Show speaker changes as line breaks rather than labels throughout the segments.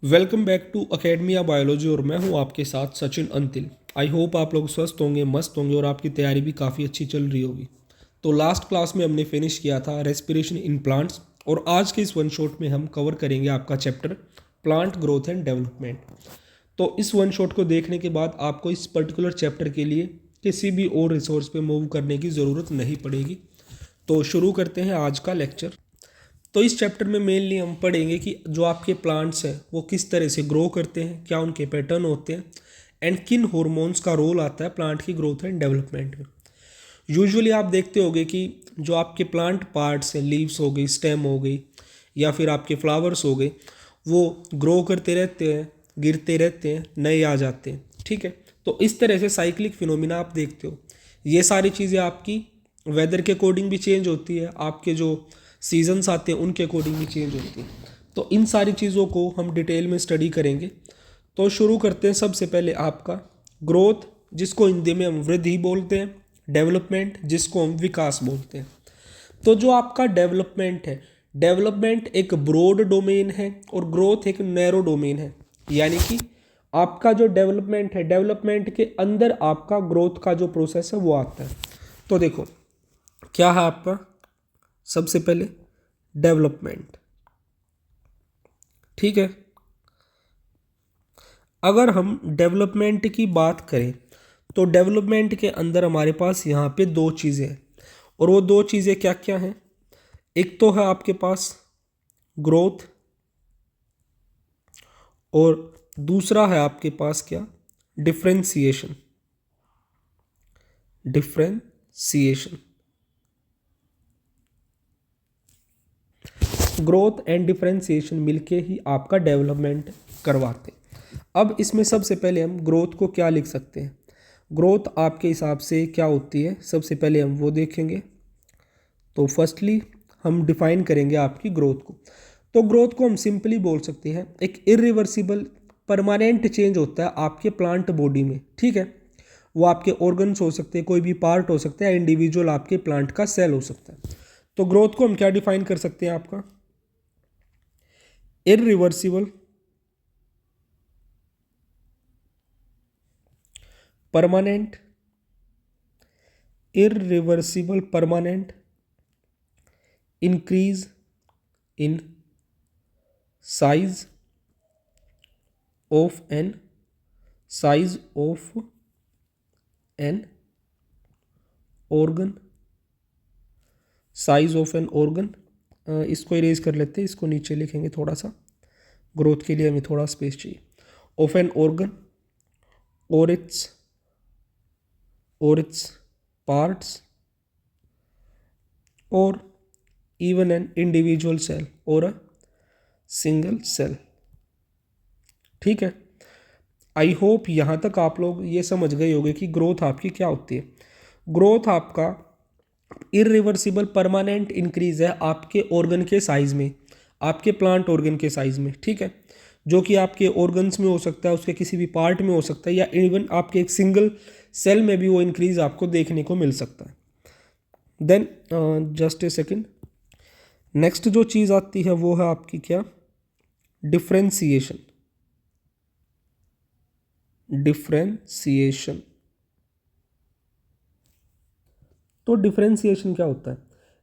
Welcome back to Academia biology और मैं हूं आपके साथ सचिन अंतिल। आई होप आप लोग स्वस्थ होंगे, मस्त होंगे और आपकी तैयारी भी काफ़ी अच्छी चल रही होगी। तो लास्ट क्लास में हमने फिनिश किया था रेस्पिरेशन इन प्लांट्स और आज के इस वन शॉट में हम कवर करेंगे आपका chapter plant growth and development. तो इस वन शॉट को देखने के बाद आपको इस पर्टिकुलर चैप्टर के लिए किसी भी और रिसोर्स पे मूव करने की ज़रूरत नहीं पड़ेगी। तो शुरू करते हैं आज का लेक्चर। तो इस चैप्टर में मेनली हम पढ़ेंगे कि जो आपके प्लांट्स हैं वो किस तरह से ग्रो करते हैं, क्या उनके पैटर्न होते हैं एंड किन हॉर्मोन्स का रोल आता है प्लांट की ग्रोथ एंड डेवलपमेंट में। यूजुअली आप देखते होंगे कि जो आपके प्लांट पार्ट्स हैं, लीव्स हो गई, स्टेम हो गई या फिर आपके फ्लावर्स हो गए, वो ग्रो करते रहते हैं, गिरते रहते हैं, नए आ जाते हैं। ठीक है, तो इस तरह से साइक्लिक फिनोमिना आप देखते हो। ये सारी चीज़ें आपकी वेदर के अकॉर्डिंग भी चेंज होती है, आपके जो सीजन्स आते हैं उनके अकॉर्डिंग भी चेंज होती है। तो इन सारी चीज़ों को हम डिटेल में स्टडी करेंगे। तो शुरू करते हैं सबसे पहले आपका ग्रोथ, जिसको हिंदी में हम वृद्धि बोलते हैं, डेवलपमेंट जिसको हम विकास बोलते हैं। तो जो आपका डेवलपमेंट है, डेवलपमेंट एक ब्रॉड डोमेन है और ग्रोथ एक नैरो डोमेन है। यानी कि आपका जो डेवलपमेंट है, डेवलपमेंट के अंदर आपका ग्रोथ का जो प्रोसेस है वो आता है। तो देखो क्या है आपका, सबसे पहले डेवलपमेंट। ठीक है, अगर हम डेवलपमेंट की बात करें तो डेवलपमेंट के अंदर हमारे पास यहाँ पे दो चीज़ें हैं और वो दो चीज़ें क्या क्या हैं। एक तो है आपके पास ग्रोथ और दूसरा है आपके पास क्या, differentiation. Differentiation, growth and differentiation मिलके ही आपका डेवलपमेंट करवाते हैं। अब इसमें सबसे पहले हम ग्रोथ को क्या लिख सकते हैं, ग्रोथ आपके हिसाब से क्या होती है, सबसे पहले हम वो देखेंगे। तो फर्स्टली हम डिफाइन करेंगे आपकी ग्रोथ को। तो ग्रोथ को हम सिंपली बोल सकते हैं एक इरिवर्सिबल परमानेंट चेंज होता है आपके प्लांट बॉडी में। ठीक है, वो आपके ऑर्गन्स हो सकते हैं, कोई भी पार्ट हो सकता है, इंडिविजुअल आपके प्लांट का सेल हो सकता है। तो ग्रोथ को हम क्या डिफाइन कर सकते हैं, आपका irreversible permanent irreversible permanent increase in size of an size of an organ size of an organ. इसको इरेज कर लेते हैं, इसको नीचे लिखेंगे थोड़ा सा, ग्रोथ के लिए हमें थोड़ा स्पेस चाहिए। ऑफ एन ऑर्गन और इट्स पार्ट्स और इवन एन इंडिविजुअल सेल और अ सिंगल सेल। ठीक है, आई होप यहाँ तक आप लोग ये समझ गए होंगे कि ग्रोथ आपकी क्या होती है। ग्रोथ आपका इरिवर्सिबल परमानेंट इंक्रीज है आपके ऑर्गन के साइज में, आपके प्लांट ऑर्गन के साइज में। ठीक है, जो कि आपके ऑर्गन्स में हो सकता है, उसके किसी भी पार्ट में हो सकता है, या इवन आपके एक सिंगल सेल में भी वो इंक्रीज आपको देखने को मिल सकता है। Then just a second, next जो चीज़ आती है वो है आपकी क्या, डिफ्रेंसिएशन। डिफ्रेंसिएशन, तो डिफरेंशिएशन क्या होता है,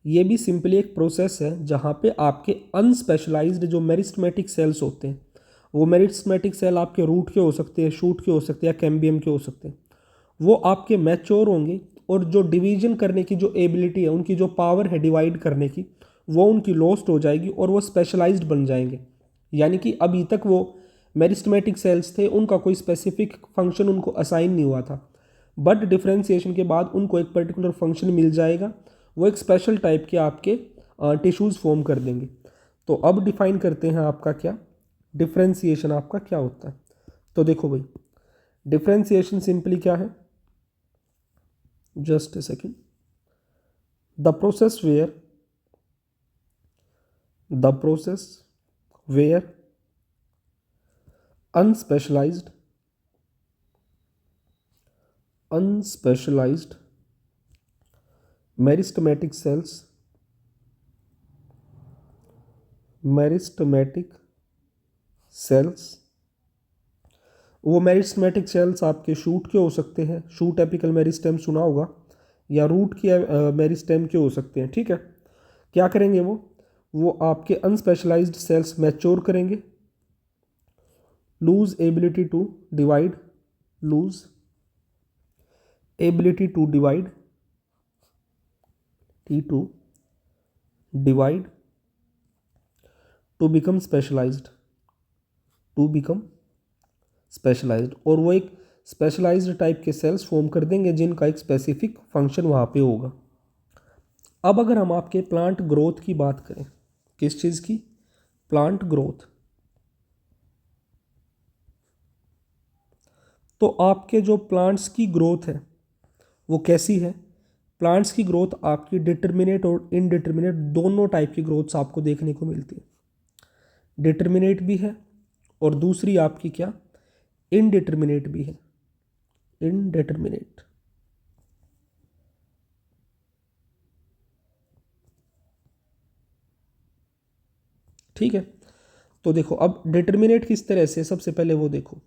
ये भी सिंपली एक प्रोसेस है जहाँ पे आपके अनस्पेशलाइज्ड जो मेरिस्टमेटिक सेल्स होते हैं, वो मेरिस्टमेटिक सेल आपके रूट के हो सकते हैं, शूट के हो सकते हैं, या कैम्बियम के हो सकते हैं, वो आपके मैच्योर होंगे और जो डिवीजन करने की जो एबिलिटी है, उनकी जो पावर है डिवाइड करने की, वो उनकी लॉस्ट हो जाएगी और वो स्पेशलाइज्ड बन जाएंगे। यानी कि अभी तक वो मेरिस्टमेटिक सेल्स थे, उनका कोई स्पेसिफिक फंक्शन उनको असाइन नहीं हुआ था, बट डिफ्रेंसिएशन के बाद उनको एक पर्टिकुलर फंक्शन मिल जाएगा, वो एक स्पेशल टाइप के आपके टिश्यूज़ फॉर्म कर देंगे। तो अब डिफाइन करते हैं आपका क्या, डिफ्रेंसिएशन आपका क्या होता है। तो देखो भाई, डिफ्रेंसिएशन सिंपली क्या है, just a second, the process where the process where unspecialised unspecialised meristematic cells meristematic cells. वो मेरिस्टेमेटिक सेल्स आपके शूट के हो सकते हैं, शूट एपिकल मेरिस्टेम सुना होगा, या रूट के मेरिस्टेम के हो सकते हैं। ठीक है, क्या करेंगे वो आपके अनस्पेशलाइज्ड सेल्स मैच्योर करेंगे, lose ability to divide, lose ability to divide, to divide, to become specialised, to become specialised, और वो एक स्पेशलाइज्ड टाइप के सेल्स फॉर्म कर देंगे जिनका एक स्पेसिफिक फंक्शन वहाँ पे होगा। अब अगर हम आपके प्लांट ग्रोथ की बात करें, किस चीज़ की? Plant growth. तो आपके जो प्लांट्स की ग्रोथ है वो कैसी है? प्लांट्स की ग्रोथ आपकी डिटर्मिनेट और इनडिटर्मिनेट दोनों टाइप की ग्रोथ्स आपको देखने को मिलती है। डिटर्मिनेट भी है और दूसरी आपकी क्या? इनडिटर्मिनेट भी है, इनडिटर्मिनेट। ठीक है, तो देखो अब डिटर्मिनेट किस तरह से, सबसे पहले वो देखो।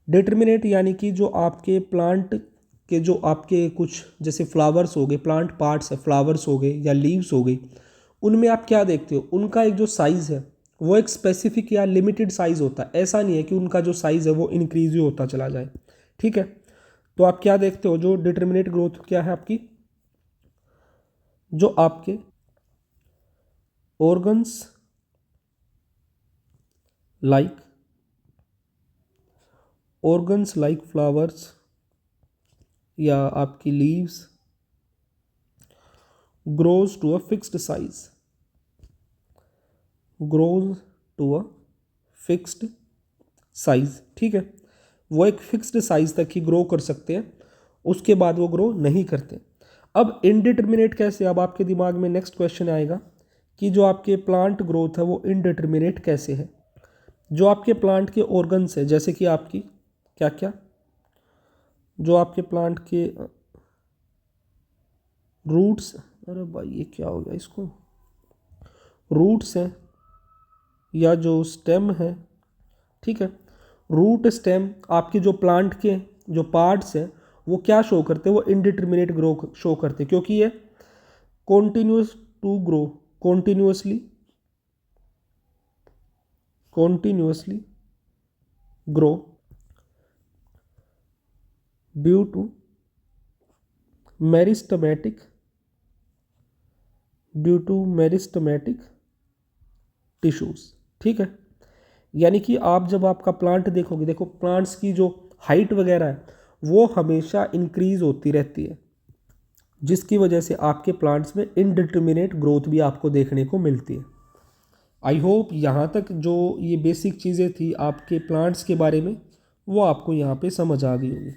डिटर्मिनेट यानी कि जो आपके प्लांट के जो आपके कुछ जैसे फ्लावर्स हो गए, प्लांट पार्ट्स है, फ्लावर्स हो गए या लीव्स हो गई, उनमें आप क्या देखते हो? उनका एक जो साइज़ है वो एक स्पेसिफिक या लिमिटेड साइज़ होता है। ऐसा नहीं है कि उनका जो साइज़ है वो इंक्रीज ही होता चला जाए। ठीक है, तो आप क्या देखते हो? जो डिटर्मिनेट ग्रोथ क्या है आपकी? जो आपके organs like, organs like flowers या आपकी leaves grows to a fixed size, grows to a fixed size. ठीक है, वो एक फिक्स्ड साइज तक ही ग्रो कर सकते हैं, उसके बाद वो ग्रो नहीं करते। अब इनडिटर्मिनेट कैसे? अब आपके दिमाग में नेक्स्ट क्वेश्चन आएगा कि जो आपके प्लांट ग्रोथ है वो इनडिटर्मिनेट कैसे है? जो आपके प्लांट के ऑर्गन्स है, जैसे कि आपकी क्या क्या, जो आपके प्लांट के रूट्स, अरे भाई ये क्या हो गया इसको, रूट्स हैं या जो स्टेम है। ठीक है, रूट स्टेम आपके जो प्लांट के जो पार्ट्स हैं वो क्या शो करते हैं? वो इनडिटर्मिनेट ग्रो शो करते हैं, क्योंकि ये continuous to grow, continuously, continuously grow due to meristematic, due to meristematic tissues. ठीक है, यानी कि आप जब आपका प्लांट देखोगे, देखो प्लांट्स की जो हाइट वगैरह है वो हमेशा इंक्रीज होती रहती है, जिसकी वजह से आपके प्लांट्स में इनडिटर्मिनेट ग्रोथ भी आपको देखने को मिलती है। आई होप यहाँ तक जो ये बेसिक चीज़ें थी आपके प्लांट्स के बारे में वो आपको यहाँ पे समझ आ गई होगी।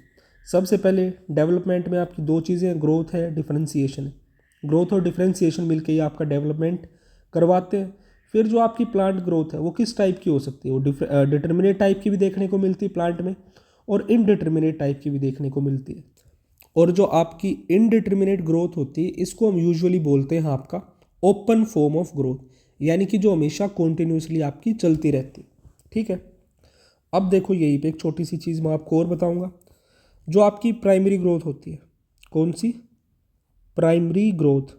सबसे पहले डेवलपमेंट में आपकी दो चीज़ें, ग्रोथ है, डिफरेंशिएशन है। ग्रोथ और डिफरेंशिएशन मिलकर ही आपका डेवलपमेंट करवाते हैं। फिर जो आपकी प्लांट ग्रोथ है वो किस टाइप की हो सकती है? वो डिटर्मिनेट टाइप की भी देखने को मिलती है प्लांट में, और इनडिटर्मिनेट टाइप की भी देखने को मिलती है। और जो आपकी इनडिटर्मिनेट ग्रोथ होती है इसको हम यूजुअली बोलते हैं आपका ओपन फॉर्म ऑफ ग्रोथ, यानी कि जो हमेशा कॉन्टिन्यूसली आपकी चलती रहती है। ठीक है, अब देखो यहीं पे एक छोटी सी चीज़ मैं आपको और बताऊंगा। जो आपकी प्राइमरी ग्रोथ होती है, कौन सी? Primary growth.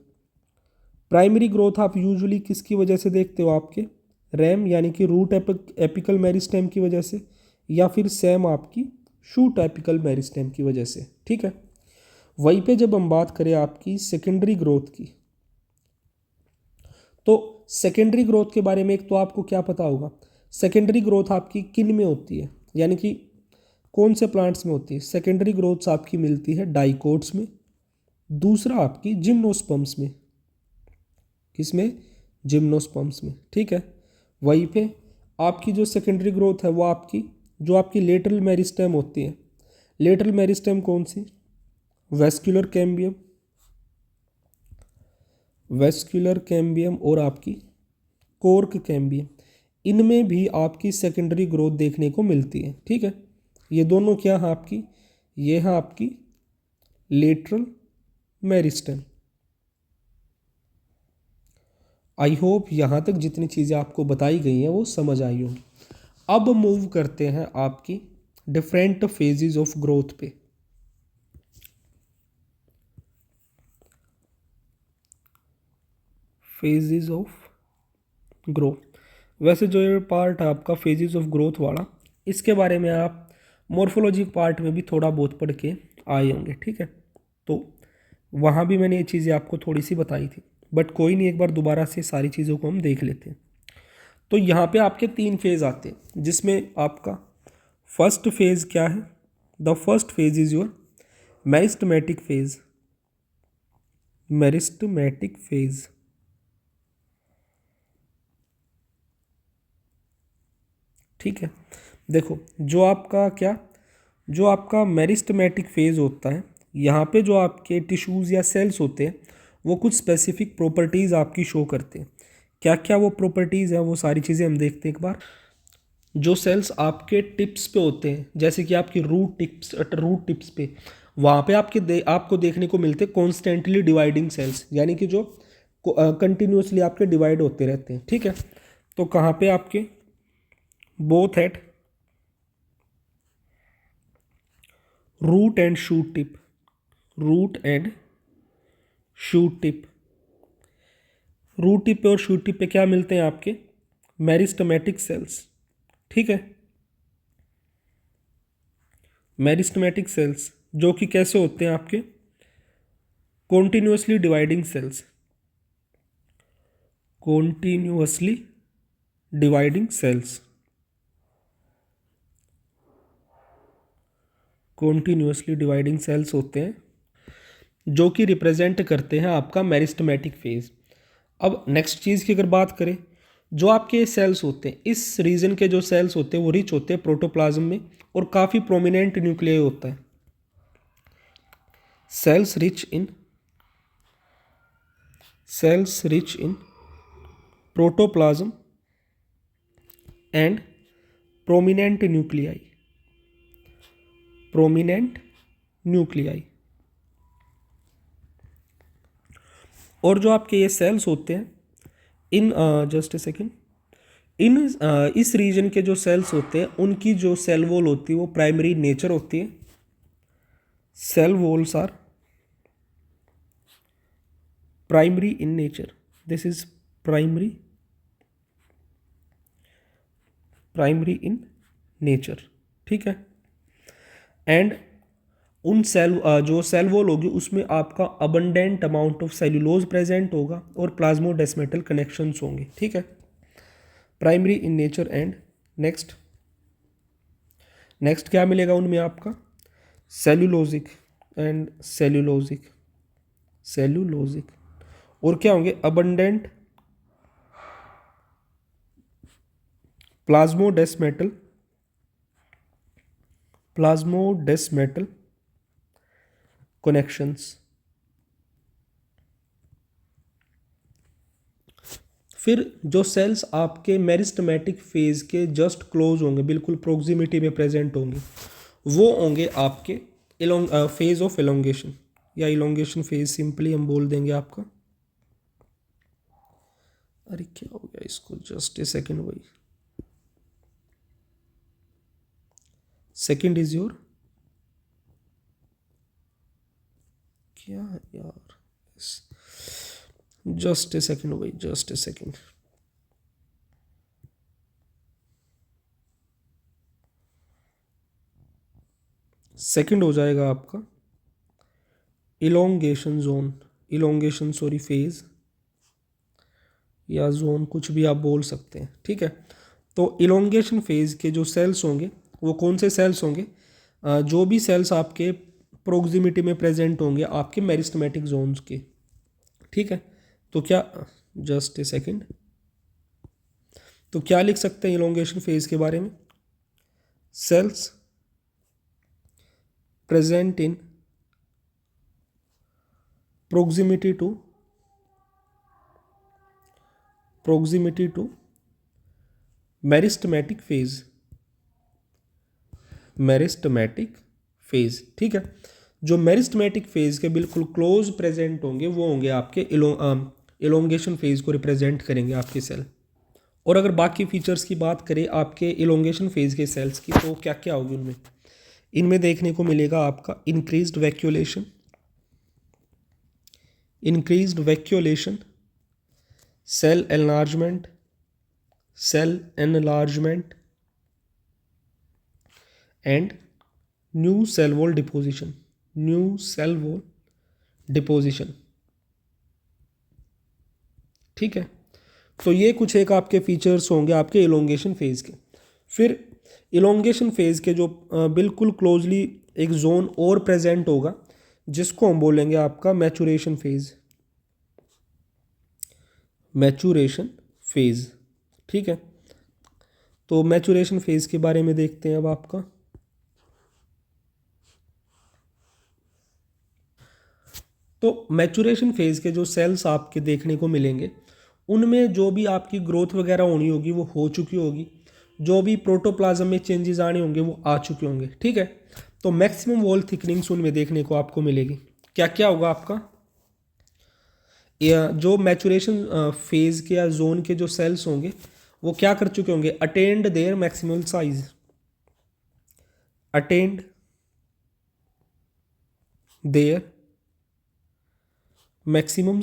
प्राइमरी ग्रोथ आप यूजुअली किसकी वजह से देखते हो? आपके रैम यानी कि रूट एपिकल मेरिस्टेम की वजह से, या फिर सैम आपकी शूट एपिकल मेरिस्टेम की वजह से। ठीक है, वहीं पे जब हम बात करें आपकी सेकेंडरी ग्रोथ की, तो सेकेंडरी ग्रोथ के बारे में एक तो आपको क्या पता होगा, सेकेंडरी ग्रोथ आपकी किन में होती है, यानी कि कौन से प्लांट्स में होती है? सेकेंडरी ग्रोथ्स आपकी मिलती है डाइकोट्स में, दूसरा आपकी जिम्नोस्पर्म्स में। किसमें? जिम्नोस्पर्म्स में। ठीक है, वहीं पे आपकी जो सेकेंडरी ग्रोथ है वो आपकी जो आपकी लेटरल मेरिस्टेम होती है, लेटरल मेरिस्टेम कौन सी? वेस्क्यूलर कैम्बियम, वेस्क्यूलर कैम्बियम और आपकी कोर्क कैम्बियम, इनमें भी आपकी सेकेंडरी ग्रोथ देखने को मिलती है। ठीक है, ये दोनों क्या है आपकी? ये है आपकी लेटरल मेरिस्टेम। आई होप यहाँ तक जितनी चीज़ें आपको बताई गई हैं वो समझ आई होंगी। अब मूव करते हैं आपकी डिफरेंट फेजेस ऑफ ग्रोथ पे। फेजेस ऑफ ग्रोथ, वैसे जो ये पार्ट है आपका फेजेस ऑफ ग्रोथ वाला, इसके बारे में आप मॉर्फोलॉजी पार्ट में भी थोड़ा बहुत पढ़ के आए होंगे, ठीक है। तो वहाँ भी मैंने ये चीज़ें आपको थोड़ी सी बताई थी, बट कोई नहीं, एक बार दोबारा से सारी चीज़ों को हम देख लेते हैं। तो यहाँ पे आपके 3 फेज़ आते हैं, जिसमें आपका फर्स्ट फेज़ क्या है? The first phase is your meristematic phase. Meristematic phase, ठीक है। देखो जो आपका मेरिस्टमेटिक फेज होता है, यहाँ पे जो आपके टिश्यूज़ या सेल्स होते हैं वो कुछ स्पेसिफिक प्रॉपर्टीज़ आपकी शो करते हैं। क्या क्या वो प्रॉपर्टीज़ हैं, वो सारी चीज़ें हम देखते हैं एक बार। जो सेल्स आपके टिप्स पे होते हैं, जैसे कि आपकी रूट टिप्स पे, वहाँ पे आपको देखने को मिलते हैं कॉन्स्टेंटली डिवाइडिंग सेल्स, यानी कि जो कंटिन्यूसली आपके डिवाइड होते रहते हैं, ठीक है। तो कहाँ पे आपके both at root and shoot tip, root and shoot tip, root tip पे और शूट टिप पे क्या मिलते हैं आपके? मेरिस्टमेटिक सेल्स, ठीक है। मेरिस्टमेटिक सेल्स जो कि कैसे होते हैं आपके? Continuously dividing cells, continuously dividing cells, continuously dividing cells होते हैं, जो कि रिप्रेजेंट करते हैं आपका मेरिस्टमेटिक फेज। अब नेक्स्ट चीज़ की अगर बात करें, जो आपके सेल्स होते हैं, इस रीजन के जो सेल्स होते हैं वो रिच होते हैं प्रोटोप्लाज्म में, और काफ़ी प्रोमिनेंट न्यूक्लियाई होता है। Cells rich in protoplasm and prominent nuclei. और जो आपके ये सेल्स होते हैं इन जस्ट ए सेकेंड, इस रीजन के जो सेल्स होते हैं उनकी जो सेल वॉल होती है वो प्राइमरी नेचर होती है। Cell walls are primary in nature, this is primary in nature, ठीक है। एंड उन जो सेल वॉल होगी उसमें आपका abundant amount of cellulose present होगा और प्लाज्मोडेस्मेटल कनेक्शंस होंगे, ठीक है। Primary in nature and next क्या मिलेगा उनमें आपका? सेल्यूलोजिक और क्या होंगे? Abundant plasmodesmatal connections. फिर जो सेल्स आपके मेरिस्टमेटिक फेज के जस्ट क्लोज होंगे, बिल्कुल प्रोक्सिमिटी में प्रेजेंट होंगे, वो होंगे आपके फेज ऑफ एलोंगेशन, या इलोंगेशन फेज सिंपली हम बोल देंगे आपका। अरे क्या हो गया इसको, जस्ट ए सेकेंड भाई। सेकेंड इज योर, क्या है यार, जस्ट ए सेकेंड भाई, जस्ट ए सेकेंड। सेकेंड हो जाएगा आपका इलोंगेशन फेज या जोन, कुछ भी आप बोल सकते हैं, ठीक है। तो इलोंगेशन फेज के जो सेल्स होंगे वो कौन से सेल्स होंगे? जो भी सेल्स आपके प्रोक्सिमिटी में प्रेजेंट होंगे आपके मेरिस्टमेटिक जोन्स के, ठीक है। तो क्या, जस्ट ए सेकेंड, तो क्या लिख सकते हैं इलोंगेशन फेज के बारे में? Cells present in proximity to meristematic phase, ठीक है। जो मेरिस्टमेटिक फेज के बिल्कुल क्लोज प्रेजेंट होंगे वो होंगे आपके इलोंगेशन फेज को रिप्रेजेंट करेंगे आपके सेल। और अगर बाकी फीचर्स की बात करें आपके इलोंगेशन फेज के सेल्स की, तो क्या क्या होगी उनमें? इनमें देखने को मिलेगा आपका increased vacuolation, cell enlargement and new cell wall deposition. ठीक है, तो ये कुछ एक आपके फीचर्स होंगे आपके इलोंगेशन फेज के। फिर इलोंगेशन फेज के जो बिल्कुल क्लोजली एक जोन और प्रेजेंट होगा, जिसको हम बोलेंगे आपका मैचुरेशन फेज। ठीक है, तो मैचुरेशन फेज के बारे में देखते हैं अब आपका। तो मैचुरेशन फेज के जो सेल्स आपके देखने को मिलेंगे, उनमें जो भी आपकी ग्रोथ वगैरह होनी होगी वो हो चुकी होगी, जो भी प्रोटोप्लाज्म में चेंजेस आने होंगे वो आ चुके होंगे। ठीक है, तो मैक्सिमम वॉल थिकनिंग्स उनमें देखने को आपको मिलेगी। क्या क्या होगा आपका? जो मैचुरेशन फेज के या जोन के जो सेल्स होंगे वो क्या कर चुके होंगे? Attend their maximum size, attend their maximum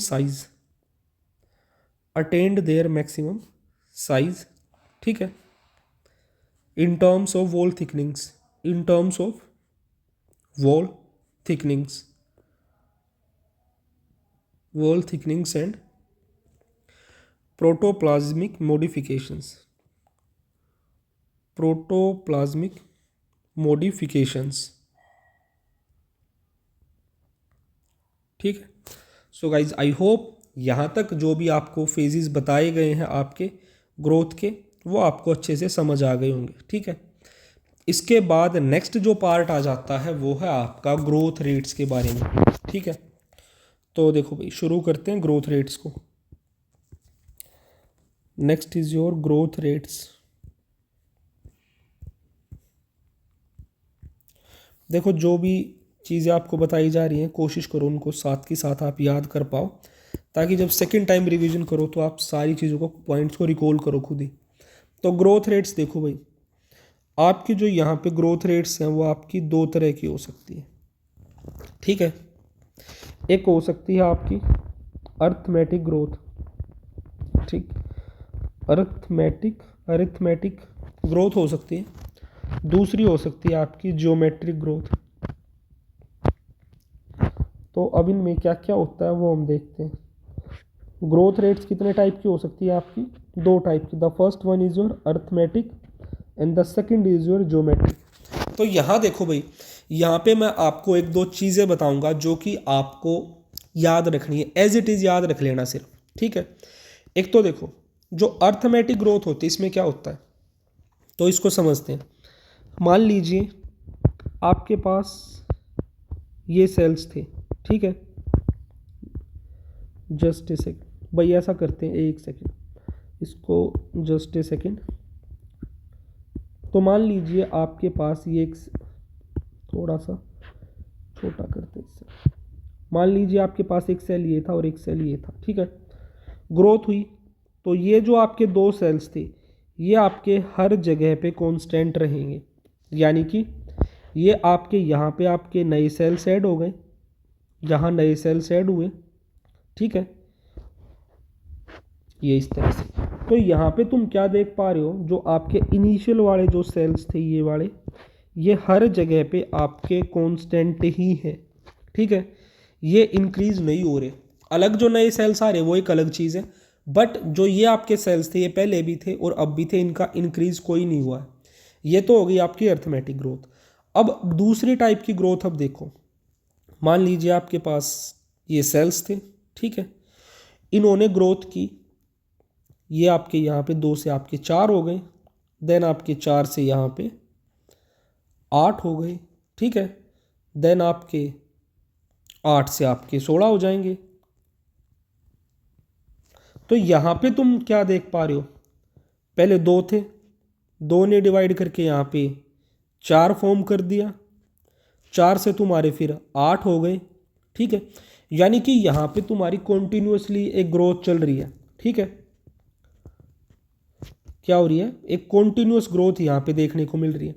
size. ठीक है, in terms of wall thickenings and protoplasmic modifications. ठीक है, सो गाइज आई होप यहाँ तक जो भी आपको फेजेस बताए गए हैं आपके ग्रोथ के, वो आपको अच्छे से समझ आ गए होंगे। ठीक है, इसके बाद नेक्स्ट जो पार्ट आ जाता है वो है आपका ग्रोथ रेट्स के बारे में। ठीक है, तो देखो भाई, शुरू करते हैं ग्रोथ रेट्स को। Next is your growth rates. देखो, जो भी चीज़ें आपको बताई जा रही हैं कोशिश करो उनको साथ के साथ आप याद कर पाओ, ताकि जब सेकंड टाइम रिवीजन करो तो आप सारी चीज़ों को, पॉइंट्स को रिकॉल करो खुद ही। तो ग्रोथ रेट्स देखो भाई, आपकी जो यहाँ पे ग्रोथ रेट्स हैं वो आपकी दो तरह की हो सकती है। ठीक है, एक हो सकती है आपकी अरिथमेटिक ग्रोथ। ठीक, अरिथमेटिक ग्रोथ हो सकती है। दूसरी हो सकती है आपकी जियोमेट्रिक ग्रोथ। तो अब इनमें क्या क्या होता है वो हम देखते हैं। ग्रोथ रेट्स कितने टाइप की हो सकती है आपकी? दो टाइप की। The first one is your arithmetic and the second is your geometric. तो यहाँ देखो भाई, यहाँ पे मैं आपको एक दो चीज़ें बताऊंगा जो कि आपको याद रखनी है, एज इट इज़ याद रख लेना सिर्फ। ठीक है, एक तो देखो, जो अरिथमेटिक ग्रोथ होती है इसमें क्या होता है, तो इसको समझते हैं। मान लीजिए आपके पास ये सेल्स थे। ठीक है, जस्ट ए सेकेंड भाई, ऐसा करते हैं, एक सेकेंड, इसको जस्ट ए सेकेंड। तो मान लीजिए आपके पास ये एक, थोड़ा सा छोटा करते हैं इससे। मान लीजिए आपके पास एक सेल ये था और एक सेल ये था। ठीक है, ग्रोथ हुई, तो ये जो आपके दो सेल्स थे ये आपके हर जगह पे कांस्टेंट रहेंगे, यानी कि ये आपके यहाँ पे आपके नए सेल्स ऐड हो गए, जहाँ नए सेल्स ऐड हुए। ठीक है, ये इस तरह से। तो यहाँ पे तुम क्या देख पा रहे हो, जो आपके इनिशियल वाले जो सेल्स थे ये वाले, ये हर जगह पे आपके कांस्टेंट ही है। ठीक है, ये इंक्रीज नहीं हो रहे। अलग जो नए सेल्स आ रहे वो एक अलग चीज़ है, बट जो ये आपके सेल्स थे ये पहले भी थे और अब भी थे, इनका इंक्रीज कोई नहीं हुआ है। ये तो हो गई आपकी अरिथमेटिक ग्रोथ। अब दूसरी टाइप की ग्रोथ अब देखो, मान लीजिए आपके पास ये सेल्स थे। ठीक है, इन्होंने ग्रोथ की, ये आपके यहाँ पे 2 से आपके 4 हो गए, देन आपके 4 से यहाँ पे 8 हो गए। ठीक है, देन आपके 8 से आपके 16 हो जाएंगे। तो यहाँ पे तुम क्या देख पा रहे हो, पहले 2 थे, 2 ने डिवाइड करके यहाँ पे 4 फॉर्म कर दिया, 4 से तुम्हारे फिर 8 हो गए। ठीक है, यानी कि यहाँ पे तुम्हारी कॉन्टिन्यूसली एक ग्रोथ चल रही है। ठीक है, क्या हो रही है, एक कॉन्टिन्यूस ग्रोथ यहाँ पे देखने को मिल रही है।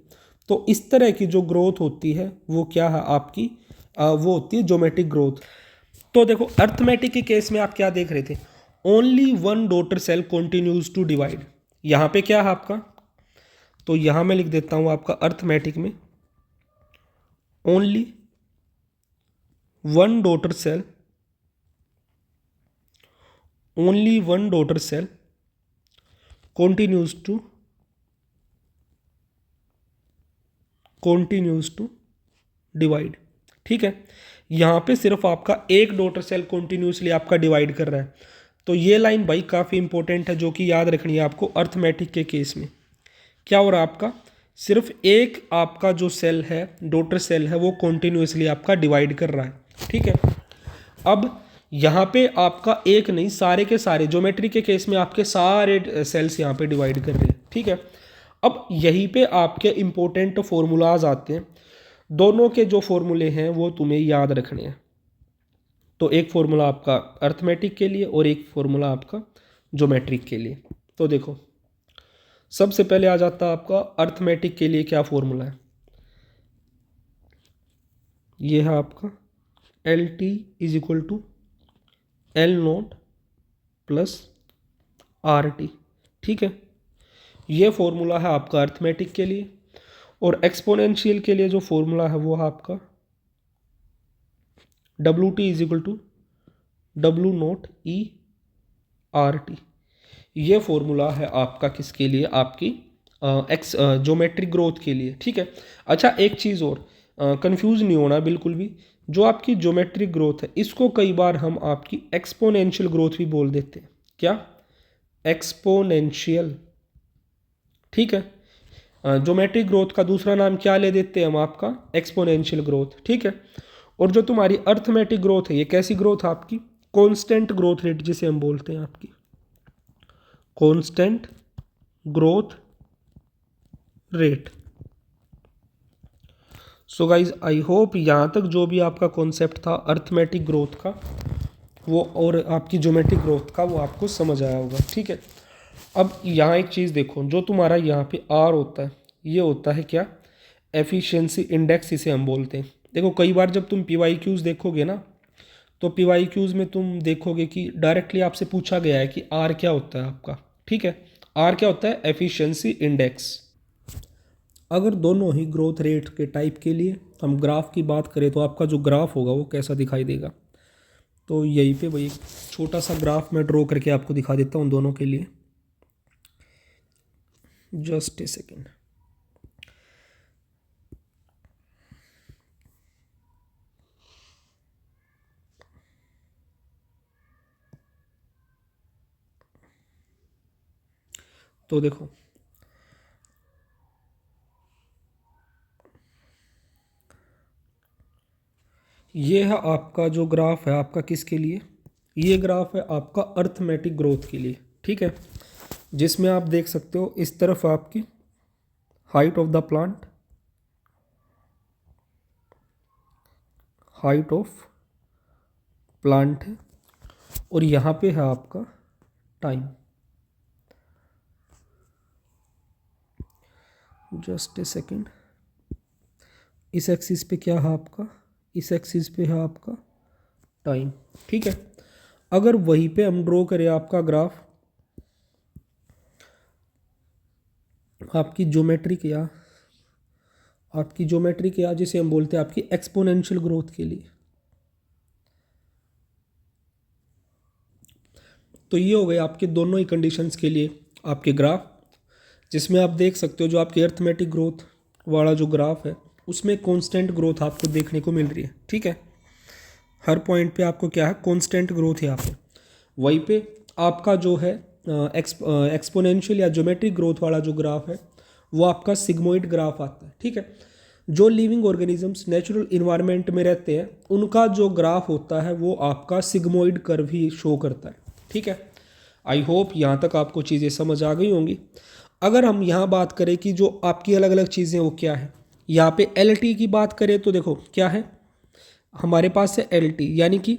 तो इस तरह की जो ग्रोथ होती है वो क्या है आपकी, वो होती है ज्योमेट्रिक ग्रोथ। तो देखो अर्थमेटिक के केस में आप क्या देख रहे थे, only one daughter cell continues to divide. यहाँ पे क्या है आपका, तो यहाँ मैं लिख देता हूँ आपका अर्थमेटिक में only one daughter cell, only one daughter cell continues to divide. ठीक है, यहाँ पे सिर्फ आपका एक डॉटर सेल कॉन्टिन्यूसली आपका डिवाइड कर रहा है। तो ये लाइन भाई काफ़ी इंपॉर्टेंट है, जो कि याद रखनी है आपको अर्थमेटिक के केस में। क्या हो रहा है आपका, सिर्फ एक आपका जो सेल है, डॉटर सेल है, वो कॉन्टिन्यूसली आपका डिवाइड कर रहा है। ठीक है, अब यहाँ पे आपका एक नहीं, सारे के सारे ज्योमेट्री के केस में आपके सारे सेल्स यहाँ पे डिवाइड कर रहे हैं। ठीक है, अब यहीं पे आपके इंपॉर्टेंट फॉर्मूलाज आते हैं। दोनों के जो फॉर्मूले हैं वो तुम्हें याद रखने हैं। तो एक फॉर्मूला आपका अर्थमेटिक के लिए और एक फॉर्मूला आपका ज्योमेट्रिक के लिए। तो देखो सबसे पहले आ जाता है आपका अर्थमेटिक के लिए क्या फॉर्मूला है, ये है आपका L T is equal to L naught plus R T. ठीक है, ये फॉर्मूला है आपका अर्थमेटिक के लिए। और एक्सपोनेंशियल के लिए जो फॉर्मूला है वो है आपका W T is equal to W naught E R T. ये फॉर्मूला है आपका किसके लिए, आपकी ज्योमेट्रिक ग्रोथ के लिए। ठीक है, अच्छा एक चीज़ और, कंफ्यूज नहीं होना बिल्कुल भी, जो आपकी ज्योमेट्रिक ग्रोथ है इसको कई बार हम आपकी एक्सपोनेंशियल ग्रोथ भी बोल देते हैं। क्या, एक्सपोनेंशियल। ठीक है, ज्योमेट्रिक ग्रोथ का दूसरा नाम क्या ले देते हैं हम, आपका एक्सपोनेंशियल ग्रोथ। ठीक है, और जो तुम्हारी अर्थमेटिक ग्रोथ है ये कैसी ग्रोथ है आपकी, कांस्टेंट ग्रोथ रेट जिसे हम बोलते हैं, आपकी constant growth rate. So guys I hope यहाँ तक जो भी आपका कॉन्सेप्ट था अर्थमेटिक ग्रोथ का वो और आपकी ज्योमेट्रिक ग्रोथ का वो आपको समझ आया होगा। ठीक है, अब यहाँ एक चीज़ देखो, जो तुम्हारा यहाँ पे आर होता है ये होता है क्या, एफिशिएंसी इंडेक्स इसे हम बोलते हैं। देखो कई बार जब तुम PYQs देखोगे ना, तो PYQs में तुम देखोगे कि डायरेक्टली आपसे पूछा गया है कि आर क्या होता है आपका। ठीक है, आर क्या होता है, एफिशिएंसी इंडेक्स। अगर दोनों ही ग्रोथ रेट के टाइप के लिए हम ग्राफ की बात करें तो आपका जो ग्राफ होगा वो कैसा दिखाई देगा, तो यहीं पे वही छोटा सा ग्राफ मैं ड्रॉ करके आपको दिखा देता हूँ दोनों के लिए। Just a second. तो देखो ये है आपका जो ग्राफ है आपका किसके लिए, ये ग्राफ है आपका अर्थमेटिक ग्रोथ के लिए। ठीक है, जिसमें आप देख सकते हो इस तरफ आपकी height of the plant, height of plant है, और यहाँ पे है आपका टाइम। जस्ट ए सेकेंड, इस एक्सिस पे क्या है आपका, इस एक्सिस पे है आपका टाइम। ठीक है, अगर वहीं पे हम ड्रॉ करें आपका ग्राफ आपकी ज्योमेट्री क्या जिसे हम बोलते हैं आपकी एक्सपोनेंशियल ग्रोथ के लिए, तो ये हो गए आपके दोनों ही कंडीशंस के लिए आपके ग्राफ, जिसमें आप देख सकते हो जो आपकी अर्थमेटिक ग्रोथ वाला जो ग्राफ है उसमें कांस्टेंट ग्रोथ आपको देखने को मिल रही है। ठीक है, हर पॉइंट पे आपको क्या है, कांस्टेंट ग्रोथ है यहाँ पे। वहीं पे आपका जो है एक्सपोनेंशियल या ज्योमेट्रिक ग्रोथ वाला जो ग्राफ है वो आपका सिग्मोइड ग्राफ आता है। ठीक है, जो लिविंग ऑर्गेनिजम्स नेचुरल इन्वायरमेंट में रहते हैं उनका जो ग्राफ होता है वो आपका सिग्मोइड कर्व ही शो करता है। ठीक है, आई होप यहाँ तक आपको चीज़ें समझ आ गई होंगी। अगर हम यहाँ बात करें कि जो आपकी अलग अलग चीज़ें वो क्या है, यहाँ पे LT की बात करें तो देखो क्या है हमारे पास है LT, यानी कि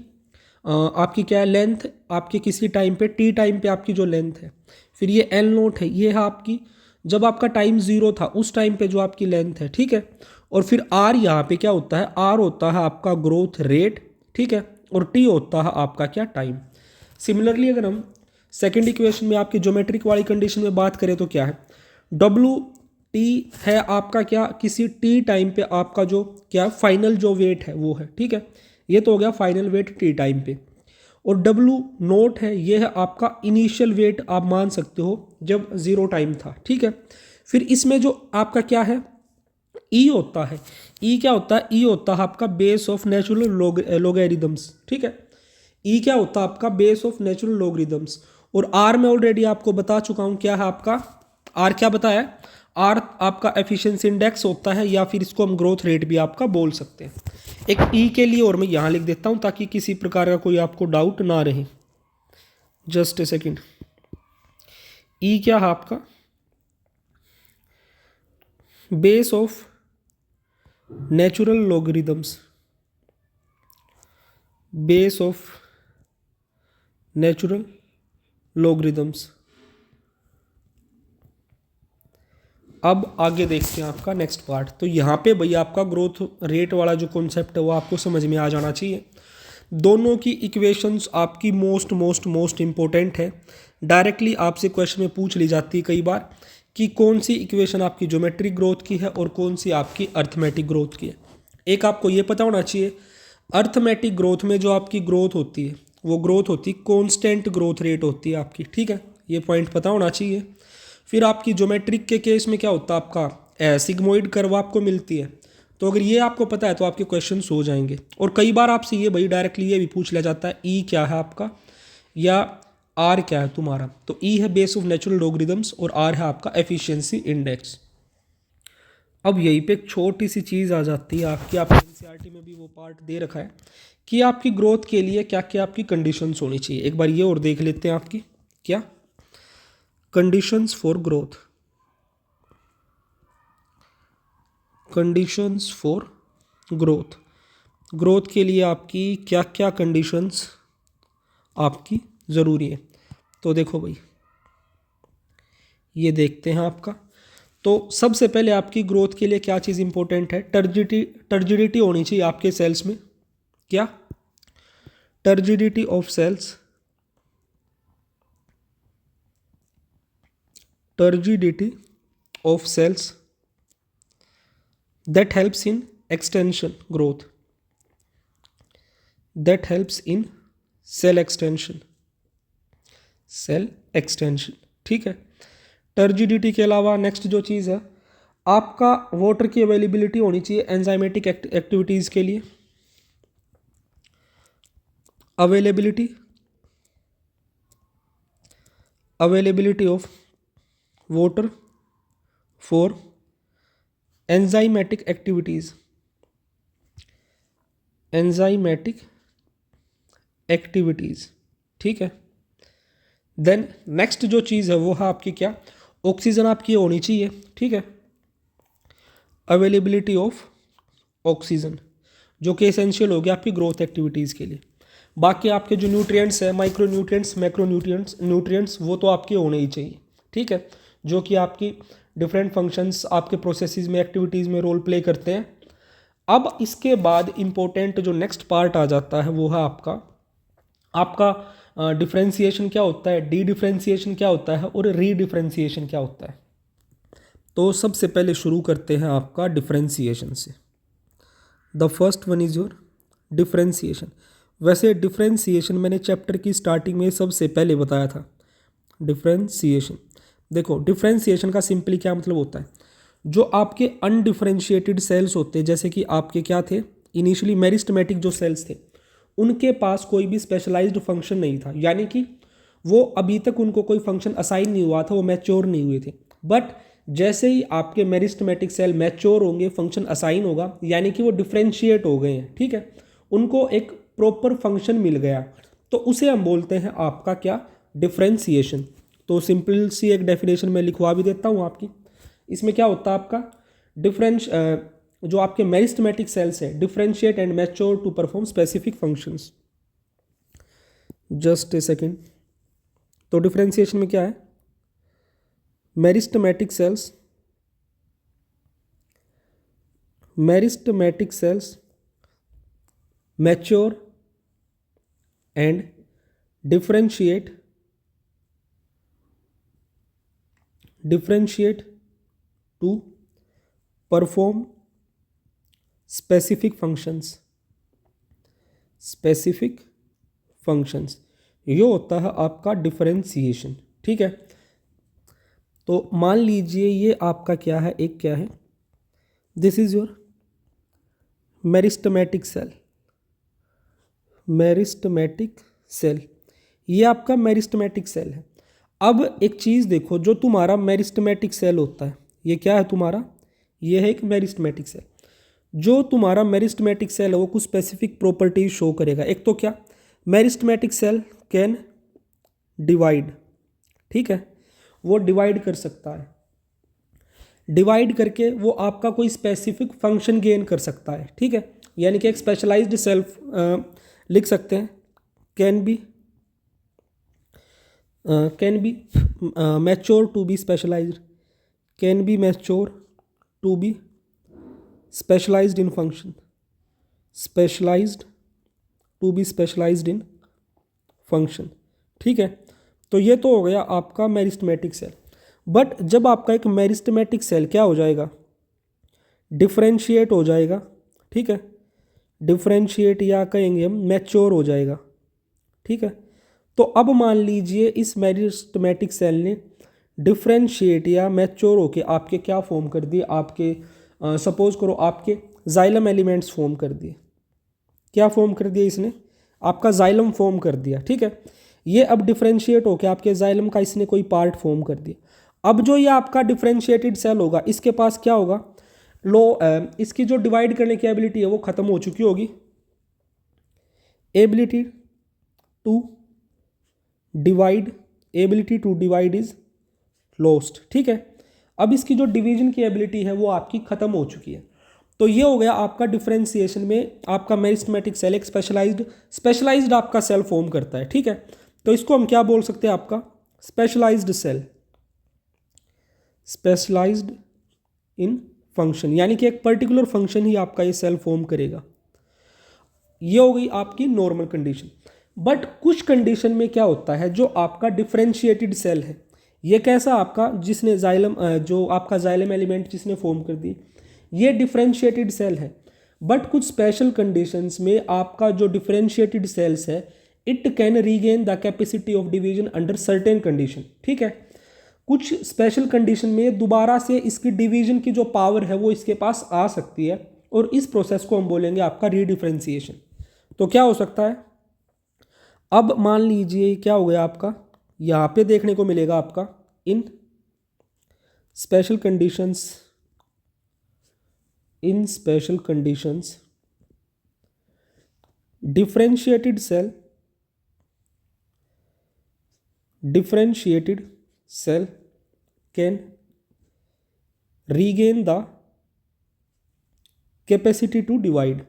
आपकी क्या है लेंथ, आपके किसी टाइम पे T टाइम पे आपकी जो लेंथ है, फिर ये एल नोट है, ये है आपकी जब आपका टाइम ज़ीरो था उस टाइम पे जो आपकी लेंथ है, ठीक है। और फिर आर यहाँ पे क्या होता है, आर होता है आपका ग्रोथ रेट, ठीक है। और टी होता है आपका क्या, टाइम। सिमिलरली अगर हम सेकेंड इक्वेशन में आपकी ज्योमेट्रिक वाली कंडीशन में बात करें तो क्या है, डब्लू टी है आपका क्या, किसी टी टाइम पे आपका जो क्या फाइनल जो वेट है वो है, ठीक है। ये तो हो गया फाइनल वेट टी टाइम पे। और डब्लू नोट है, ये है आपका इनिशियल वेट, आप मान सकते हो जब ज़ीरो टाइम था, ठीक है। फिर इसमें जो आपका क्या है, ई होता है, ई क्या होता है, ई होता है आपका बेस ऑफ नेचुरल लोगेरिदम्स, ठीक है। ई क्या होता है आपका, बेस ऑफ नेचुरल लोगरिदम्स। और आर में ऑलरेडी आपको बता चुका हूं क्या है आपका, आर क्या बताया, आर आपका एफिशिएंसी इंडेक्स होता है, या फिर इसको हम ग्रोथ रेट भी आपका बोल सकते हैं। एक ई के लिए और मैं यहां लिख देता हूं ताकि किसी प्रकार का कोई आपको डाउट ना रहे। Just a second. ई क्या है आपका, base of natural logarithms, base of natural logarithms. अब आगे देखते हैं आपका नेक्स्ट पार्ट। तो यहाँ पे भैया आपका ग्रोथ रेट वाला जो कॉन्सेप्ट है वो आपको समझ में आ जाना चाहिए। दोनों की इक्वेशंस आपकी मोस्ट मोस्ट मोस्ट इंपॉर्टेंट है। डायरेक्टली आपसे क्वेश्चन में पूछ ली जाती है कई बार कि कौन सी इक्वेशन आपकी ज्योमेट्रिक ग्रोथ की है और कौन सी आपकी अर्थमेटिक ग्रोथ की है। एक आपको ये पता होना चाहिए, अर्थमेटिक ग्रोथ में जो आपकी ग्रोथ होती है वो ग्रोथ होती है कॉन्स्टेंट ग्रोथ रेट होती है आपकी, ठीक है। ये पॉइंट पता होना चाहिए। फिर आपकी ज्योमेट्रिक के केस में क्या होता है, आपका सिग्मोइड कर्व आपको मिलती है। तो अगर ये आपको पता है तो आपके क्वेश्चंस हो जाएंगे। और कई बार आपसे ये भाई डायरेक्टली ये भी पूछ लिया जाता है ई क्या है आपका, या आर क्या है तुम्हारा। तो ई है बेस ऑफ नेचुरल लोगरिदम्स और आर है आपका एफिशिएंसी इंडेक्स। अब यहीं पे एक छोटी सी चीज़ आ जाती है आपकी एनसीईआरटी में भी वो पार्ट दे रखा है कि आपकी ग्रोथ के लिए क्या क्या आपकी कंडीशंस होनी चाहिए। एक बार ये और देख लेते हैं आपकी क्या conditions for growth, conditions for growth. Growth के लिए आपकी क्या क्या कंडीशंस आपकी ज़रूरी है। तो देखो भाई ये देखते हैं आपका। तो सबसे पहले आपकी ग्रोथ के लिए क्या चीज़ इंपॉर्टेंट है, टर्जिडिटी होनी चाहिए आपके सेल्स में। क्या, turgidity of cells, turgidity of cells that helps in extension growth, that helps in cell extension, cell extension, ठीक है। टर्जिडिटी के अलावा नेक्स्ट जो चीज़ है आपका वाटर की अवेलेबिलिटी होनी चाहिए एंजाइमेटिक एक्टिविटीज़ के लिए। Availability, availability of water for enzymatic activities, enzymatic activities, ठीक है। देन नेक्स्ट जो चीज़ है वो है आपकी क्या, ऑक्सीजन आपकी होनी चाहिए, ठीक है। अवेलेबिलिटी ऑफ ऑक्सीजन जो कि एसेंशियल हो गया आपकी ग्रोथ एक्टिविटीज़ के लिए। बाकी आपके जो न्यूट्रिएंट्स है, माइक्रो न्यूट्रिएंट्स, मैक्रो न्यूट्रिएंट्स, वो तो आपके होने ही चाहिए, ठीक है। जो कि आपकी डिफरेंट फंक्शंस आपके प्रोसेसेस में, एक्टिविटीज़ में रोल प्ले करते हैं। अब इसके बाद इम्पोर्टेंट जो नेक्स्ट पार्ट आ जाता है वो है आपका आपका डिफ्रेंसिएशन क्या होता है, डी डिफ्रेंसिएशन क्या होता है और री डिफ्रेंसिएशन क्या होता है। तो सबसे पहले शुरू करते हैं आपका डिफ्रेंसिएशन से। The first one is your differentiation. वैसे डिफ्रेंसिएशन मैंने चैप्टर की स्टार्टिंग में सबसे पहले बताया था। डिफ्रेंसिएशन देखो, डिफ्रेंसिएशन का सिंपली क्या मतलब होता है, जो आपके अनडिफ्रेंशिएटेड सेल्स होते हैं, जैसे कि आपके क्या थे इनिशियली मेरिस्टेमेटिक जो सेल्स थे, उनके पास कोई भी स्पेशलाइज्ड फंक्शन नहीं था, यानी कि वो अभी तक उनको कोई फंक्शन असाइन नहीं हुआ था, वो मैच्योर नहीं हुए थे। बट जैसे ही आपके मेरिस्टेमेटिक सेल मैच्योर होंगे, फंक्शन असाइन होगा, यानी कि वो डिफ्रेंशिएट हो गए हैं, ठीक है, उनको एक प्रॉपर फंक्शन मिल गया, तो उसे हम बोलते हैं आपका क्या, डिफ्रेंसिएशन। तो सिंपल सी एक डेफिनेशन मैं लिखवा भी देता हूँ आपकी। इसमें क्या होता है आपका डिफरेंश जो आपके मेरिस्टेमेटिक सेल्स है differentiate and mature to perform specific functions. Just a second. तो डिफ्रेंशिएशन में क्या है, meristematic cells mature and differentiate to perform specific functions। ये होता है आपका डिफरेंशिएशन। ठीक है, तो मान लीजिए ये आपका क्या है, एक क्या है, this is your meristematic cell, ये आपका मेरिस्टेमेटिक सेल है। अब एक चीज़ देखो, जो तुम्हारा मेरिस्टेमेटिक सेल होता है, ये क्या है तुम्हारा, ये है एक मेरिस्टेमेटिक सेल। जो तुम्हारा मेरिस्टेमेटिक सेल है वो कुछ स्पेसिफिक प्रॉपर्टीज शो करेगा। एक तो क्या, मेरिस्टेमेटिक सेल कैन डिवाइड। ठीक है, वो डिवाइड कर सकता है, डिवाइड करके वो आपका कोई स्पेसिफिक फंक्शन गेन कर सकता है। ठीक है, यानी कि एक स्पेशलाइज्ड सेल्फ लिख सकते हैं, can be mature to be specialised, can be mature to be specialised in function, specialised to be specialised in function. ठीक है, तो ये तो हो गया आपका मेरिस्टेमेटिक सेल। बट जब आपका एक मेरिस्टेमेटिक सेल क्या हो जाएगा, डिफरेंशिएट हो जाएगा। ठीक है, डिफरेंशिएट या कहेंगे हम मैच्योर हो जाएगा। ठीक है, तो अब मान लीजिए इस मेरिस्टेमेटिक सेल ने डिफरेंशिएट या मैच्योर होके आपके क्या फॉर्म कर दिए, आपके सपोज करो आपके जाइलम एलिमेंट्स फॉर्म कर दिए। क्या फॉर्म कर दिया इसने, आपका जाइलम फॉर्म कर दिया। ठीक है, ये अब डिफरेंशिएट होके आपके जाइलम का इसने कोई पार्ट फॉर्म कर दिया। अब जो ये आपका डिफरेंशिएटेड सेल होगा, इसके पास क्या होगा, इसकी जो डिवाइड करने की एबिलिटी है वो खत्म हो चुकी होगी, ability to divide is lost. ठीक है, अब इसकी जो डिवीजन की एबिलिटी है वो आपकी खत्म हो चुकी है। तो ये हो गया आपका डिफरेंशिएशन में आपका मेरिस्टेमेटिक सेल एक स्पेशलाइज्ड आपका सेल फॉर्म करता है। ठीक है, तो इसको हम क्या बोल सकते हैं, आपका specialised cell, specialised in function, यानी कि एक पर्टिकुलर फंक्शन ही आपका ये सेल फॉर्म करेगा। ये हो गई आपकी नॉर्मल कंडीशन। बट कुछ कंडीशन में क्या होता है, जो आपका डिफरेंशिएटेड सेल है, ये कैसा आपका, जिसने जाइलम जो आपका जाइलम एलिमेंट जिसने फॉर्म कर दी, ये डिफरेंशिएटेड सेल है। बट कुछ स्पेशल कंडीशंस में आपका जो डिफरेंशिएटेड सेल्स है, it can regain the capacity of division under certain condition. ठीक है, कुछ स्पेशल कंडीशन में दोबारा से इसकी डिवीजन की जो पावर है वो इसके पास आ सकती है, और इस प्रोसेस को हम बोलेंगे आपका रीडिफरेंशिएशन। तो क्या हो सकता है, अब मान लीजिए क्या हो गया आपका, यहाँ पे देखने को मिलेगा आपका in special conditions differentiated cell can regain the capacity to divide.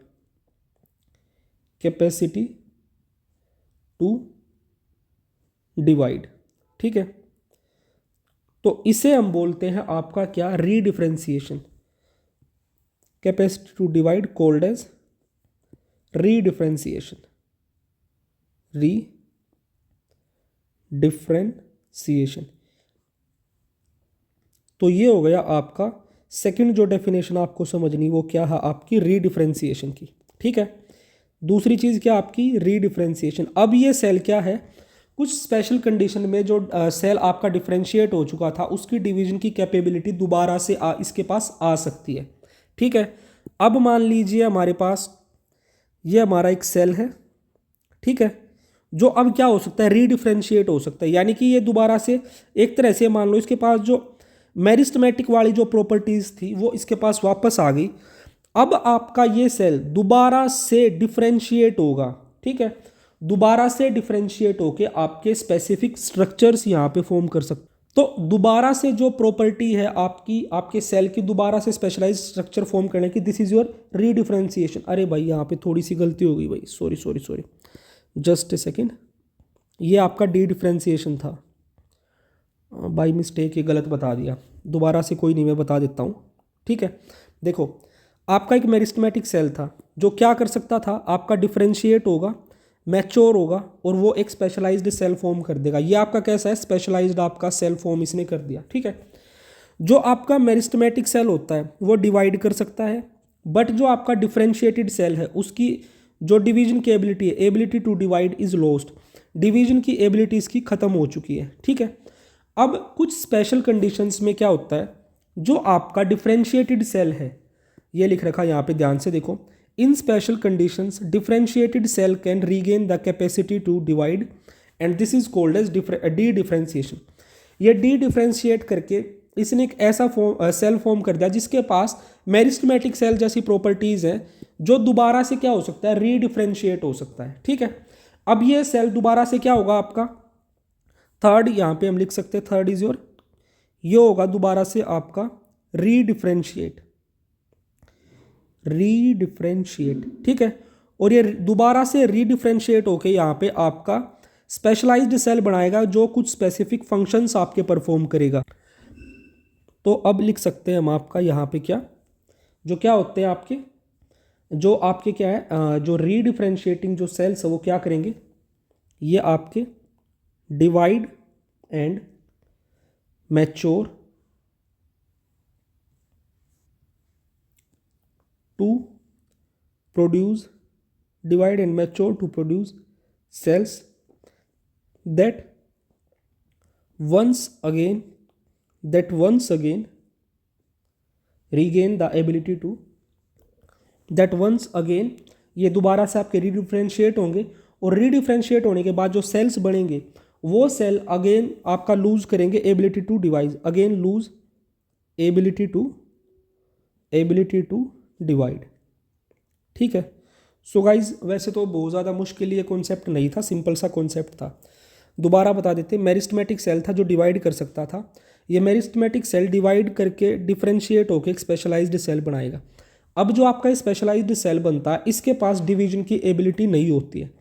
ठीक है, तो इसे हम बोलते हैं आपका क्या, redifferentiation. Capacity to divide called as redifferentiation. तो ये हो गया आपका सेकंड जो डेफिनेशन आपको समझनी, वो क्या है आपकी रीडिफरेंशिएशन की। ठीक है, दूसरी चीज़ क्या आपकी, रीडिफरेंशिएशन। अब ये सेल क्या है, कुछ स्पेशल कंडीशन में जो सेल आपका डिफरेंशिएट हो चुका था, उसकी डिवीजन की कैपेबिलिटी दोबारा से इसके पास आ सकती है। ठीक है, अब मान लीजिए हमारे पास ये हमारा एक सेल है। ठीक है, जो अब क्या हो सकता है, रीडिफरेंशिएट हो सकता है, यानी कि ये दोबारा से एक तरह से मान लो इसके पास जो मेरिस्टेमेटिक वाली जो प्रॉपर्टीज थी वो इसके पास वापस आ गई। अब आपका ये सेल दोबारा से डिफरेंशिएट होगा। ठीक है, दोबारा से डिफरेंशिएट होके आपके स्पेसिफिक स्ट्रक्चर्स यहाँ पे फॉर्म कर सकते। तो दोबारा से जो प्रॉपर्टी है आपकी, आपके सेल की दोबारा से स्पेशलाइज्ड स्ट्रक्चर फॉर्म करने की, दिस इज योर रीडिफरेंशिएशन। अरे भाई यहाँ पे थोड़ी सी गलती हो गई भाई, सॉरी, जस्ट ए सेकेंड, ये आपका डी डिफरेंशिएशन था। बाई मिस्टेक ये गलत बता दिया, दोबारा से कोई नहीं, मैं बता देता हूँ। ठीक है, देखो आपका एक मेरिस्टेमेटिक सेल था जो क्या कर सकता था, आपका डिफ्रेंशिएट होगा, मैच्योर होगा और वो एक स्पेशलाइज्ड सेल फॉर्म कर देगा। ये आपका कैसा है, स्पेशलाइज्ड आपका सेल फॉर्म इसने कर दिया। ठीक है, जो आपका मेरिस्टेमेटिक सेल होता है वो डिवाइड कर सकता है, बट जो आपका डिफ्रेंशिएटेड सेल है उसकी जो डिवीजन की एबिलिटी है, ability to divide is lost, division की एबिलिटी इसकी खत्म हो चुकी है। ठीक है, अब कुछ स्पेशल कंडीशंस में क्या होता है, जो आपका डिफ्रेंशिएटेड सेल है, ये लिख रखा है यहाँ पे, ध्यान से देखो, in special conditions differentiated cell can regain the capacity to divide and this is called as dedifferentiation. ये डी डिफ्रेंशिएट करके इसने एक ऐसा सेल फॉर्म कर दिया जिसके पास मेरिस्टेमेटिक सेल जैसी प्रॉपर्टीज हैं, जो दोबारा से क्या हो सकता है, रीडिफ्रेंशिएट हो सकता है। ठीक है, अब ये सेल दोबारा से क्या होगा आपका, थर्ड यहाँ पे हम लिख सकते हैं, थर्ड इज योर, ये होगा दोबारा से आपका रीडिफ्रेंशिएट, रीडिफ्रेंशिएट। ठीक है, और ये दोबारा से रीडिफ्रेंशिएट होके यहाँ पे आपका स्पेशलाइज्ड सेल बनाएगा जो कुछ स्पेसिफिक फंक्शंस आपके परफॉर्म करेगा। तो अब लिख सकते हैं हम आपका यहाँ पे क्या, जो क्या होते हैं आपके, जो आपके क्या है, जो रीडिफ्रेंशिएटिंग जो सेल्स है वो क्या करेंगे, ये आपके divide and mature to produce, divide and mature to produce cells that once again regain the ability to, that once again ये दोबारा से आपके रीडिफ्रेंशिएट होंगे, और रीडिफ्रेंशिएट होने के बाद जो सेल्स बनेंगे वो सेल अगेन आपका लूज करेंगे ability to divide, again lose ability to divide. ठीक है, सो गाइज वैसे तो बहुत ज़्यादा मुश्किल ये कॉन्सेप्ट नहीं था, सिंपल सा कॉन्सेप्ट था। दोबारा बता देते, मेरिस्टेमेटिक सेल था जो डिवाइड कर सकता था, ये मेरिस्टेमेटिक सेल डिवाइड करके डिफरेंशिएट होकर एक स्पेशलाइज्ड सेल बनाएगा। अब जो आपका स्पेशलाइज्ड सेल बनता है इसके पास डिवीजन की एबिलिटी नहीं होती है,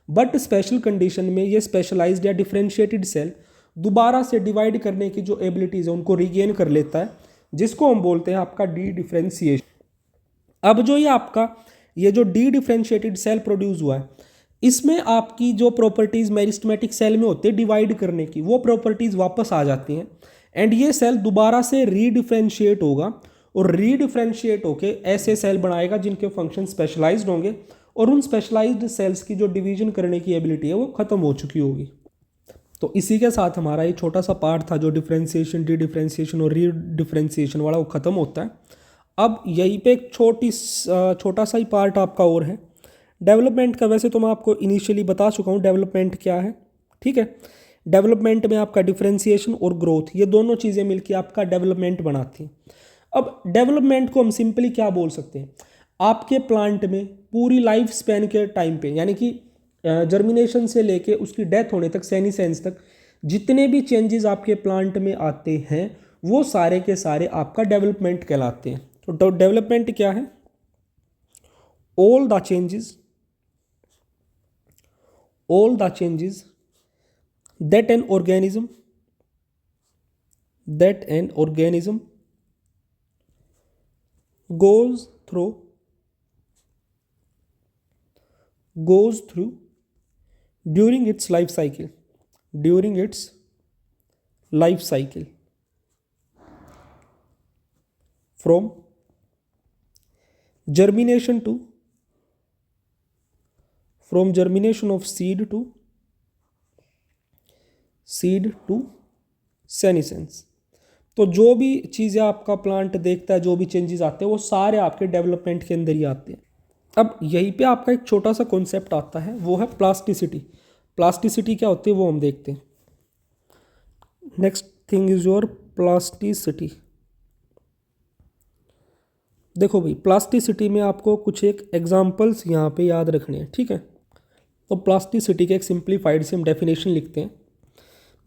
बट स्पेशल कंडीशन में ये स्पेशलाइज्ड या डिफरेंशिएटेड सेल दोबारा से डिवाइड करने की जो एबिलिटीज है उनको रिगेन कर लेता है, जिसको हम बोलते हैं आपका डी डिफरेंशिएशन। अब जो ये आपका ये जो डी डिफरेंशिएटेड सेल प्रोड्यूस हुआ है, इसमें आपकी जो प्रॉपर्टीज मेरिस्टेमेटिक सेल में होती है डिवाइड करने की, वो प्रॉपर्टीज वापस आ जाती हैं, एंड ये सेल दोबारा से रीडिफरेंशिएट होगा, और रीडिफरेंशिएट होके ऐसे सेल बनाएगा जिनके फंक्शन स्पेशलाइज्ड होंगे, और उन स्पेशलाइज्ड सेल्स की जो डिवीजन करने की एबिलिटी है वो खत्म हो चुकी होगी। तो इसी के साथ हमारा ये छोटा सा पार्ट था जो डिफरेंशिएशन, डी डिफरेंशिएशन और रीडिफरेंशिएशन वाला, वो खत्म होता है। अब यहीं पे एक छोटा सा ही पार्ट आपका और है डेवलपमेंट का। वैसे तो मैं आपको इनिशियली बता चुका हूँ डेवलपमेंट क्या है। ठीक है, डेवलपमेंट में आपका डिफरेंशिएशन और ग्रोथ, ये दोनों चीज़ें मिलकर आपका डेवलपमेंट बनाती हैं। अब डेवलपमेंट को हम सिंपली क्या बोल सकते हैं, आपके प्लांट में पूरी लाइफ स्पैन के टाइम पे, यानी कि जर्मिनेशन से लेके उसकी डेथ होने तक, सेनीसेंस तक, जितने भी चेंजेस आपके प्लांट में आते हैं वो सारे के सारे आपका डेवलपमेंट कहलाते हैं। तो डेवलपमेंट क्या है, all the changes that an organism goes through during its life cycle, from germination of seed to सेनीसेंस। तो जो भी चीज़ें आपका प्लांट देखता है, जो भी चेंजेस आते हैं वो सारे आपके डेवलपमेंट के अंदर ही आते हैं। अब यहीं पे आपका एक छोटा सा कॉन्सेप्ट आता है, वो है प्लास्टिसिटी। प्लास्टिसिटी क्या होती है वो हम देखते हैं। Next thing is your plasticity. देखो भाई, प्लास्टिसिटी में आपको कुछ एक एग्जांपल्स यहाँ पे याद रखने हैं। ठीक है, तो प्लास्टिसिटी के एक सिंप्लीफाइड से हम डेफिनेशन लिखते हैं।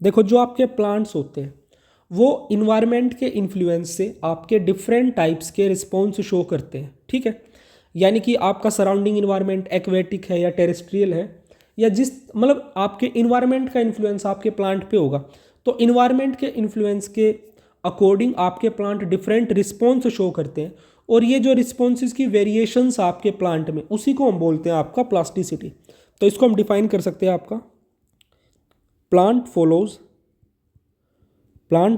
देखो, जो आपके प्लांट्स होते हैं वो इन्वायरमेंट के इन्फ्लुएंस से आपके डिफरेंट टाइप्स के रिस्पॉन्स शो करते हैं। ठीक है, यानी कि आपका सराउंडिंग इन्वायरमेंट एक्वेटिक है या टेरेस्ट्रियल है, या जिस मतलब आपके इन्वायरमेंट का इन्फ्लुएंस आपके प्लांट पे होगा, तो इन्वायरमेंट के इन्फ्लुएंस के अकॉर्डिंग आपके प्लांट डिफरेंट रिस्पॉन्स शो करते हैं, और ये जो रिस्पॉन्सेज की वेरिएशंस आपके प्लांट में, उसी को हम बोलते हैं आपका प्लास्टिसिटी। तो इसको हम डिफाइन कर सकते हैं आपका plant to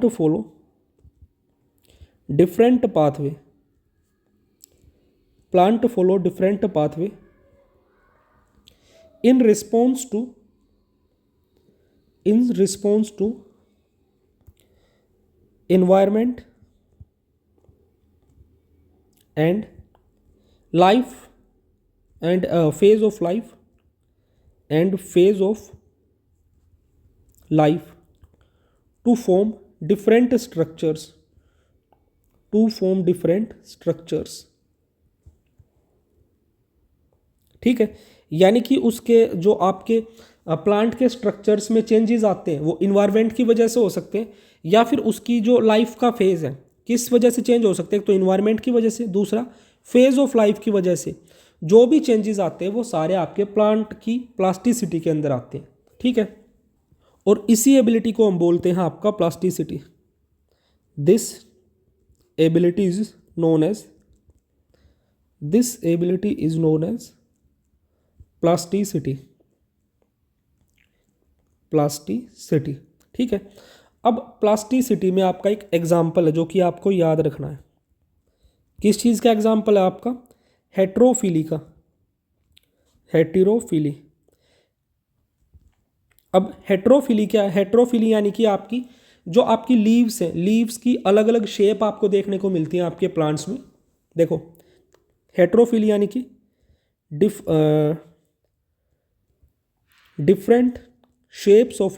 follow different pathway, in response to environment and life and phase of life to form different structures, ठीक है। यानी कि उसके जो आपके प्लांट के स्ट्रक्चर्स में चेंजेस आते हैं वो इन्वायरमेंट की वजह से हो सकते हैं, या फिर उसकी जो लाइफ का फेज़ है किस वजह से चेंज हो सकते हैं, तो इन्वायरमेंट की वजह से, दूसरा फेज़ ऑफ लाइफ की वजह से। जो भी चेंजेस आते हैं वो सारे आपके प्लांट की प्लास्टिसिटी के अंदर आते हैं, ठीक है। और इसी एबिलिटी को हम बोलते हैं आपका plasticity. This ability is known as plasticity, ठीक है। अब प्लास्टिसिटी में आपका एक एग्जाम्पल है जो कि आपको याद रखना है। किस चीज़ का एग्जाम्पल है आपका? हेटेरोफिली का, हेटेरोफिली। अब हेटेरोफिली क्या है? हेटेरोफिली यानी कि आपकी जो आपकी लीव्स हैं, लीव्स की अलग अलग शेप आपको देखने को मिलती है आपके प्लांट्स में। देखो, हेटेरोफिली यानी कि different shapes of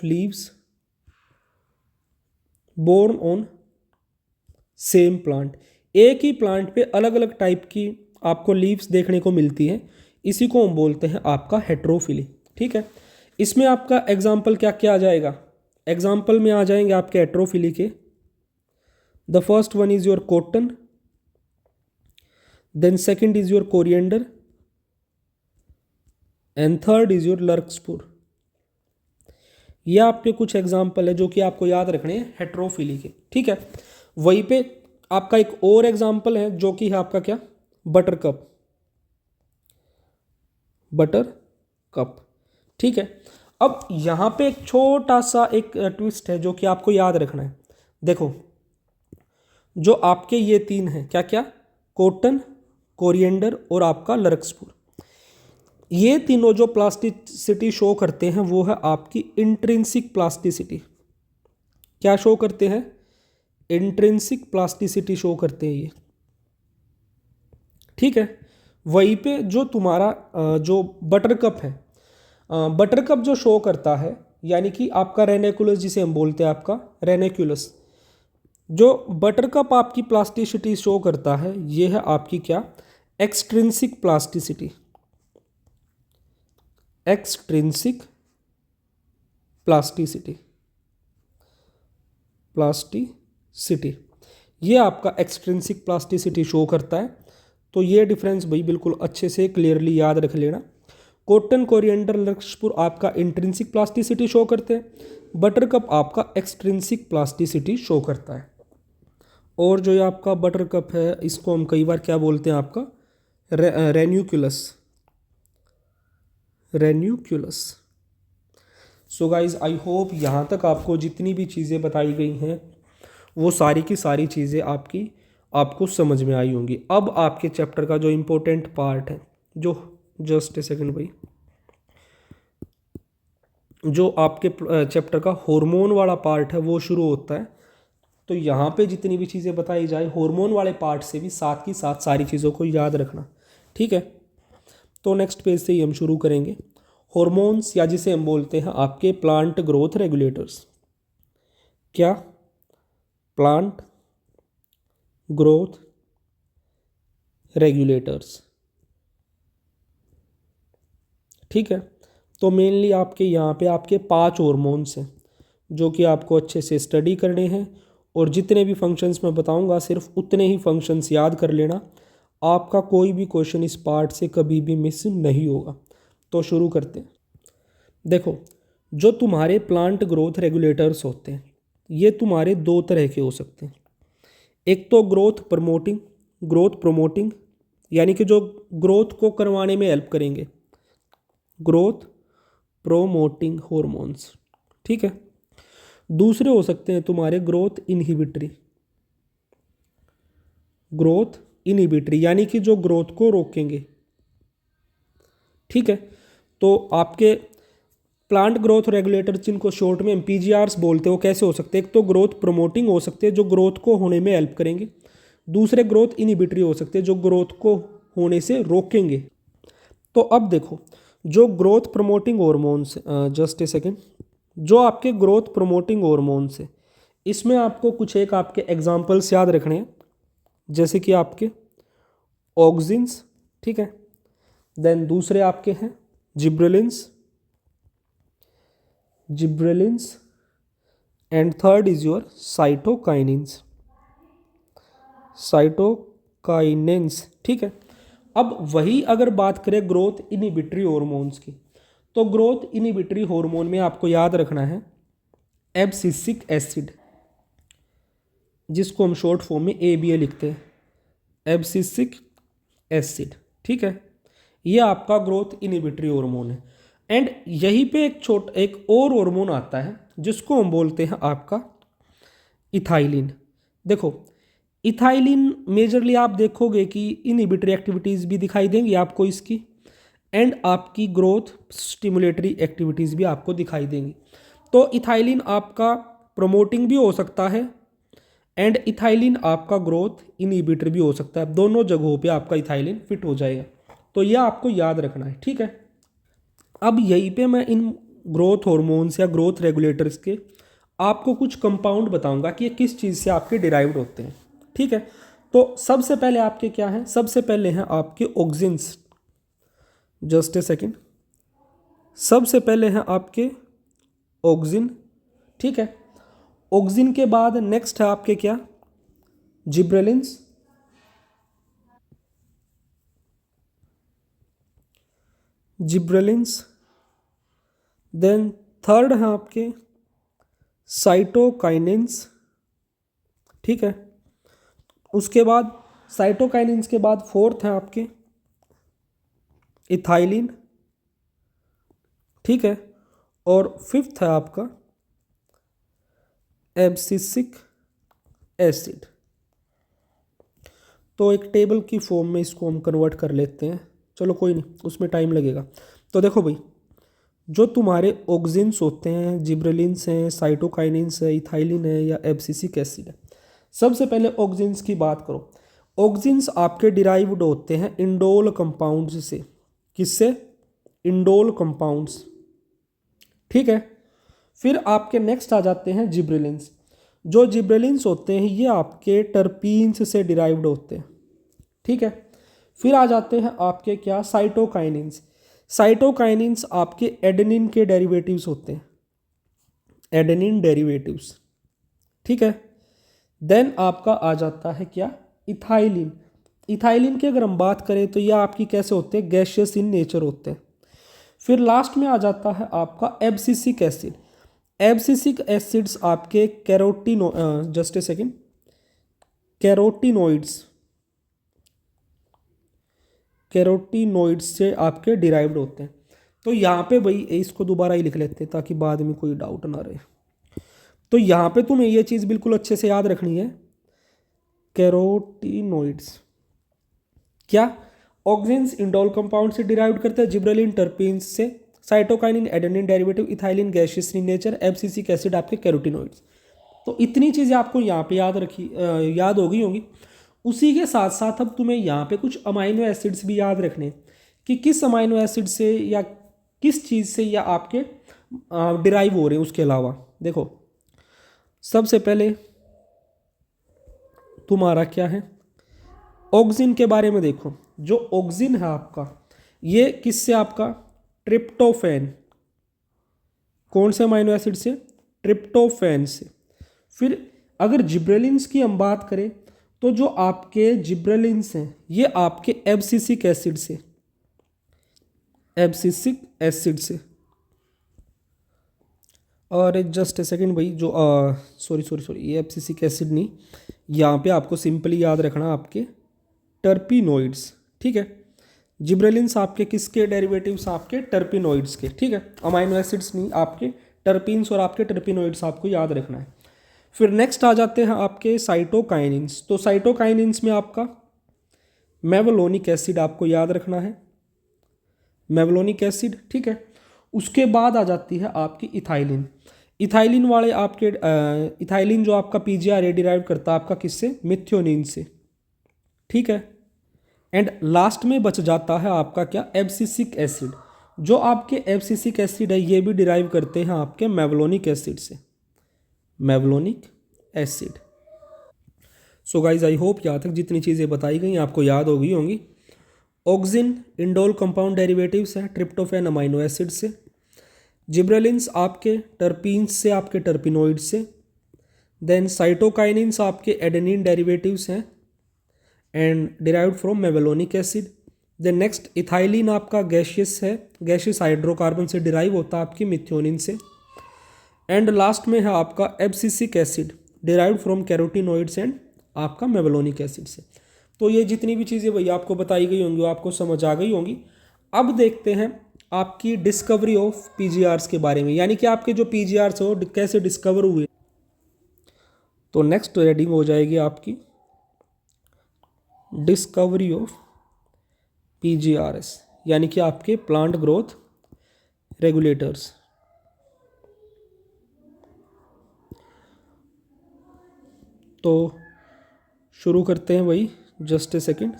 leaves born on same plant। एक ही प्लांट पे अलग अलग टाइप की आपको लीव्स देखने को मिलती हैं, इसी को हम बोलते हैं आपका हेटेरोफिली, ठीक है। इसमें आपका एग्जाम्पल क्या क्या आ जाएगा? एग्जाम्पल में आ जाएंगे आपके हेटेरोफिली के, the first one is your cotton, then second is your coriander and third is your larkspur। ये आपके कुछ एग्जाम्पल है जो कि आपको याद रखने हैं हेटेरोफिली के, ठीक है। वहीं पे आपका एक और एग्जाम्पल है जो कि है आपका क्या? बटर कप, ठीक है। अब यहाँ पे एक छोटा सा एक ट्विस्ट है जो कि आपको याद रखना है। देखो, जो आपके ये तीन हैं, क्या क्या? कॉटन, कोरिएंडर और आपका लर्कस्पुर, ये तीनों जो प्लास्टिसिटी शो करते हैं वो है आपकी इंट्रिंसिक प्लास्टिसिटी। क्या शो करते हैं? इंट्रिंसिक प्लास्टिसिटी शो करते हैं ये, ठीक है। वहीं पे जो तुम्हारा जो बटरकप है, बटरकप जो शो करता है, यानी कि आपका रेनेकुलस, जिसे हम बोलते हैं आपका रेनेकुलस, जो बटरकप आपकी प्लास्टिसिटी शो करता है ये है आपकी क्या? Extrinsic plasticity. ये आपका एक्सट्रिंसिक प्लास्टिसिटी शो करता है। तो ये डिफरेंस भाई बिल्कुल अच्छे से क्लियरली याद रख लेना। कॉटन, कोरिएंडर, लर्कस्पुर आपका इंट्रिंसिक प्लास्टिसिटी शो करते हैं, बटरकप आपका एक्सट्रिंसिक प्लास्टिसिटी शो करता है। और जो ये आपका बटरकप है इसको हम कई बार क्या बोलते हैं? आपका रेन्यूक्यूलस। सो गाइज, आई होप यहाँ तक आपको जितनी भी चीज़ें बताई गई हैं वो सारी की सारी चीज़ें आपको समझ में आई होंगी। अब आपके चैप्टर का जो इम्पोर्टेंट पार्ट है, जो जस्ट ए सेकंड भाई, जो आपके चैप्टर का हार्मोन वाला पार्ट है वो शुरू होता है। तो यहाँ पे जितनी भी चीज़ें बताई जाए हार्मोन वाले पार्ट से भी साथ की साथ सारी चीज़ों को याद रखना, ठीक है। तो नेक्स्ट पेज से ही हम शुरू करेंगे। हार्मोन्स, या जिसे हम बोलते हैं आपके प्लांट ग्रोथ रेगुलेटर्स। क्या? प्लांट ग्रोथ रेगुलेटर्स, ठीक है। तो मेनली आपके यहाँ पे आपके 5 हार्मोन्स हैं जो कि आपको अच्छे से स्टडी करने हैं, और जितने भी फंक्शंस मैं बताऊंगा सिर्फ उतने ही फंक्शंस याद कर लेना। आपका कोई भी क्वेश्चन इस पार्ट से कभी भी मिस नहीं होगा। तो शुरू करते हैं। देखो, जो तुम्हारे प्लांट ग्रोथ रेगुलेटर्स होते हैं ये तुम्हारे दो तरह के हो सकते हैं। एक तो ग्रोथ प्रोमोटिंग यानी कि जो ग्रोथ को करवाने में हेल्प करेंगे, ग्रोथ प्रोमोटिंग हॉर्मोन्स, ठीक है। दूसरे हो सकते हैं तुम्हारे ग्रोथ इनहिबिटरी यानी कि जो ग्रोथ को रोकेंगे, ठीक है। तो आपके प्लांट ग्रोथ रेगुलेटर जिनको शॉर्ट में पीजीआरस बोलते हो, कैसे हो सकते हैं? एक तो ग्रोथ प्रमोटिंग हो सकते हैं जो ग्रोथ को होने में हेल्प करेंगे, दूसरे ग्रोथ इनहिबिटरी हो सकते हैं जो ग्रोथ को होने से रोकेंगे। तो अब देखो, जो growth promoting hormones, just a second, जो आपके ग्रोथ प्रमोटिंग हॉर्मोन्स है इसमें आपको कुछ एक आपके एग्जाम्पल्स याद रखने हैं, जैसे कि आपके ऑक्सिन्स, ठीक है। देन दूसरे आपके हैं gibberellins and third is your cytokinins, ठीक है। अब वही अगर बात करें ग्रोथ इनहिबिटरी हार्मोन्स की, तो ग्रोथ इनहिबिटरी हार्मोन में आपको याद रखना है एब्सिसिक एसिड, जिसको हम शॉर्ट फॉर्म में ABA लिखते हैं, एब्सिसिक एसिड, ठीक है। ये आपका ग्रोथ इनहिबिटरी हार्मोन है। एंड यहीं पे एक और हार्मोन आता है जिसको हम बोलते हैं आपका इथाइलिन। देखो, इथाइलिन मेजरली आप देखोगे कि इनहिबिटरी एक्टिविटीज़ भी दिखाई देंगी आपको इसकी, एंड आपकी ग्रोथ स्टिमुलेटरी एक्टिविटीज़ भी आपको दिखाई देंगी। तो इथाइलिन आपका प्रमोटिंग भी हो सकता है एंड इथाइलिन आपका ग्रोथ इनहिबिटर भी हो सकता है। दोनों जगहों पे आपका इथाइलिन फिट हो जाएगा, तो यह आपको याद रखना है, ठीक है। अब यहीं पे मैं इन ग्रोथ हार्मोन्स या ग्रोथ रेगुलेटर्स के आपको कुछ कंपाउंड बताऊंगा कि ये किस चीज़ से आपके डिराइव्ड होते हैं, ठीक है। तो सबसे पहले आपके क्या हैं? सबसे पहले हैं आपके ऑक्सिन्स, जस्ट ए सेकेंड। सबसे पहले हैं आपके ऑक्सिन, ठीक है। ऑक्सिन के बाद नेक्स्ट है आपके क्या? जिब्रेलिन्स, देन थर्ड है आपके साइटोकाइनेंस, ठीक है। उसके बाद साइटोकाइनेंस के बाद फोर्थ है आपके इथाइलिन, ठीक है। और फिफ्थ है आपका एब्सिसिक एसिड। तो एक टेबल की फॉर्म में इसको हम कन्वर्ट कर लेते हैं, चलो कोई नहीं, उसमें टाइम लगेगा। तो देखो भाई, जो तुम्हारे ऑक्सिन्स होते हैं, जिब्रेलिन्स हैं, साइटोकाइनिन्स है, इथाइलिन है या एब्सिसिक एसिड है। सबसे पहले ऑक्सिन्स की बात करो। ऑक्सिन्स आपके डिराइव्ड होते हैं इंडोल कंपाउंड्स से। किससे? इंडोल कंपाउंड्स, ठीक है। फिर आपके नेक्स्ट आ जाते हैं जिब्रेलिन्स। जो जिब्रेलिन्स होते हैं ये आपके टर्पीन्स से डिराइव्ड होते हैं, ठीक है। फिर आ जाते हैं आपके क्या? साइटोकाइनिन्स। साइटोकाइनिन्स आपके एडेनिन के डेरिवेटिव्स होते हैं, एडेनिन डेरिवेटिव्स, ठीक है। देन आपका आ जाता है क्या? इथाइलिन। इथाइलिन की अगर हम बात करें तो यह आपकी कैसे होते हैं? गैशियस इन नेचर होते हैं। फिर लास्ट में आ जाता है आपका एब्सिसिक एसिड। एब्सिसिक एसिड्स आपके जस्ट ए सेकेंड, कैरोटीनोइड्स से आपके डिराइव्ड होते हैं। तो यहाँ पे भाई इसको दोबारा ही लिख लेते हैं ताकि बाद में कोई डाउट ना रहे। तो यहाँ पे तुम्हें ये चीज़ बिल्कुल अच्छे से याद रखनी है, कैरोटीनोइड्स क्या? ऑक्सिन्स इंडोल कंपाउंड से डिराइव्ड करते हैं, जिब्रेलिन टर्पीन्स से, cytokinin adenine derivative, ethylene gaseous in nature, abscisic acid आपके कैरोटीनोइड्स। तो इतनी चीज़ें आपको यहाँ पे याद हो गई होंगी। उसी के साथ साथ अब तुम्हें यहाँ पे कुछ अमाइनो एसिड्स भी याद रखने कि किस अमाइनो एसिड से या किस चीज़ से या आपके डिराइव हो रहे हैं। उसके अलावा देखो, सबसे पहले तुम्हारा क्या है? ऑक्सिन के बारे में देखो। जो ऑक्सिन है आपका, ये किससे? आपका ट्रिप्टोफैन। कौन से अमाइनो एसिड से? ट्रिप्टोफैन से। फिर अगर जिब्रेलिन्स की हम बात करें तो जो आपके जिब्रेलिन्स हैं ये आपके एब्सिसिक एसिड से, एब्सिसिक एसिड से। और जस्ट ए सेकेंड भाई, जो सॉरी सॉरी सॉरी, ये एब्सिसिक एसिड नहीं, यहाँ पे आपको सिंपली याद रखना आपके टर्पिनोइड्स, ठीक है। जिब्रेलिन्स आपके किसके डेरिवेटिव्स? आपके टर्पिनोइड्स के, ठीक है। अमाइनो एसिड्स नहीं, आपके टर्पीन्स और आपके टर्पिनोइड्स आपको याद रखना है। फिर नेक्स्ट आ जाते हैं आपके साइटोकाइनिन्स। तो साइटोकाइनिन्स में आपका मेवलोनिक एसिड आपको याद रखना है, मेवलोनिक एसिड, ठीक है। उसके बाद आ जाती है आपकी इथाइलिन। इथाइलिन वाले आपके इथाइलिन जो आपका पीजीआर डिराइव करता है आपका किससे? मिथ्योनिन से, ठीक है। एंड लास्ट में बच जाता है आपका क्या? Abscisic acid. जो आपके एब्सिसिक एसिड है ये भी डिराइव करते हैं आपके मेवलोनिक एसिड से, mevalonic acid. So guys I hope यहाँ तक जितनी चीज़ें बताई गई आपको याद हो गई होंगी। ऑक्सिन इंडोल कंपाउंड डेरिवेटिव्स हैं ट्रिप्टोफैन अमाइनो एसिड से। जिब्रेलिन्स आपके टर्पीन्स से, आपके टर्पिनोइड से। देन साइटोकाइनिन्स आपके एडेनिन डेरिवेटिव्स हैं and derived from mevalonic acid. Then next ethylene आपका गैशियस है, गैशियस हाइड्रोकार्बन से डिराइव होता है आपकी मिथ्योनिन से। एंड लास्ट में है आपका abscisic acid derived from carotenoids and आपका मेवेलोनिक एसिड से। तो ये जितनी भी चीज़ें भैया आपको बताई गई होंगी वो आपको समझ आ गई होंगी। अब देखते हैं आपकी डिस्कवरी ऑफ पीजीआर्स के बारे में, यानी कि आपके जो पीजीआर्स हो कैसे डिस्कवर हुए। तो नेक्स्ट रेडिंग हो जाएगी आपकी डिस्कवरी ऑफ पीजीआरएस, यानी कि आपके प्लांट ग्रोथ रेगुलेटर्स। तो शुरू करते हैं भाई, जस्ट ए सेकेंड।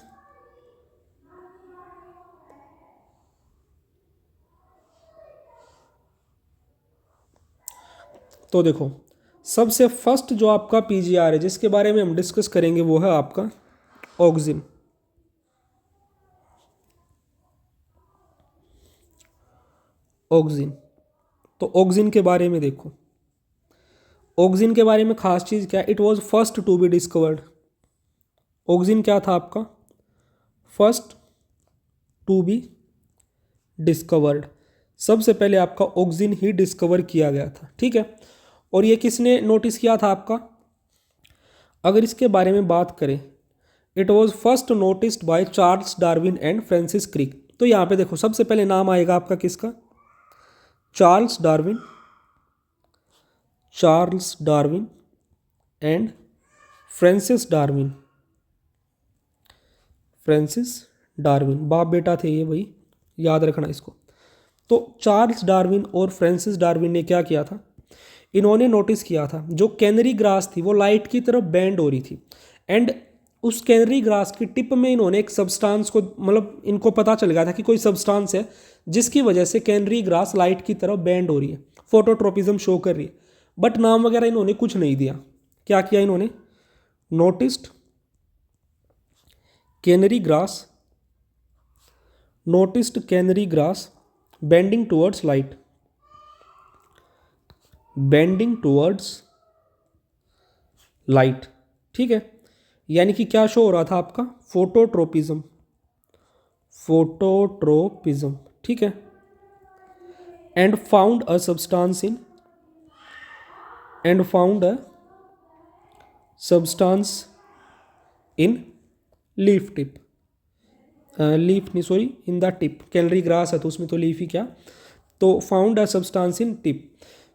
तो देखो, सबसे फर्स्ट जो आपका पीजीआर है जिसके बारे में हम डिस्कस करेंगे वो है आपका ऑक्सिन। ऑक्सिन, तो ऑक्सिन के बारे में देखो, ऑक्सिन के बारे में खास चीज़ क्या है? It was first to be discovered. Auxin क्या था आपका? First to be discovered. सबसे पहले आपका ऑक्सिन ही डिस्कवर किया गया था, ठीक है। और ये किसने नोटिस किया था आपका? अगर इसके बारे में बात करें, it was first noticed by Charles Darwin and Francis Crick. तो यहाँ पे देखो सबसे पहले नाम आएगा आपका किसका? Charles Darwin, Charles Darwin and Francis Darwin. Francis Darwin बाप बेटा थे ये भाई, याद रखना इसको। तो चार्ल्स डार्विन और फ्रांसिस डार्विन ने क्या किया था? इन्होंने नोटिस किया था जो कैनरी ग्रास थी वो लाइट की तरफ बेंड हो रही थी एंड उस कैनरी ग्रास की टिप में इन्होंने एक सब्सटेंस को, मतलब इनको पता चल गया था कि कोई सब्सटेंस है जिसकी वजह से कैनरी ग्रास लाइट की तरफ बेंड हो रही है, फोटोट्रोपिज्म शो कर रही है। बट नाम वगैरह इन्होंने कुछ नहीं दिया। क्या किया इन्होंने? Noticed canary grass, noticed canary grass bending towards light, bending towards light, ठीक है। यानी कि क्या शो हो रहा था आपका? फोटोट्रोपिज्म, फोटोट्रोपिज्म, ठीक है। And found a substance in, and found a substance in leaf tip, leaf नहीं sorry, in the tip. Canary grass है तो उसमें तो लीफ ही क्या, तो found a substance in tip.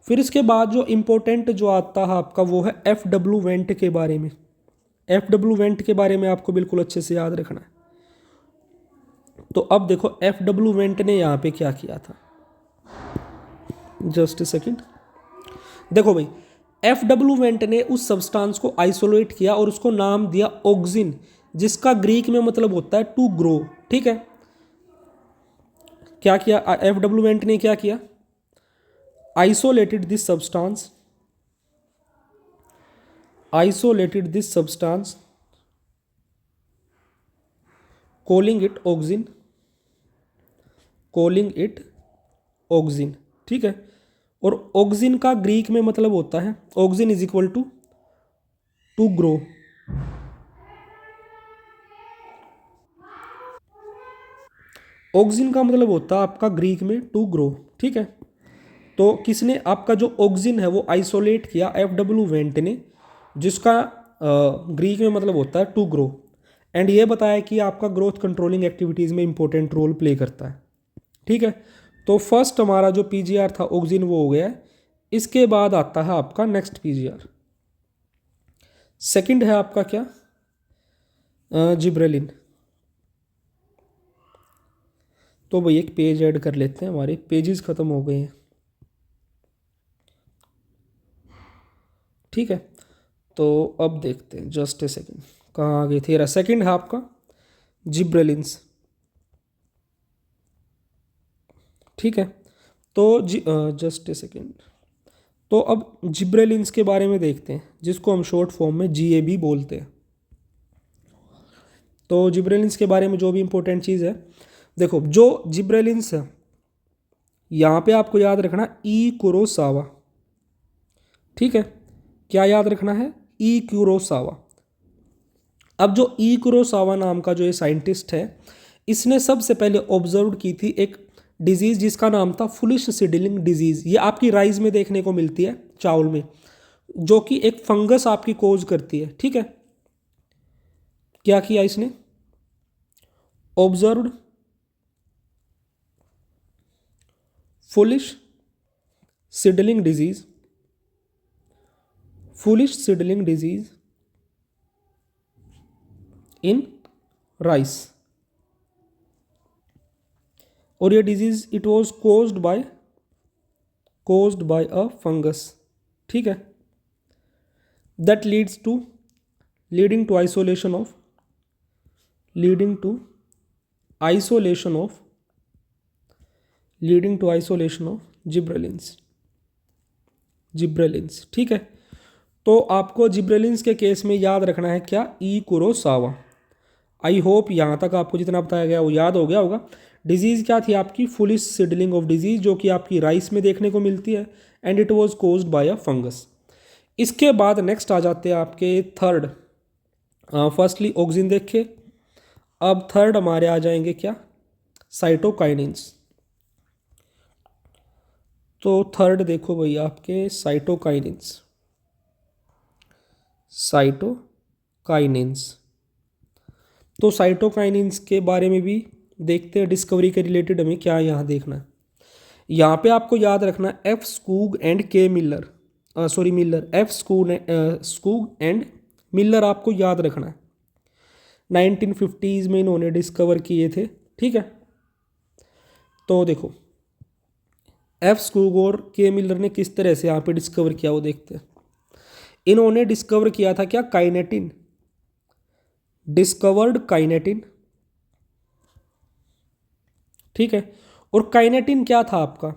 फिर इसके बाद जो इम्पोर्टेंट जो आता है आपका वो है एफ डब्ल्यू वेंट के बारे में। एफ डब्ल्यू वेंट के बारे में आपको बिल्कुल अच्छे से याद रखना है। तो अब देखो एफ डब्ल्यू वेंट ने यहाँ पे क्या किया था, जस्ट ए सेकेंड। देखो भाई, एफ डब्ल्यू वेंट ने उस सब्सटेंस को आइसोलेट किया और उसको नाम दिया ऑक्सिन, जिसका ग्रीक में मतलब होता है टू ग्रो, ठीक है। क्या किया एफ डब्ल्यू वेंट ने? क्या किया? Isolated this substance, isolated this substance calling it auxin, calling it auxin, ठीक है। और ऑक्सिन का ग्रीक में मतलब होता है, auxin is equal to to grow, auxin का मतलब होता है आपका ग्रीक में टू ग्रो, ठीक है। तो किसने आपका जो ऑक्सिन है वो आइसोलेट किया, F.W. वेंट ने, जिसका ग्रीक में मतलब होता है टू ग्रो, एंड ये बताया कि आपका ग्रोथ कंट्रोलिंग एक्टिविटीज़ में इंपॉर्टेंट रोल प्ले करता है, ठीक है। तो फर्स्ट हमारा जो पीजीआर था ऑक्सिन वो हो गया है। इसके बाद आता है आपका नेक्स्ट पीजीआर, सेकंड है आपका क्या, जिब्रेलिन। तो भाई एक पेज ऐड कर लेते हैं, हमारे पेजेस ख़त्म हो गए हैं, ठीक है। तो अब देखते हैं, जस्ट ए सेकेंड, कहाँ आ गए थे, रहा सेकेंड है आपका जिब्रेलिन्स, ठीक है। तो जस्ट ए सेकेंड, तो अब जिब्रेलिन्स के बारे में देखते हैं, जिसको हम शॉर्ट फॉर्म में GAB बोलते हैं। तो जिब्रेलिन्स के बारे में जो भी इंपॉर्टेंट चीज़ है, देखो जो जिब्रेलिन्स है यहाँ पे आपको याद रखना ई कुरोसावा, ठीक है। क्या याद रखना है, ई कुरोसावा। अब जो ई कुरोसावा नाम का जो ये साइंटिस्ट है, इसने सबसे पहले ऑब्जर्व की थी एक डिजीज़ जिसका नाम था फुलिश सीडलिंग डिजीज़। ये आपकी राइस में देखने को मिलती है, चावल में, जो कि एक फंगस आपकी कोज करती है, ठीक है। क्या किया इसने, observed foolish seedling disease, foolish seedling disease in rice, और ये disease it was caused by a fungus, ठीक है, that leading to isolation of gibberellins, ठीक है। तो आपको जिब्रेलिन्स के केस में याद रखना है क्या, ई कुरोसावा। आई होप यहाँ तक आपको जितना बताया गया वो याद हो गया होगा। डिजीज़ क्या थी आपकी, फुलिश सीडलिंग ऑफ डिजीज़, जो कि आपकी राइस में देखने को मिलती है, and it was caused by a fungus. इसके बाद नेक्स्ट आ जाते हैं आपके थर्ड, फर्स्टली ऑक्सिन देखे, अब थर्ड हमारे आ जाएंगे क्या, साइटोकाइनिन्स। तो थर्ड देखो भैया आपके साइटोकाइनिन्स। तो साइटोकाइनिन्स के बारे में भी देखते हैं, डिस्कवरी के रिलेटेड हमें क्या यहाँ देखना है। यहाँ पे आपको याद रखना एफ स्कूग एंड के Miller, Miller, F Skoog and Miller आपको याद रखना है। 1950s में इन्होंने डिस्कवर किए थे, ठीक है। तो देखो एफ स्कूग और के मिलर ने किस तरह से यहाँ पे डिस्कवर किया वो देखते हैं। इन्होंने डिस्कवर किया था क्या, काइनेटिन, डिस्कवर्ड काइनेटिन, ठीक है। और काइनेटिन क्या था आपका,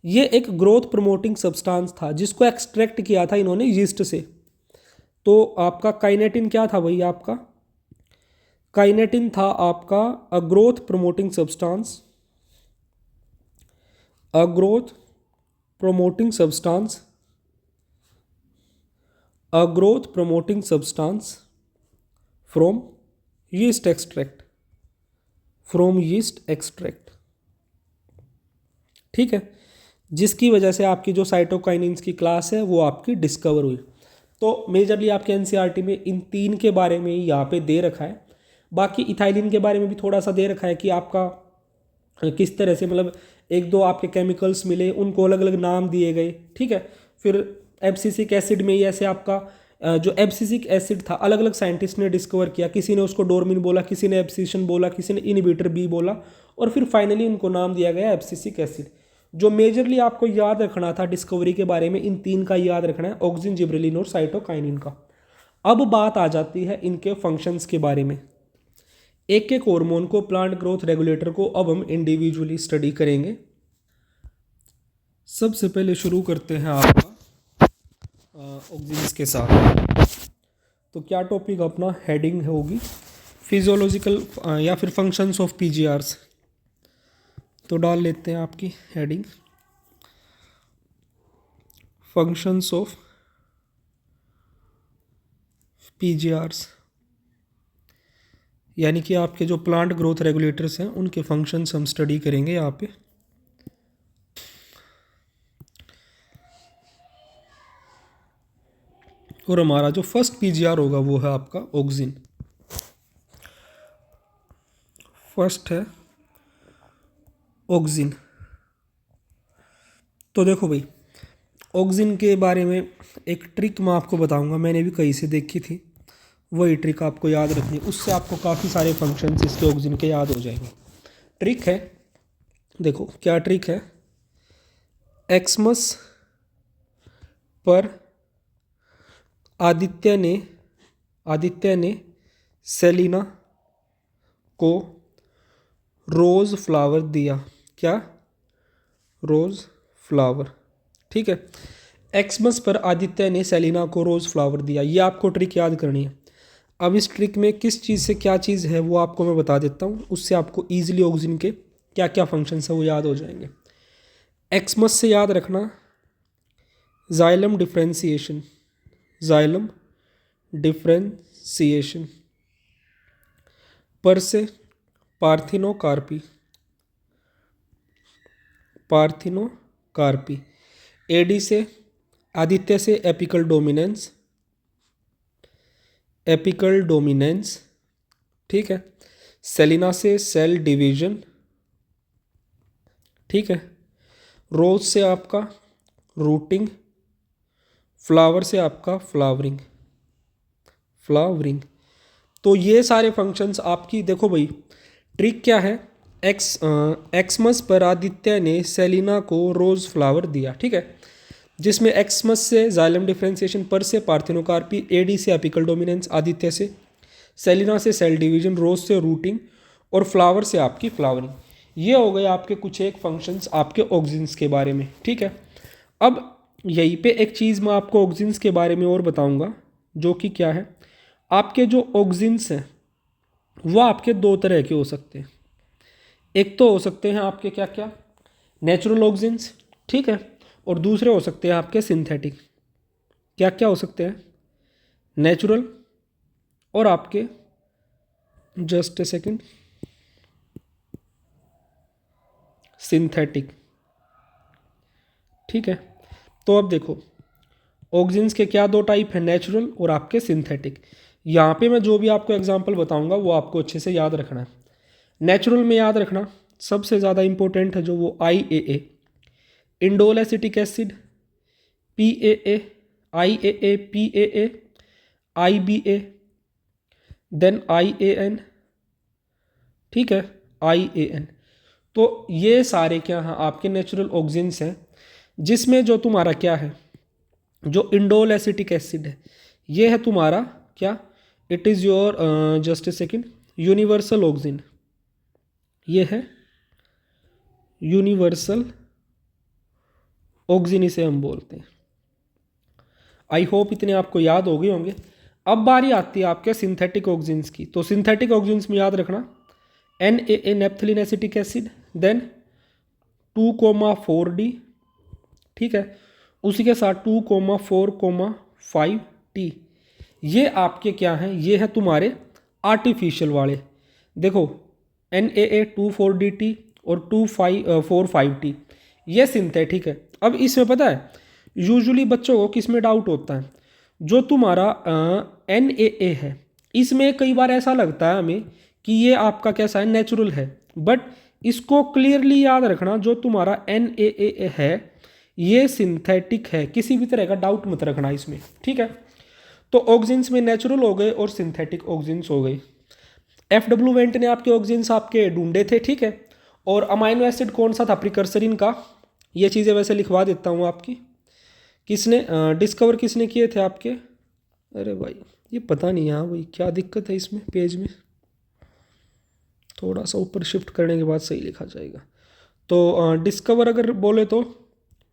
ये एक ग्रोथ प्रमोटिंग सब्सटेंस था जिसको एक्सट्रैक्ट किया था इन्होंने यीस्ट से। तो आपका काइनेटिन क्या था भाई, आपका काइनेटिन था आपका a growth promoting substance, a growth promoting substance a growth promoting substance from yeast extract, ठीक है, जिसकी वजह से आपकी जो साइटोकाइनिन्स की क्लास है वो आपकी डिस्कवर हुई। तो मेजरली आपके एनसीईआरटी में इन तीन के बारे में यहाँ पे दे रखा है। बाकी इथाइलिन के बारे में भी थोड़ा सा दे रखा है कि आपका किस तरह से, मतलब एक दो आपके केमिकल्स मिले, उनको अलग अलग नाम दिए गए, ठीक है। फिर एब्सिसिक एसिड में ही ऐसे आपका जो एब्सिसिक एसिड था अलग अलग साइंटिस्ट ने डिस्कवर किया, किसी ने उसको डोरमिन बोला, किसी ने एब्सिशन बोला, किसी ने इनहिबिटर बी बोला, और फिर फाइनली उनको नाम दिया गया एब्सिसिक एसिड। जो मेजरली आपको याद रखना था डिस्कवरी के बारे में, इन तीन का याद रखना है, ऑक्सिन, जिब्रेलिन और साइटोकाइनिन का। अब बात आ जाती है इनके फंक्शंस के बारे में। एक एक हार्मोन को, प्लांट ग्रोथ रेगुलेटर को अब हम इंडिविजुअली स्टडी करेंगे। सबसे पहले शुरू करते हैं आपका ऑक्सिन्स के साथ। तो क्या टॉपिक अपना हेडिंग होगी, फिजियोलॉजिकल या फिर फंक्शंस ऑफ पीजीआरस। तो डाल लेते हैं आपकी हेडिंग, फंक्शंस ऑफ पीजीआरस। यानी कि आपके जो प्लांट ग्रोथ रेगुलेटर्स हैं उनके फंक्शंस हम स्टडी करेंगे यहाँ पे। और हमारा जो फर्स्ट पीजीआर होगा वो है आपका ऑक्सिन। फर्स्ट है ऑक्सिन। तो देखो भाई, ऑक्सिन के बारे में एक ट्रिक मैं आपको बताऊंगा, मैंने भी कहीं से देखी थी, वही ट्रिक आपको याद रखनी, उससे आपको काफ़ी सारे फंक्शंस इसके ऑक्सिन के याद हो जाएंगे। ट्रिक है, देखो क्या ट्रिक है। एक्समस पर आदित्य ने सेलिना को रोज़ फ्लावर दिया। क्या? Rose flower. ठीक है, एक्समस पर आदित्य ने सेलिना को रोज़ फ्लावर दिया, ये आपको ट्रिक याद करनी है। अब इस ट्रिक में किस चीज़ से क्या चीज़ है वो आपको मैं बता देता हूँ, उससे आपको ईजिली ऑक्सिन के क्या क्या फंक्शंस है वो याद हो जाएंगे। एक्समस से याद रखना जाइलम डिफ्रेंसिएशन, जाइलम डिफ्रेंसिएशन। पर से पार्थिनोकार्पी, पार्थिनोकार्पी। एडी से आदित्य से एपिकल डोमिनेंस, एपिकल डोमिनेंस। ठीक है, सेलिना से सेल डिवीजन। ठीक है, रोज से आपका रूटिंग, फ्लावर से आपका फ्लावरिंग, फ्लावरिंग। तो ये सारे फंक्शंस आपकी, देखो भाई ट्रिक क्या है। एक्समस पर आदित्य ने सेलिना को रोज फ्लावर दिया। ठीक है, जिसमें एक्समस से जाइलम डिफ्रेंसिएशन, पर से पार्थिनोकार्पी, एडी से एपिकल डोमिनेंस, आदित्य से सेलिना से सेल डिवीजन, रोज से रूटिंग और फ्लावर से आपकी फ्लावरिंग। ये हो गए आपके कुछ एक फंक्शंस आपके ऑक्सिन्स के बारे में। ठीक है, अब यहीं पे एक चीज़ मैं आपको ऑक्सिन्स के बारे में और बताऊंगा, जो कि क्या है, आपके जो ऑक्सिन्स हैं वो आपके दो तरह के हो सकते हैं। एक तो हो सकते हैं आपके क्या क्या, नेचुरल ऑक्सिन्स। ठीक है, और दूसरे हो सकते हैं आपके सिंथेटिक। क्या क्या हो सकते हैं? नेचुरल और आपके, जस्ट ए सेकेंड, सिंथेटिक। ठीक है, तो अब देखो ऑक्सिन्स के क्या दो टाइप हैं, नेचुरल और आपके सिंथेटिक। यहाँ पे मैं जो भी आपको एग्जांपल बताऊंगा वो आपको अच्छे से याद रखना है। नेचुरल में याद रखना सबसे ज़्यादा इंपॉर्टेंट है जो वो IAA, indole acetic acid, PAA, IAA, PAA, IBA, then IAN। ठीक है, IAN। तो ये सारे क्या हैं आपके नेचुरल ऑक्सिन्स हैं, जिसमें जो तुम्हारा क्या है, जो इंडोल एसिटिक एसिड है, ये है तुम्हारा क्या, it is your, just a second, universal auxin. ये है यूनिवर्सल ऑक्सिन, इसे हम बोलते हैं। आई होप इतने आपको याद हो गए होंगे। अब बारी आती है आपके सिंथेटिक ऑक्सिन्स की। तो सिंथेटिक ऑक्सिन्स में याद रखना NaA, naphthalene acetic acid, then 2,4D। ठीक है, उसी के साथ 2,4,5T। ये आपके क्या हैं, ये है तुम्हारे आर्टिफिशियल वाले। देखो NaA 2,4DT और 2,4,5T, ये सिंथेटिक है। अब इसमें पता है यूजुअली बच्चों को किस में डाउट होता है, जो तुम्हारा NaA है, इसमें कई बार ऐसा लगता है हमें कि ये आपका कैसा है, नेचुरल है। बट इसको क्लियरली याद रखना, जो तुम्हारा NaA है ये सिंथेटिक है, किसी भी तरह का डाउट मत रखना इसमें। ठीक है, तो ऑक्सिन्स में नेचुरल हो गए और सिंथेटिक ऑक्सिन्स हो गए। FW वेंट ने आपके ऑक्सिन्स आपके ढूंढे थे। ठीक है, और अमाइनो एसिड कौन सा था प्रिकर्सर इनका, ये चीज़ें वैसे लिखवा देता हूँ आपकी। किसने डिस्कवर किसने किए थे आपके, अरे भाई ये पता नहीं, हाँ भाई क्या दिक्कत है इसमें, पेज में थोड़ा सा ऊपर शिफ्ट करने के बाद सही लिखा जाएगा। तो डिस्कवर अगर बोले तो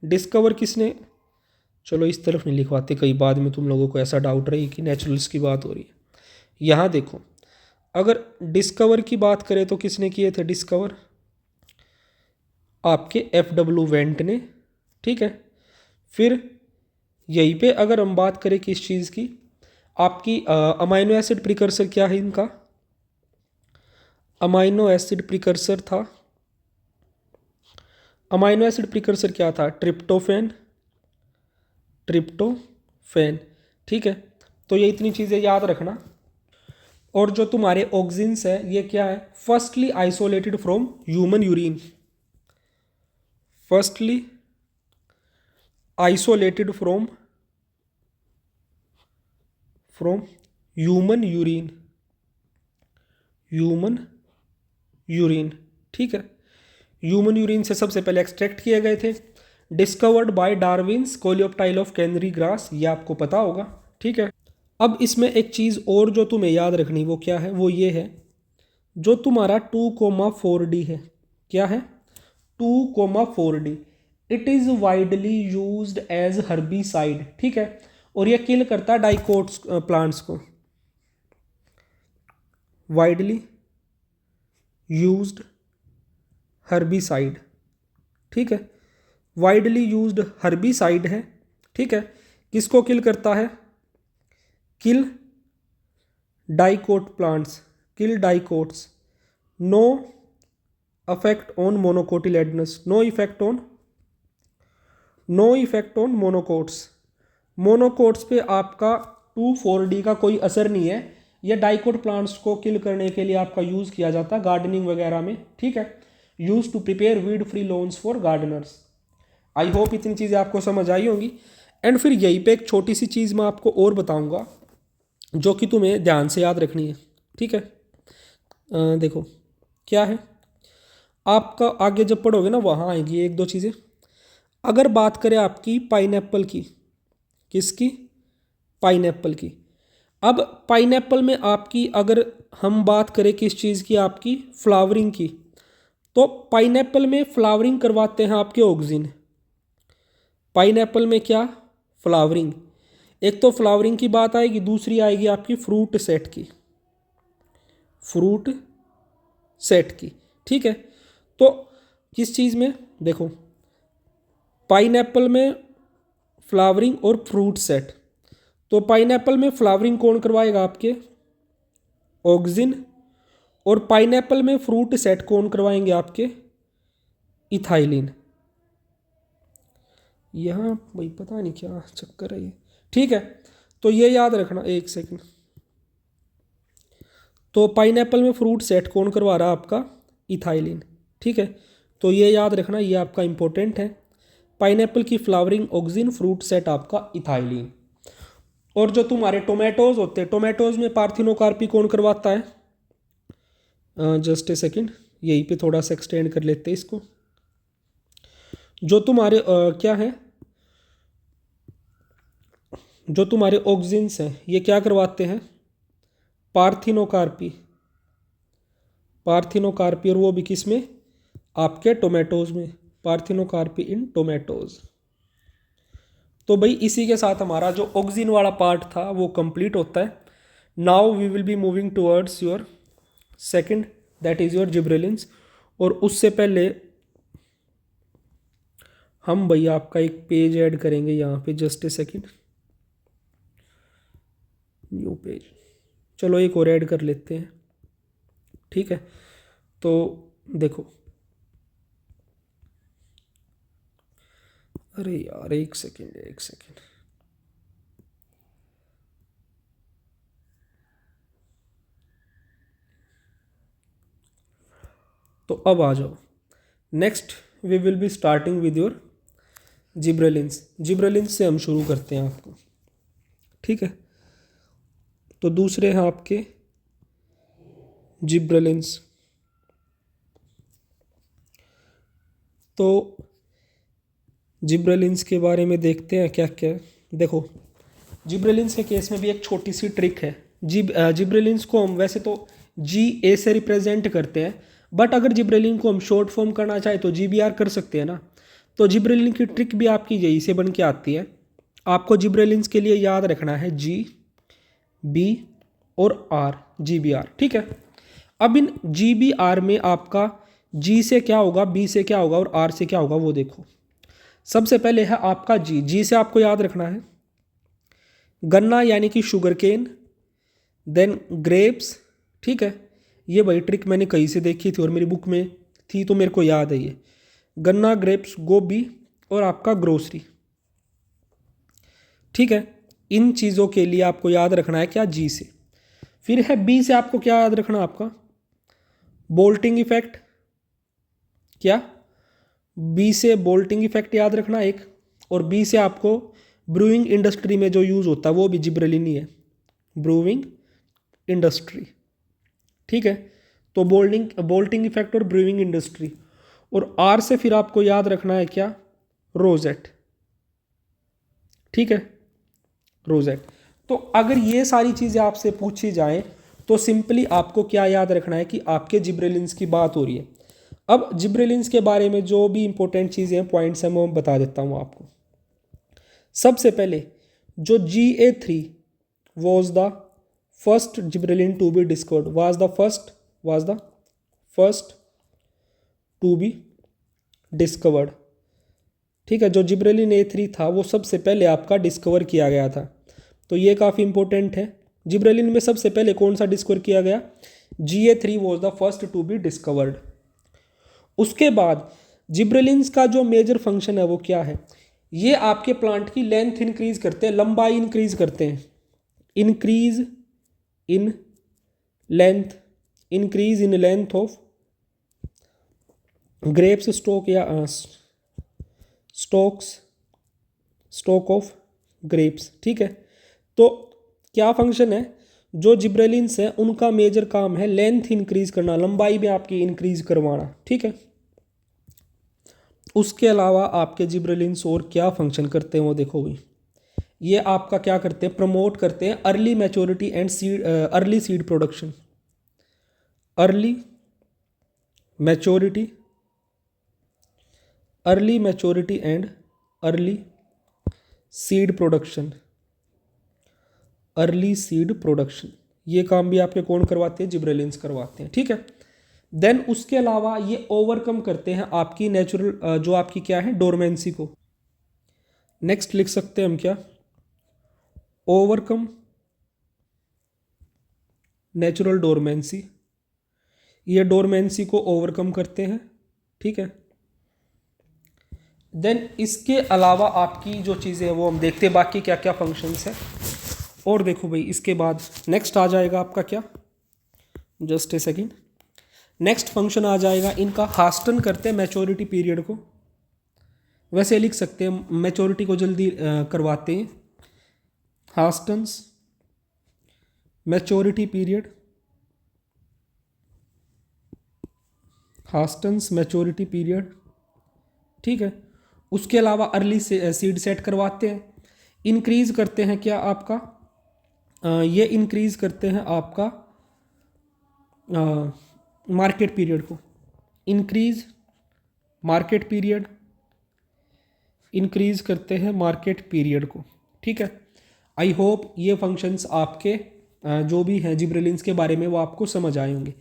डिस्कवर किसने, चलो इस तरफ नहीं लिखवाते, कई बाद में तुम लोगों को ऐसा डाउट रही कि नेचुरल्स की बात हो रही है। यहाँ देखो, अगर डिस्कवर की बात करें तो किसने किए थे डिस्कवर, आपके FW वेंट ने। ठीक है, फिर यहीं पे अगर हम बात करें किस चीज़ की, आपकी अमाइनो एसिड प्रिकर्सर क्या है इनका, अमाइनो एसिड प्रिकर्सर था, अमाइनो एसिड प्रिकर्सर क्या था? Tryptophan, tryptophan. ठीक है, तो ये इतनी चीज़ें याद रखना। और जो तुम्हारे ऑक्सिन्स है ये क्या है? Firstly isolated from human urine, firstly isolated from human urine, human urine. ठीक है, ह्यूमन यूरिन से सबसे पहले एक्सट्रैक्ट किए गए थे। Discovered by Darwin's coleoptile of canary grass, ये आपको पता होगा। ठीक है, अब इसमें एक चीज़ और जो तुम्हें याद रखनी, वो क्या है? वो ये है, जो तुम्हारा 2,4D है, क्या है? 2,4D, it is widely used as herbicide. ठीक है, और ये किल करता है डाइकोट्स प्लांट्स को। Widely used herbicide. ठीक है, वाइडली यूज्ड हर्बिसाइड है। ठीक है, किसको किल करता है? Kill dicot plants, kill dicots. No affect on monocotyledonous, no effect on monocots. Monocots पे आपका 2,4-D का कोई असर नहीं है। यह डाइकोट प्लांट्स को किल करने के लिए आपका यूज़ किया जाता है गार्डनिंग वगैरह में। ठीक है, use to prepare weed free lawns for gardeners. I hope इतनी चीज़ें आपको समझ आई होंगी। एंड फिर यहीं पे एक छोटी सी चीज़ मैं आपको और बताऊंगा जो कि तुम्हें ध्यान से याद रखनी है। ठीक है, देखो क्या है, आपका आगे जब पढ़ोगे ना वहाँ आएगी एक दो चीज़ें। अगर बात करें आपकी पाइनएप्पल की, किसकी? पाइनएप्पल की। अब पाइनएप्पल में आपकी अगर हम बात करें किस चीज़ की, आपकी फ्लावरिंग की, तो पाइनएप्पल में फ्लावरिंग करवाते हैं आपके ऑक्सिन। पाइनएप्पल में क्या? फ्लावरिंग। एक तो फ्लावरिंग की बात आएगी, दूसरी आएगी आपकी फ्रूट सेट की, फ्रूट सेट की। ठीक है, तो किस चीज़ में? देखो, पाइनएप्पल में फ्लावरिंग और फ्रूट सेट। तो पाइनएप्पल में फ्लावरिंग कौन करवाएगा? आपके ऑक्सिन। और पाइनएप्पल में फ्रूट सेट कौन करवाएंगे? आपके इथाइलिन। यहाँ भाई पता नहीं क्या चक्कर है ये। ठीक है, तो ये याद रखना, एक सेकंड। तो पाइनएप्पल में फ्रूट सेट कौन करवा रहा है? आपका इथाइलिन। ठीक है, तो ये याद रखना, ये आपका इंपॉर्टेंट है। पाइनएप्पल की फ्लावरिंग ऑक्सिन, फ्रूट सेट आपका इथाइलिन। और जो तुम्हारे टोमेटोज होते हैं, टोमेटोज में पार्थिनोकार्पी कौन करवाता है? जस्ट ए सेकंड, यहीं पे थोड़ा सा एक्सटेंड कर लेते हैं इसको। जो तुम्हारे क्या है, जो तुम्हारे ऑक्सिन्स हैं ये क्या करवाते हैं? Parthenocarpy, parthenocarpy. और वो भी किस में? आपके टोमेटोज में, पार्थिनोकार्पी इन टोमेटोज। तो भाई इसी के साथ हमारा जो ऑक्सिन वाला पार्ट था वो कंप्लीट होता है। Now we will be moving towards your second, that is your gibberellins. और उससे पहले हम भैया आपका एक पेज ऐड करेंगे यहाँ पे, just a second, new page. चलो एक और ऐड कर लेते हैं। ठीक है, तो देखो, अरे यार एक सेकंड, एक सेकंड। तो अब आ जाओ, next we will be starting with your gibberellins. Gibberellins से हम शुरू करते हैं आपको। ठीक है, तो दूसरे हैं आपके जिब्रेलिन्स। तो जिब्रेलिन्स के बारे में देखते हैं क्या क्या है। देखो, जिब्रेलिन्स के केस में भी एक छोटी सी ट्रिक है। जिब्रेलिन्स को हम वैसे तो GA से रिप्रेजेंट करते हैं, बट अगर जिब्रेलिन को हम शॉर्ट फॉर्म करना चाहे तो GBR कर सकते हैं ना। तो जिब्रेलिन की ट्रिक भी आपकी यही से बन के आती है। आपको जिब्रेलिन्स के लिए याद रखना है G, B और R, GBR। ठीक है, अब इन GBR में आपका G से क्या होगा, B से क्या होगा और R से क्या होगा वो देखो। सबसे पहले है आपका G से आपको याद रखना है गन्ना यानी कि शुगर केन, देन ग्रेप्स। ठीक है, ये भाई ट्रिक मैंने कहीं से देखी थी और मेरी बुक में थी तो मेरे को याद है ये। गन्ना, ग्रेप्स, गोभी और आपका ग्रोसरी। ठीक है, इन चीज़ों के लिए आपको याद रखना है क्या, जी से। फिर है बी से आपको क्या याद रखना आपका, बोल्टिंग इफेक्ट। क्या, बी से बोल्टिंग इफेक्ट याद रखना एक। और बी से आपको ब्रूइंग इंडस्ट्री में जो यूज़ होता है वो भी जिब्रेलिन ही है, ब्रूइंग इंडस्ट्री। ठीक है, तो बोल्टिंग इफेक्ट और ब्रूइंग इंडस्ट्री। और आर से फिर आपको याद रखना है क्या, रोजेट। ठीक है, रोजेट। तो अगर ये सारी चीज़ें आपसे पूछी जाएं तो सिंपली आपको क्या याद रखना है कि आपके जिब्रेलिन्स की बात हो रही है। अब जिब्रेलिन्स के बारे में जो भी इंपॉर्टेंट चीज़ें हैं, पॉइंट्स हैं, मैं बता देता हूँ आपको। सबसे पहले जो GA3 was the first gibberellin to be discovered, was the first to be discovered. ठीक है, जो जिब्रेलिन A3 था वो सबसे पहले आपका डिस्कवर किया गया था, तो ये काफ़ी इंपॉर्टेंट है। जिब्रेलिन में सबसे पहले कौन सा डिस्कवर किया गया, GA3 was the first to be discovered. उसके बाद जिब्रेलिन्स का जो मेजर फंक्शन है वो क्या है, ये आपके प्लांट की लेंथ इंक्रीज करते हैं, लंबाई इंक्रीज करते हैं। Increase in length of grapes stock या स्टॉक ऑफ ग्रेप्स। ठीक है, तो क्या फंक्शन है, जो जिब्रेलिन्स हैं उनका मेजर काम है लेंथ इंक्रीज करना, लंबाई में आपकी इंक्रीज करवाना। ठीक है, उसके अलावा आपके जिब्रेलिन्स और क्या फंक्शन करते हैं वो देखो भाई। ये आपका क्या करते हैं, प्रमोट करते हैं early maturity and early seed production. Early maturity and early seed production. ये काम भी आपके कौन करवाते हैं, जिब्रेलिन्स करवाते हैं। ठीक है, देन उसके अलावा ये ओवरकम करते हैं आपकी नेचुरल जो आपकी क्या है, डोरमेंसी को। नेक्स्ट लिख सकते हैं हम क्या, ओवरकम नेचुरल डोरमेंसी। ये डोरमेंसी को ओवरकम करते हैं। ठीक है, देन इसके अलावा आपकी जो चीज़ें हैं वो हम देखते हैं बाकी क्या क्या फंक्शंस हैं। और देखो भाई, इसके बाद नेक्स्ट आ जाएगा आपका क्या, just a second, next function आ जाएगा इनका, हास्टन करते हैं मैच्योरिटी पीरियड को। वैसे लिख सकते हैं मैच्योरिटी को जल्दी करवाते हैं, हास्टन्स मैच्योरिटी पीरियड। ठीक है, उसके अलावा अर्ली सीड सेट करवाते हैं। इंक्रीज करते हैं क्या आपका, ये इंक्रीज करते हैं आपका मार्केट पीरियड को। इंक्रीज करते हैं मार्केट पीरियड को। ठीक है, आई होप ये फंक्शंस आपके जो भी हैं जिब्रेलिन्स के बारे में वो आपको समझ आए होंगे।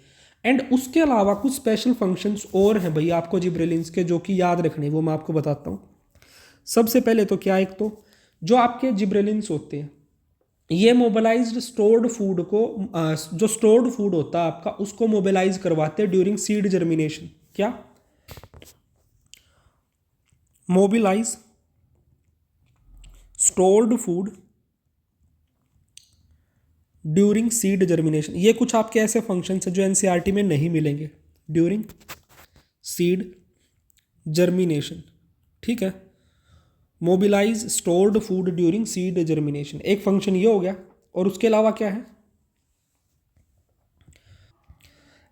एंड उसके अलावा कुछ स्पेशल फंक्शंस और हैं भाई आपको जिब्रेलिन्स के, जो कि याद रखने, वो मैं आपको बताता हूँ। सबसे पहले तो क्या, एक तो जो आपके जिब्रेलिन्स होते हैं ये मोबिलाइज्ड स्टोर्ड फूड को, जो स्टोर्ड फूड होता है आपका, उसको मोबिलाइज करवाते हैं ड्यूरिंग सीड जर्मिनेशन। क्या, mobilise stored food during seed germination. ये कुछ आपके ऐसे फंक्शंस हैं जो एनसीईआरटी में नहीं मिलेंगे, ड्यूरिंग सीड जर्मिनेशन। ठीक है, mobilise stored food during seed germination, एक फंक्शन ये हो गया। और उसके अलावा क्या है,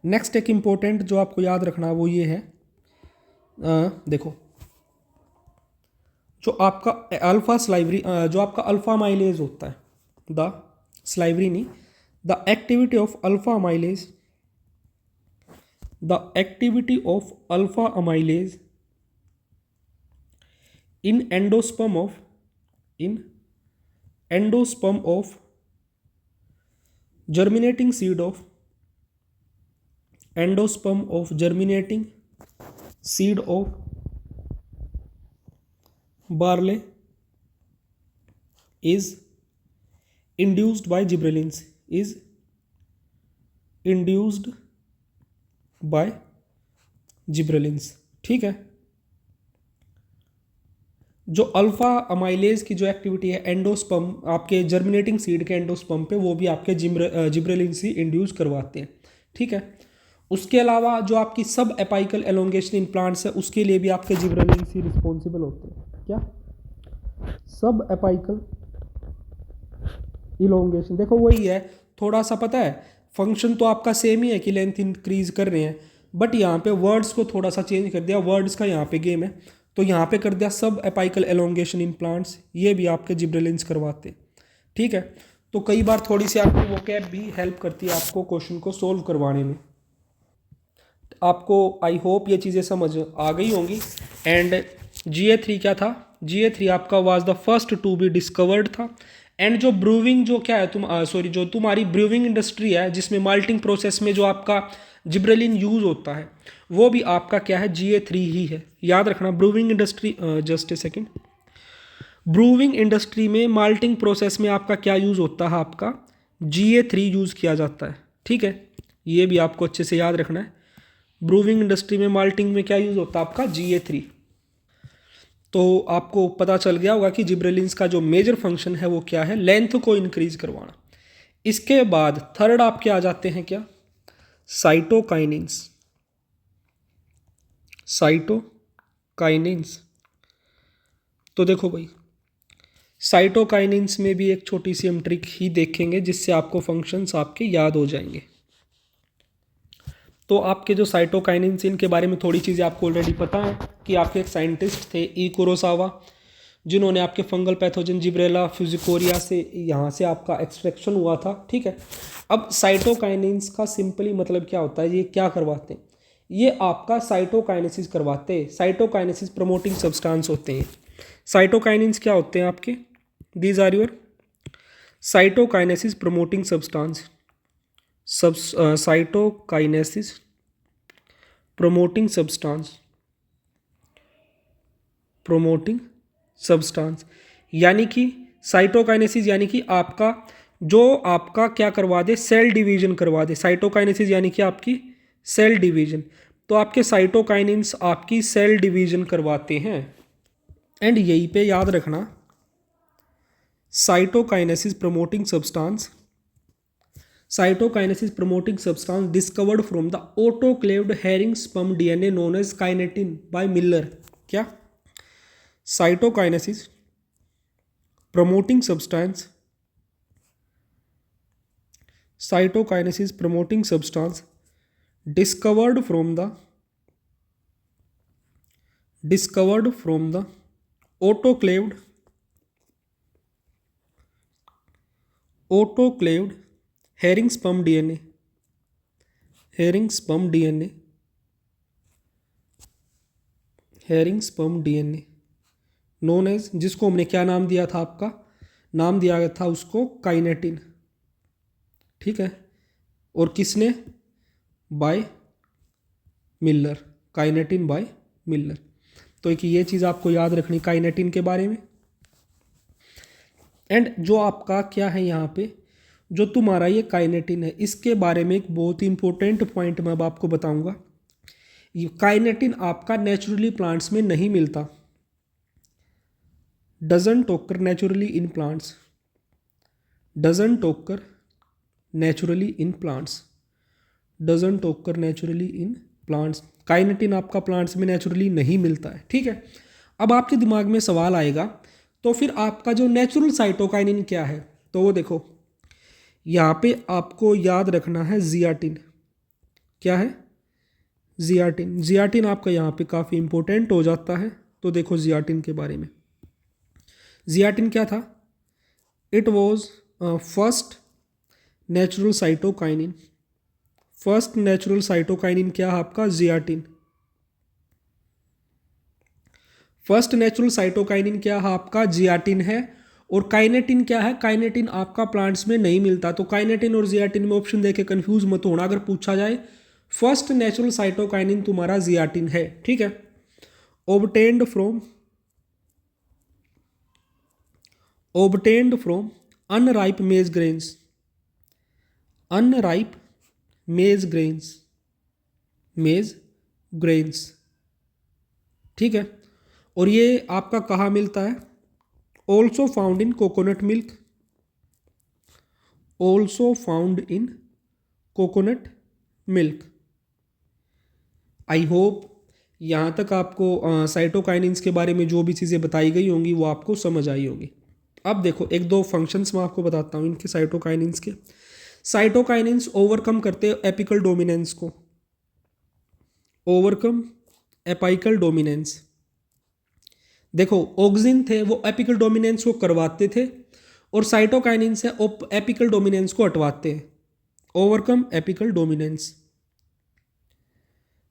नेक्स्ट एक इंपॉर्टेंट जो आपको याद रखना वो ये है, देखो जो आपका अल्फा स्लाइवरी, जो आपका अल्फा माइलेज होता है, द स्लाइवरी नहीं, the activity of alpha amylase in endosperm of germinating seed of barley is induced by gibberellins, by gibberellins. ठीक है। जो अल्फा अमाइलेज की जो एक्टिविटी है एंडोस्पर्म, आपके जर्मिनेटिंग सीड के एंडोस्पर्म पे, वो भी आपके जिब्रेलिन्स ही इंड्यूस करवाते हैं। ठीक है। उसके अलावा जो आपकी सब एपाइकल एलोंगेशन इन प्लांट्स है, उसके लिए भी आपके जिब्रेलिन्स ही रिस्पॉन्सिबल होते हैं। क्या? सब एपाइकल इलोंगेशन, देखो वही है, थोड़ा सा पता है फंक्शन तो आपका सेम ही है कि लेंथ इंक्रीज कर रहे हैं, बट यहाँ पे वर्ड्स को थोड़ा सा चेंज कर दिया, वर्ड्स का यहाँ पे गेम है। तो यहाँ पे कर दिया सब एपाइकल एलोंगेशन इन प्लांट्स, ये भी आपके जिब्रेलिन्स करवाते हैं। ठीक है। तो कई बार थोड़ी सी आपकी वोकैब भी हेल्प करती है आपको क्वेश्चन को सोल्व करवाने में। आपको आई होप ये चीज़ें समझ आ गई होंगी। एंड GA3 क्या था? GA3 आपका was the first to be discovered था। एंड जो ब्रूविंग जो क्या है जो तुम्हारी ब्रूविंग इंडस्ट्री है, जिसमें माल्टिंग प्रोसेस में जो आपका जिब्रेलिन यूज़ होता है, वो भी आपका क्या है? GA3 ही है। याद रखना brewing industry, just a second, brewing industry में माल्टिंग प्रोसेस में आपका क्या यूज़ होता है? आपका GA3 यूज़ किया जाता है। ठीक है। ये भी आपको अच्छे से याद रखना है। ब्रूविंग इंडस्ट्री में माल्टिंग में क्या यूज़ होता है? आपका GA3। तो आपको पता चल गया होगा कि जिब्रेलिन्स का जो मेजर फंक्शन है वो क्या है? लेंथ को इंक्रीज करवाना। इसके बाद थर्ड आपके आ जाते हैं क्या? साइटोकाइनिन्स। साइटोकाइनिन्स, तो देखो भाई, साइटोकाइनिन्स में भी एक छोटी सी हम ट्रिक ही देखेंगे जिससे आपको फंक्शंस आपके याद हो जाएंगे। तो आपके जो साइटोकाइनिन्स, इनके बारे में थोड़ी चीज़ें आपको ऑलरेडी पता है कि आपके एक साइंटिस्ट थे ई कुरोसावा, जिन्होंने आपके फंगल पैथोजन जिब्रेला फ्यूजिकोरिया से यहाँ से आपका एक्सट्रैक्शन हुआ था। ठीक है। अब साइटोकाइनिन्स का सिंपली मतलब क्या होता है? ये क्या करवाते हैं? ये आपका साइटोकाइनेसिस करवाते हैं। साइटोकाइनेसिस प्रमोटिंग सब्सटेंस होते हैं। साइटोकाइनिन्स क्या होते हैं आपके? These are your cytokinesis promoting substance. Cytokinesis promoting substance यानी कि साइटोकाइनेसिस यानी कि आपका जो आपका क्या करवा दे? सेल डिवीजन करवा दे। साइटोकाइनेसिस यानी कि आपकी सेल डिवीजन। तो आपके साइटोकाइनिन्स आपकी सेल डिवीजन करवाते हैं। एंड यहीं पे याद रखना, cytokinesis promoting substance, cytokinesis promoting substance discovered from the autoclaved herring sperm DNA known as kinetin by Miller. क्या? Cytokinesis promoting substance, cytokinesis promoting substance discovered from the autoclaved herring sperm DNA, herring sperm DNA known as, जिसको हमने क्या नाम दिया था? आपका नाम दिया गया था उसको काइनेटिन। ठीक है। और किसने? By Miller. Kinetin by Miller. तो एक ये चीज़ आपको याद रखनी काइनेटिन के बारे में। एंड जो आपका क्या है यहाँ पे, जो तुम्हारा ये काइनेटिन है, इसके बारे में एक बहुत ही इंपॉर्टेंट पॉइंट मैं अब आपको बताऊंगा। ये काइनेटिन आपका नेचुरली प्लांट्स में नहीं मिलता। डजंट ओकर नेचुरली इन प्लांट्स, डजंट ओकर नेचुरली इन प्लांट्स, डजंट ओकर नेचुरली इन प्लांट्स। काइनेटिन आपका प्लांट्स में नेचुरली नहीं मिलता है। ठीक है। अब आपके दिमाग में सवाल आएगा, तो फिर आपका जो नेचुरल साइटोकाइनिन क्या है? तो वो देखो, यहाँ पे आपको याद रखना है जियाटिन। क्या है? जियाटिन। जियाटिन आपका यहाँ पे काफ़ी इंपॉर्टेंट हो जाता है। तो देखो जियाटिन के बारे में, जियाटिन क्या था? It was first natural cytokinin. First natural cytokinin क्या है आपका? जियाटिन। फर्स्ट नेचुरल साइटोकाइनिन क्या है आपका? जियाटिन है। और काइनेटिन क्या है? काइनेटिन आपका प्लांट्स में नहीं मिलता। तो काइनेटिन और जियाटिन में ऑप्शन देके कंफ्यूज मत होना अगर पूछा जाए। फर्स्ट नेचुरल साइटोकाइनिन तुम्हारा जियाटिन है। ठीक है। obtained from unripe maize grains, unripe maize grains, मेज ग्रेन्स, ठीक है। और ये आपका कहाँ मिलता है? Also found in coconut milk, also found in coconut milk. I hope यहाँ तक आपको साइटोकाइनिन्स के बारे में जो भी चीज़ें बताई गई होंगी वो आपको समझ आई होगी। अब देखो एक दो फंक्शंस मैं आपको बताता हूँ इनके साइटोकाइनिन्स के। साइटोकाइनिन्स ओवरकम करते हैं एपिकल डोमिनेंस को, ओवरकम एपिकल डोमिनेंस। देखो ऑक्सिन थे वो एपिकल डोमिनेंस को करवाते थे और साइटोकाइनिन्स है एपिकल डोमिनेंस को हटवाते हैं। Overcome apical dominance.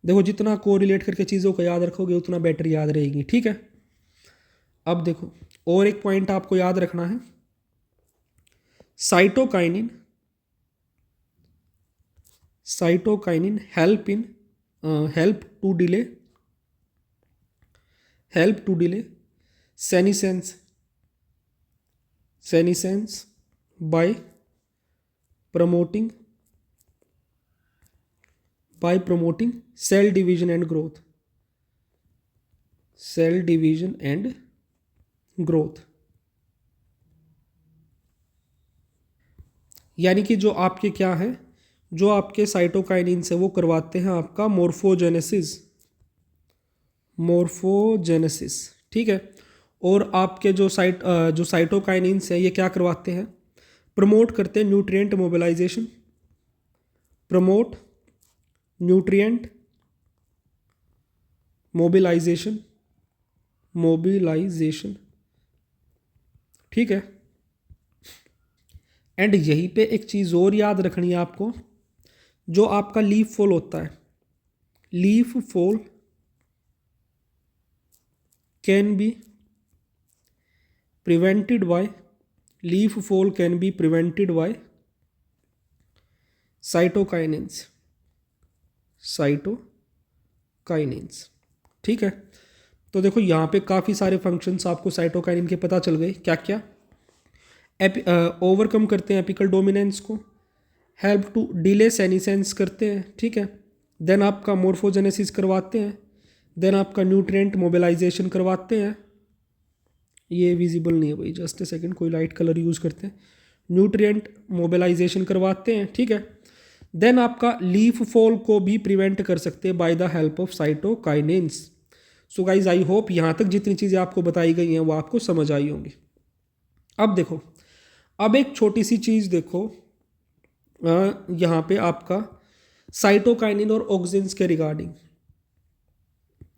देखो जितना कोरिलेट करके चीज़ों को याद रखोगे उतना बेटर याद रहेगी, ठीक है। अब देखो और एक पॉइंट आपको याद रखना है, cytokinin, cytokinin help in help to delay senescence, senescence by promoting cell division and growth, cell division and growth. यानी कि जो आपके क्या है, जो आपके साइटोकाइनिन्स है वो करवाते हैं आपका मोर्फोजेनेसिस, मोर्फोजेनेसिस, ठीक है। और आपके जो साइटोकाइनिन्स है ये क्या करवाते हैं? प्रमोट करते हैं nutrient mobilisation, promote nutrient mobilisation, mobilisation, ठीक है। एंड यहीं पे एक चीज़ और याद रखनी है आपको, जो आपका लीफ फॉल होता है, leaf fall can be prevented by, leaf fall can be prevented by cytokinins, cytokinins, ठीक है। तो देखो यहाँ पे काफ़ी सारे फंक्शंस आपको साइटोकाइनिन के पता चल गए, क्या क्या? ओवरकम करते हैं एपिकल डोमिनेंस को, हेल्प टू डिले सेनिसेंस करते हैं, ठीक है। देन आपका मोर्फोजेनेसिस करवाते हैं, देन आपका न्यूट्रिएंट मोबिलाइजेशन करवाते हैं। ये विजिबल नहीं है भाई, जस्ट ए सेकंड, कोई लाइट कलर यूज़ करते हैं। न्यूट्रिएंट मोबिलाइजेशन करवाते हैं, ठीक है। देन आपका लीफ फॉल को भी प्रिवेंट कर सकते हैं by the help of cytokinins. So guys I hope यहाँ तक जितनी चीज़ें आपको बताई गई हैं वो आपको समझ आई होंगी। अब देखो, अब एक छोटी सी चीज़ देखो, यहाँ पे आपका साइटोकाइनिन और ऑक्सिन्स के रिगार्डिंग,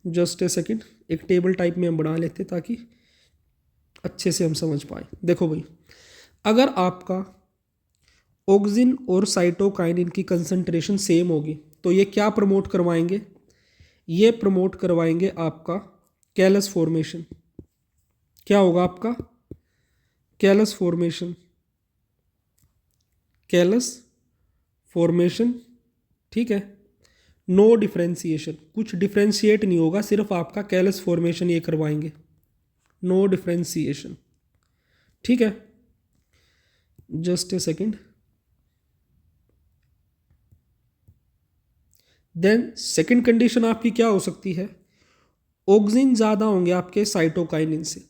जस्ट ए सेकंड, एक टेबल टाइप में हम बना लेते ताकि अच्छे से हम समझ पाए। देखो भाई, अगर आपका ऑक्सिन और साइटोकाइनिन की कंसंट्रेशन सेम होगी तो ये क्या प्रमोट करवाएंगे? ये प्रमोट करवाएंगे आपका कैलस फॉर्मेशन। क्या होगा आपका? कैलस फॉर्मेशन, कैलस फॉर्मेशन, ठीक है। नो डिफ्रेंसिएशन, कुछ डिफ्रेंशिएट नहीं होगा, सिर्फ आपका कैलस फॉर्मेशन ये करवाएंगे, नो डिफ्रेंसिएशन, ठीक है। Just a second. Then second condition आपकी क्या हो सकती है? ऑक्सिन ज़्यादा होंगे आपके साइटोकाइनिन से,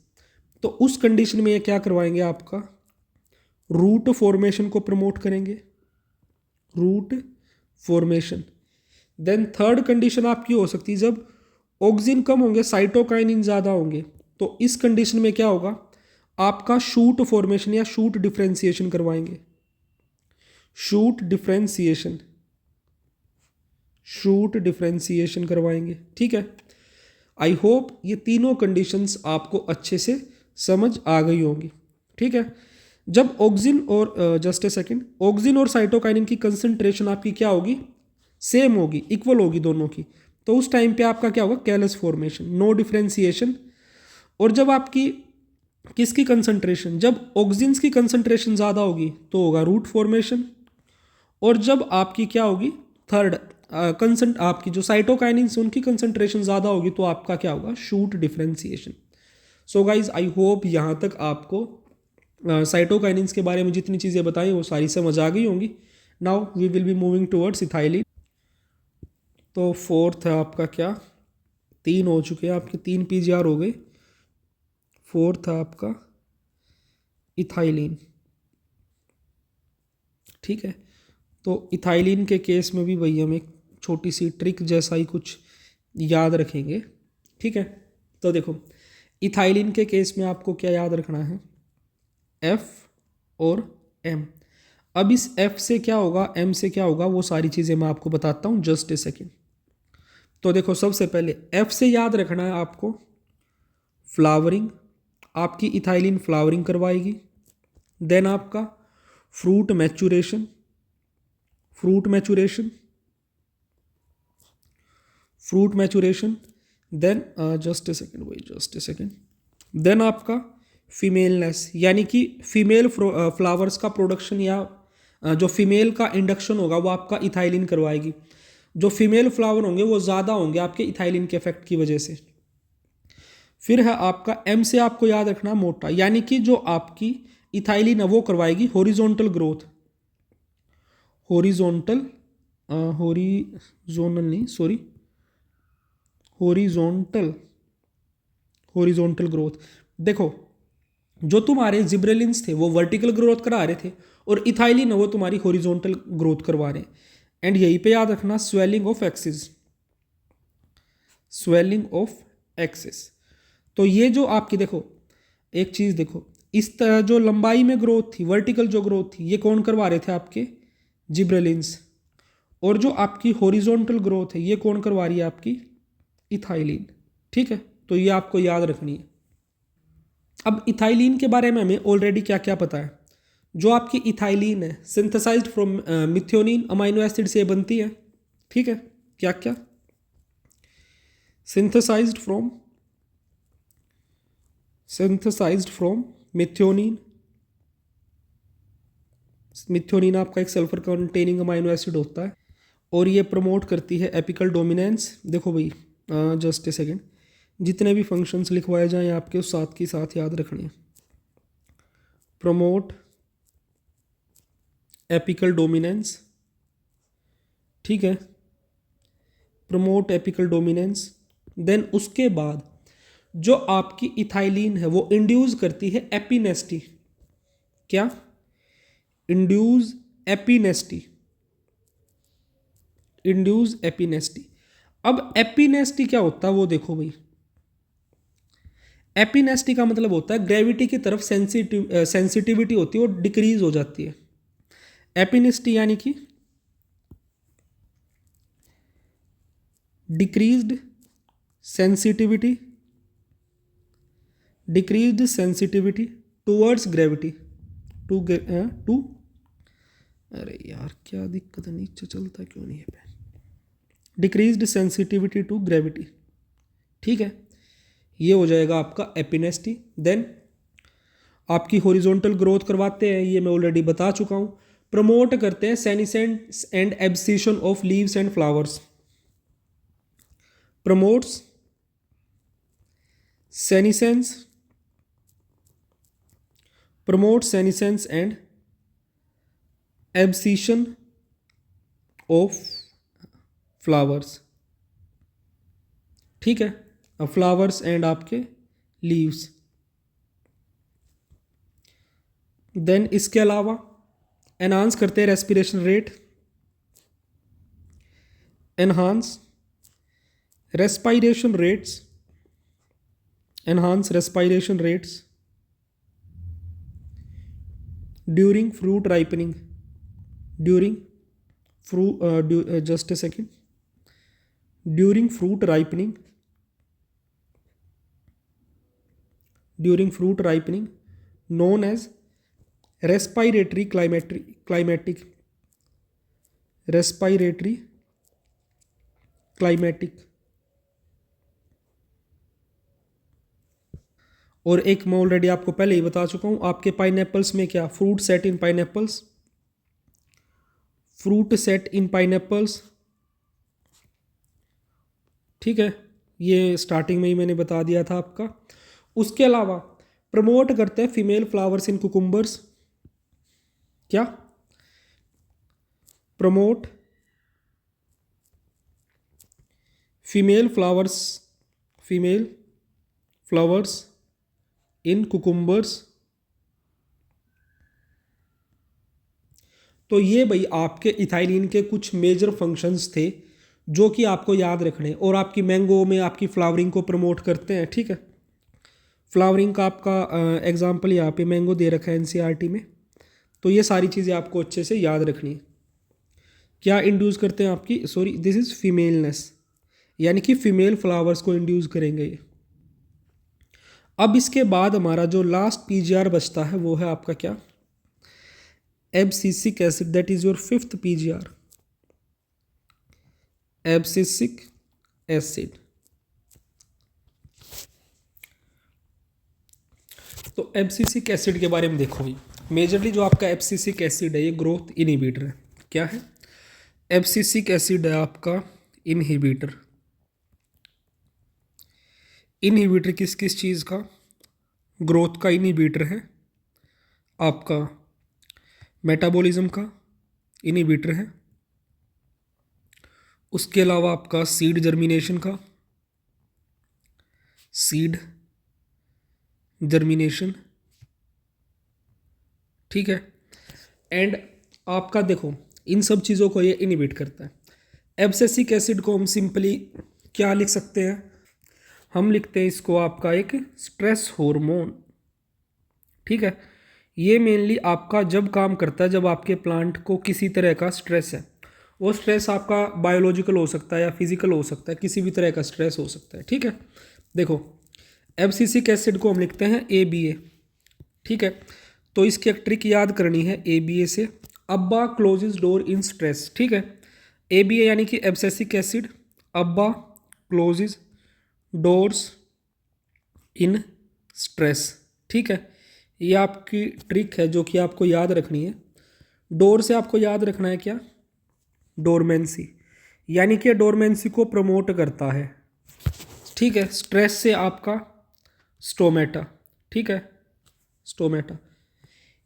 तो उस कंडीशन में ये क्या करवाएंगे? आपका रूट फॉर्मेशन को प्रमोट करेंगे, root formation. Then third condition आपकी हो सकती है, जब ऑक्सिन कम होंगे साइटोकाइनिन ज़्यादा होंगे, तो इस कंडीशन में क्या होगा? आपका शूट फॉर्मेशन या शूट डिफ्रेंसिएशन करवाएंगे, शूट डिफ्रेंसिएशन, शूट डिफ्रेंसिएशन करवाएंगे, ठीक है। आई होप ये तीनों कंडीशंस आपको अच्छे से समझ आ गई होंगी, ठीक है। जब ऑक्सिन और जस्ट ए सेकंड, ऑक्सिन और साइटोकाइनिन की कंसंट्रेशन आपकी क्या होगी? सेम होगी, इक्वल होगी दोनों की, तो उस टाइम पे आपका क्या होगा? Callus formation, no differentiation. और जब आपकी किसकी कंसंट्रेशन, जब ऑक्सिन्स की कंसंट्रेशन ज़्यादा होगी तो होगा रूट फॉर्मेशन। और जब आपकी क्या होगी? थर्ड आपकी जो साइटोकाइनिन्स उनकी कंसंट्रेशन ज़्यादा होगी तो आपका क्या होगा? Shoot differentiation. So guys I hope यहाँ तक आपको साइटोकाइनिन्स के बारे में जितनी चीज़ें बताई वो सारी समझ आ गई होंगी। Now we will be moving towards ethylene. तो फोर्थ है आपका क्या, 3 हो चुके हैं आपके, 3 पीजीआर हो गए। फोर्थ है आपका इथाइलिन। ठीक है, तो इथाइलिन के केस में भी वही हम एक छोटी सी ट्रिक जैसा ही कुछ याद रखेंगे। ठीक है, तो देखो इथाइलिन के केस में आपको क्या याद रखना है, एफ और एम। अब इस एफ से क्या होगा, एम से क्या होगा, वो सारी चीज़ें मैं आपको बताता हूँ, जस्ट ए सेकेंड। तो देखो सबसे पहले एफ से याद रखना है आपको फ्लावरिंग, आपकी इथाइलिन फ्लावरिंग करवाएगी। देन आपका fruit maturation, fruit maturation, fruit maturation. Then just a second, वही जस्ट ए सेकेंड। देन आपका फीमेलनेस, यानी कि फीमेल फ्लावर्स का प्रोडक्शन या जो फीमेल का इंडक्शन होगा वो आपका इथाइलिन करवाएगी। जो फीमेल फ्लावर होंगे वो ज़्यादा होंगे आपके इथाइलिन के इफेक्ट की वजह से। फिर है आपका एम से आपको याद रखना मोटा, यानी कि जो आपकी इथाइलिन है वो करवाएगी हॉरिजॉन्टल ग्रोथ, हॉरिजॉन्टल, हॉरिजॉनल नहीं सॉरी, हॉरिजॉन्टल, हॉरिजॉन्टल ग्रोथ। देखो जो तुम्हारे जिब्रेलिन्स थे वो वर्टिकल ग्रोथ करा रहे थे और इथाइलिन है वो तुम्हारी हॉरिजॉन्टल ग्रोथ करवा रहे हैं। एंड यहीं पे याद रखना swelling of axis, swelling of axis. तो ये जो आपकी देखो एक चीज़ देखो, इस तरह जो लंबाई में ग्रोथ थी, वर्टिकल जो ग्रोथ थी, ये कौन करवा रहे थे, आपके जिब्रेलिन्स। और जो आपकी हॉरिजॉन्टल ग्रोथ है ये कौन करवा रही है, आपकी इथाइलिन। ठीक है, तो ये आपको याद रखनी है। अब इथाइलिन के बारे में हमें ऑलरेडी क्या क्या पता है। जो आपकी इथाइलिन है synthesised from methionine amino acid से बनती है। ठीक है, क्या क्या, synthesised from, synthesised from methionine. Methionine आपका एक सल्फर कंटेनिंग अमाइनो एसिड होता है और ये प्रमोट करती है एपिकल डोमिनेंस। देखो भाई जस्ट ए सेकेंड, जितने भी फंक्शंस लिखवाए जाएं आपके उस साथ की साथ याद रखने, प्रमोट एपिकल डोमिनेंस। ठीक है, प्रमोट एपिकल डोमिनेंस। देन उसके बाद जो आपकी इथाइलिन है वो इंड्यूस करती है एपिनेस्टी। क्या, इंड्यूस एपिनेस्टी, इंड्यूस एपिनेस्टी। अब एपिनेस्टी क्या होता है वो देखो भाई, एपिनेस्टी का मतलब होता है ग्रेविटी की तरफ सेंसिटिविटी होती है और डिक्रीज हो जाती है। एपिनेस्टी यानी कि decreased sensitivity, decreased sensitivity towards gravity, to अरे यार क्या दिक्कत है, नीचे चलता क्यों नहीं है pen, decreased sensitivity to gravity. ठीक है, ये हो जाएगा आपका एपिनेस्टी। देन आपकी हॉरिजॉन्टल ग्रोथ करवाते हैं, ये मैं ऑलरेडी बता चुका हूँ। प्रमोट करते हैं senescence and abscission of leaves and flowers, promotes senescence, promote senescence and abscission of flowers। ठीक है, अब फ्लावर्स एंड आपके लीव्स। देन इसके अलावा एनहांस करते हैं respiration rate, enhance respiration rates, enhance respiration rates during fruit ripening, during just a second, during fruit ripening, during fruit ripening known as respiratory climatic, respiratory climatic। और एक मैं already आपको पहले ही बता चुका हूँ, आपके पाइनएप्पल्स में क्या, फ्रूट सेट इन पाइनएप्पल्स, फ्रूट सेट इन पाइनएप्पल्स। ठीक है, ये स्टार्टिंग में ही मैंने बता दिया था आपका। उसके अलावा प्रमोट करते हैं फीमेल फ्लावर्स इन कुकुम्बर्स। क्या, promote female flowers, female flowers in cucumbers. तो ये भाई आपके इथाइलिन के कुछ मेजर फंक्शंस थे जो कि आपको याद रखने, और आपकी मैंगो में आपकी फ्लावरिंग को प्रमोट करते हैं। ठीक है, फ्लावरिंग का आपका एग्जांपल यहाँ पे मैंगो दे रखा है एनसीईआरटी में। तो ये सारी चीज़ें आपको अच्छे से याद रखनी है। क्या इंड्यूस करते हैं आपकी, सॉरी दिस इज फीमेलनेस, यानी कि फीमेल फ्लावर्स को इंड्यूस करेंगे ये। अब इसके बाद हमारा जो लास्ट पीजीआर बचता है वो है आपका क्या, abscisic acid, that is your fifth PGR, abscisic acid. तो एब्सिसिक एसिड के बारे में देखो भाई, मेजरली जो आपका एब्सिसिक एसिड है ये ग्रोथ इनहिबिटर है। क्या है, एब्सिसिक एसिड है आपका इनहिबिटर। इनहिबिटर किस किस चीज़ का, ग्रोथ का इनहिबिटर है, आपका मेटाबॉलिज्म का इनहिबिटर है, उसके अलावा आपका सीड जर्मिनेशन का, सीड जर्मिनेशन, ठीक है। एंड आपका देखो इन सब चीज़ों को ये इनहिबिट करता है। एब्सिसिक एसिड को हम सिंपली क्या लिख सकते हैं, हम लिखते हैं इसको आपका एक स्ट्रेस हार्मोन। ठीक है, ये मेनली आपका जब काम करता है जब आपके प्लांट को किसी तरह का स्ट्रेस है। वो स्ट्रेस आपका बायोलॉजिकल हो सकता है या फिजिकल हो सकता है, किसी भी तरह का स्ट्रेस हो सकता है। ठीक है, देखो एब्सिसिक एसिड को हम लिखते हैं ABA। ठीक है, तो इसकी एक ट्रिक याद करनी है ABA से, अब्बा क्लोजेज डोर इन स्ट्रेस। ठीक है, ABA यानी कि एब्सिसिक एसिड, अब्बा क्लोजेज डोर्स इन स्ट्रेस। ठीक है, ये आपकी ट्रिक है जो कि आपको याद रखनी है। डोर से आपको याद रखना है क्या, डोरमेंसी, यानी कि डोरमेंसी को प्रमोट करता है। ठीक है, स्ट्रेस से आपका स्टोमेटा। ठीक है, स्टोमेटा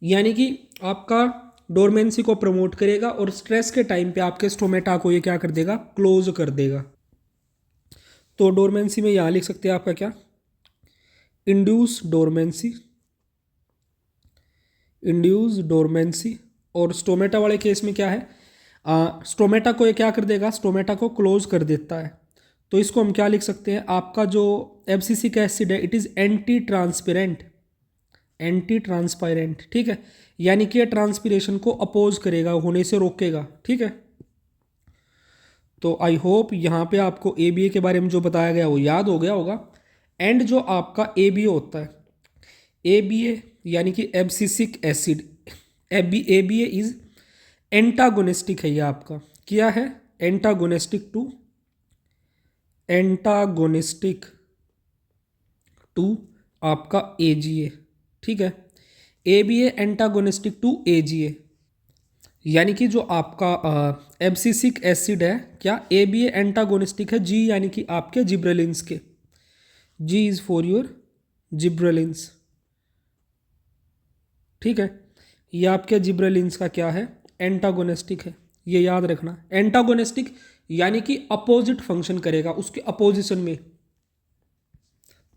यानी कि आपका डोरमेंसी को प्रमोट करेगा और स्ट्रेस के टाइम पे आपके स्टोमेटा को ये क्या कर देगा, क्लोज कर देगा। तो डोरमेंसी में यहाँ लिख सकते हैं आपका क्या, इंड्यूस डोरमेंसी, इंड्यूस डोरमेंसी। और स्टोमेटा वाले केस में क्या है, स्टोमेटा को ये क्या कर देगा, स्टोमेटा को क्लोज कर देता है। तो इसको हम क्या लिख सकते हैं, आपका जो एब्सिसिक एसिड है it is anti transparent, anti transparent. ठीक है, यानी कि ये ट्रांसपिरेशन को अपोज करेगा, होने से रोकेगा। ठीक है, तो आई होप यहाँ पे आपको ABA के बारे में जो बताया गया वो याद हो गया होगा। एंड जो आपका ABA होता है, ABA यानी कि abscisic acid, ABA is antagonistic है। ये आपका क्या है, एंटागोनिस्टिक टू, एंटागोनिस्टिक टू आपका AGA। ठीक है, ABA एंटागोनिस्टिक टू AGA, यानी कि जो आपका एब्सिसिक एसिड है क्या, ABA एंटागोनिस्टिक है G यानी कि आपके जिब्रेलिन्स के, G is for your gibberellins. ठीक है, ये आपके जिब्रेलिन्स का क्या है, एंटागोनिस्टिक है। ये याद रखना, एंटागोनिस्टिक यानी कि अपोजिट फंक्शन करेगा, उसके अपोजिशन में।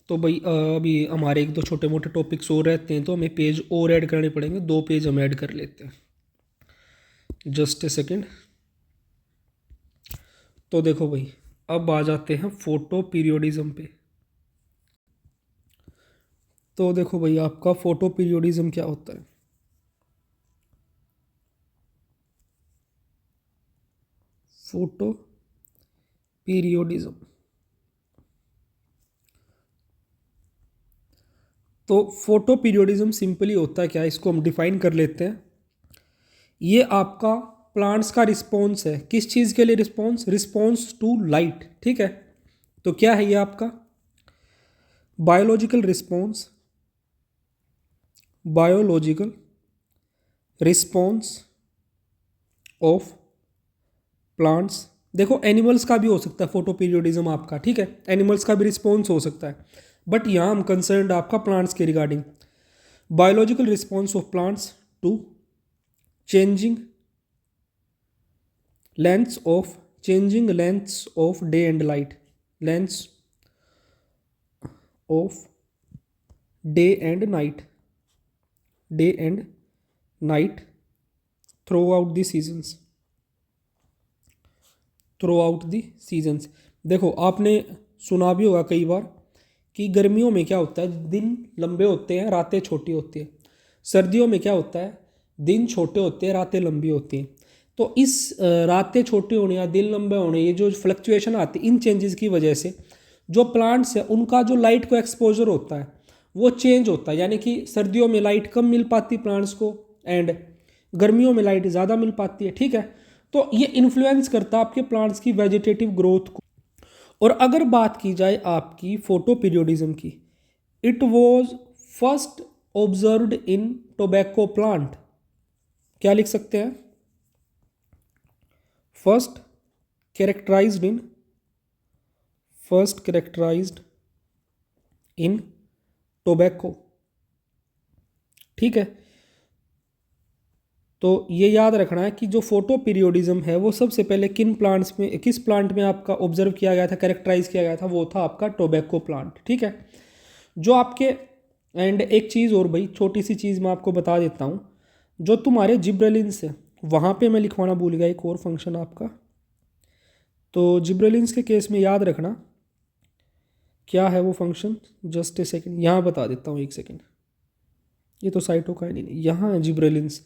तो भाई अभी हमारे एक दो छोटे मोटे टॉपिक्स और रहते हैं तो हमें पेज और ऐड करने पड़ेंगे, 2 पेज हम ऐड कर लेते हैं। Just a second. तो देखो भाई अब आ जाते हैं फोटो पीरियोडिज्म पे। तो देखो भाई आपका फोटो पीरियोडिज्म क्या होता है, फोटो पीरियोडिज्म। तो फोटो पीरियोडिज्म सिंपली होता है क्या, इसको हम डिफाइन कर लेते हैं। ये आपका प्लांट्स का रिस्पॉन्स है, किस चीज़ के लिए रिस्पॉन्स, रिस्पॉन्स टू लाइट। ठीक है, तो क्या है ये आपका biological response, biological response of plants. देखो एनिमल्स का भी हो सकता है फोटो पीरियोडिज्म आपका। ठीक है, एनिमल्स का भी रिस्पॉन्स हो सकता है, बट यहाँ हम कंसर्न आपका प्लांट्स के regarding. Biological response of plants to changing lengths of, changing lengths of day and light. Lengths of day and night, day and night throughout the seasons, throughout the seasons. देखो आपने सुना भी होगा कई बार कि गर्मियों में क्या होता है, दिन लंबे होते हैं, रातें छोटी होती हैं। सर्दियों में क्या होता है, दिन छोटे होते हैं, रातें लंबी होती हैं। तो इस रातें छोटी होने या दिन लंबे होने, ये जो फ्लक्चुएशन आती है, इन चेंजेस की वजह से जो प्लांट्स है उनका जो लाइट को एक्सपोजर होता है वो चेंज होता है। यानी कि सर्दियों में लाइट कम मिल पाती प्लांट्स को एंड गर्मियों में लाइट ज़्यादा मिल पाती है, ठीक है। तो ये इन्फ्लुएंस करता है आपके प्लांट्स की वेजिटेटिव ग्रोथ को। और अगर बात की जाए आपकी फोटो पीरियोडिज्म की, it was first observed in tobacco plant. क्या लिख सकते हैं, first characterised in, first characterised in tobacco, ठीक है। तो ये याद रखना है कि जो फोटो पीरियोडिज्म है वो सबसे पहले किन प्लांट्स में, किस प्लांट में आपका ऑब्जर्व किया गया था, कैरेक्टराइज किया गया था, वो था आपका टोबैको प्लांट, ठीक है। जो आपके एंड एक चीज़ और भाई, छोटी सी चीज़ मैं आपको बता देता हूँ, जो तुम्हारे जिब्रेलिन्स है वहाँ पे मैं लिखवाना भूल गया एक और फंक्शन आपका। तो जिब्रेलिन्स के केस में याद रखना क्या है वो फंक्शन, जस्ट ए सेकेंड यहाँ बता देता हूँ, एक सेकेंड। ये तो साइटोकाइन ही नहीं, यहाँ है जिब्रेलिन्स।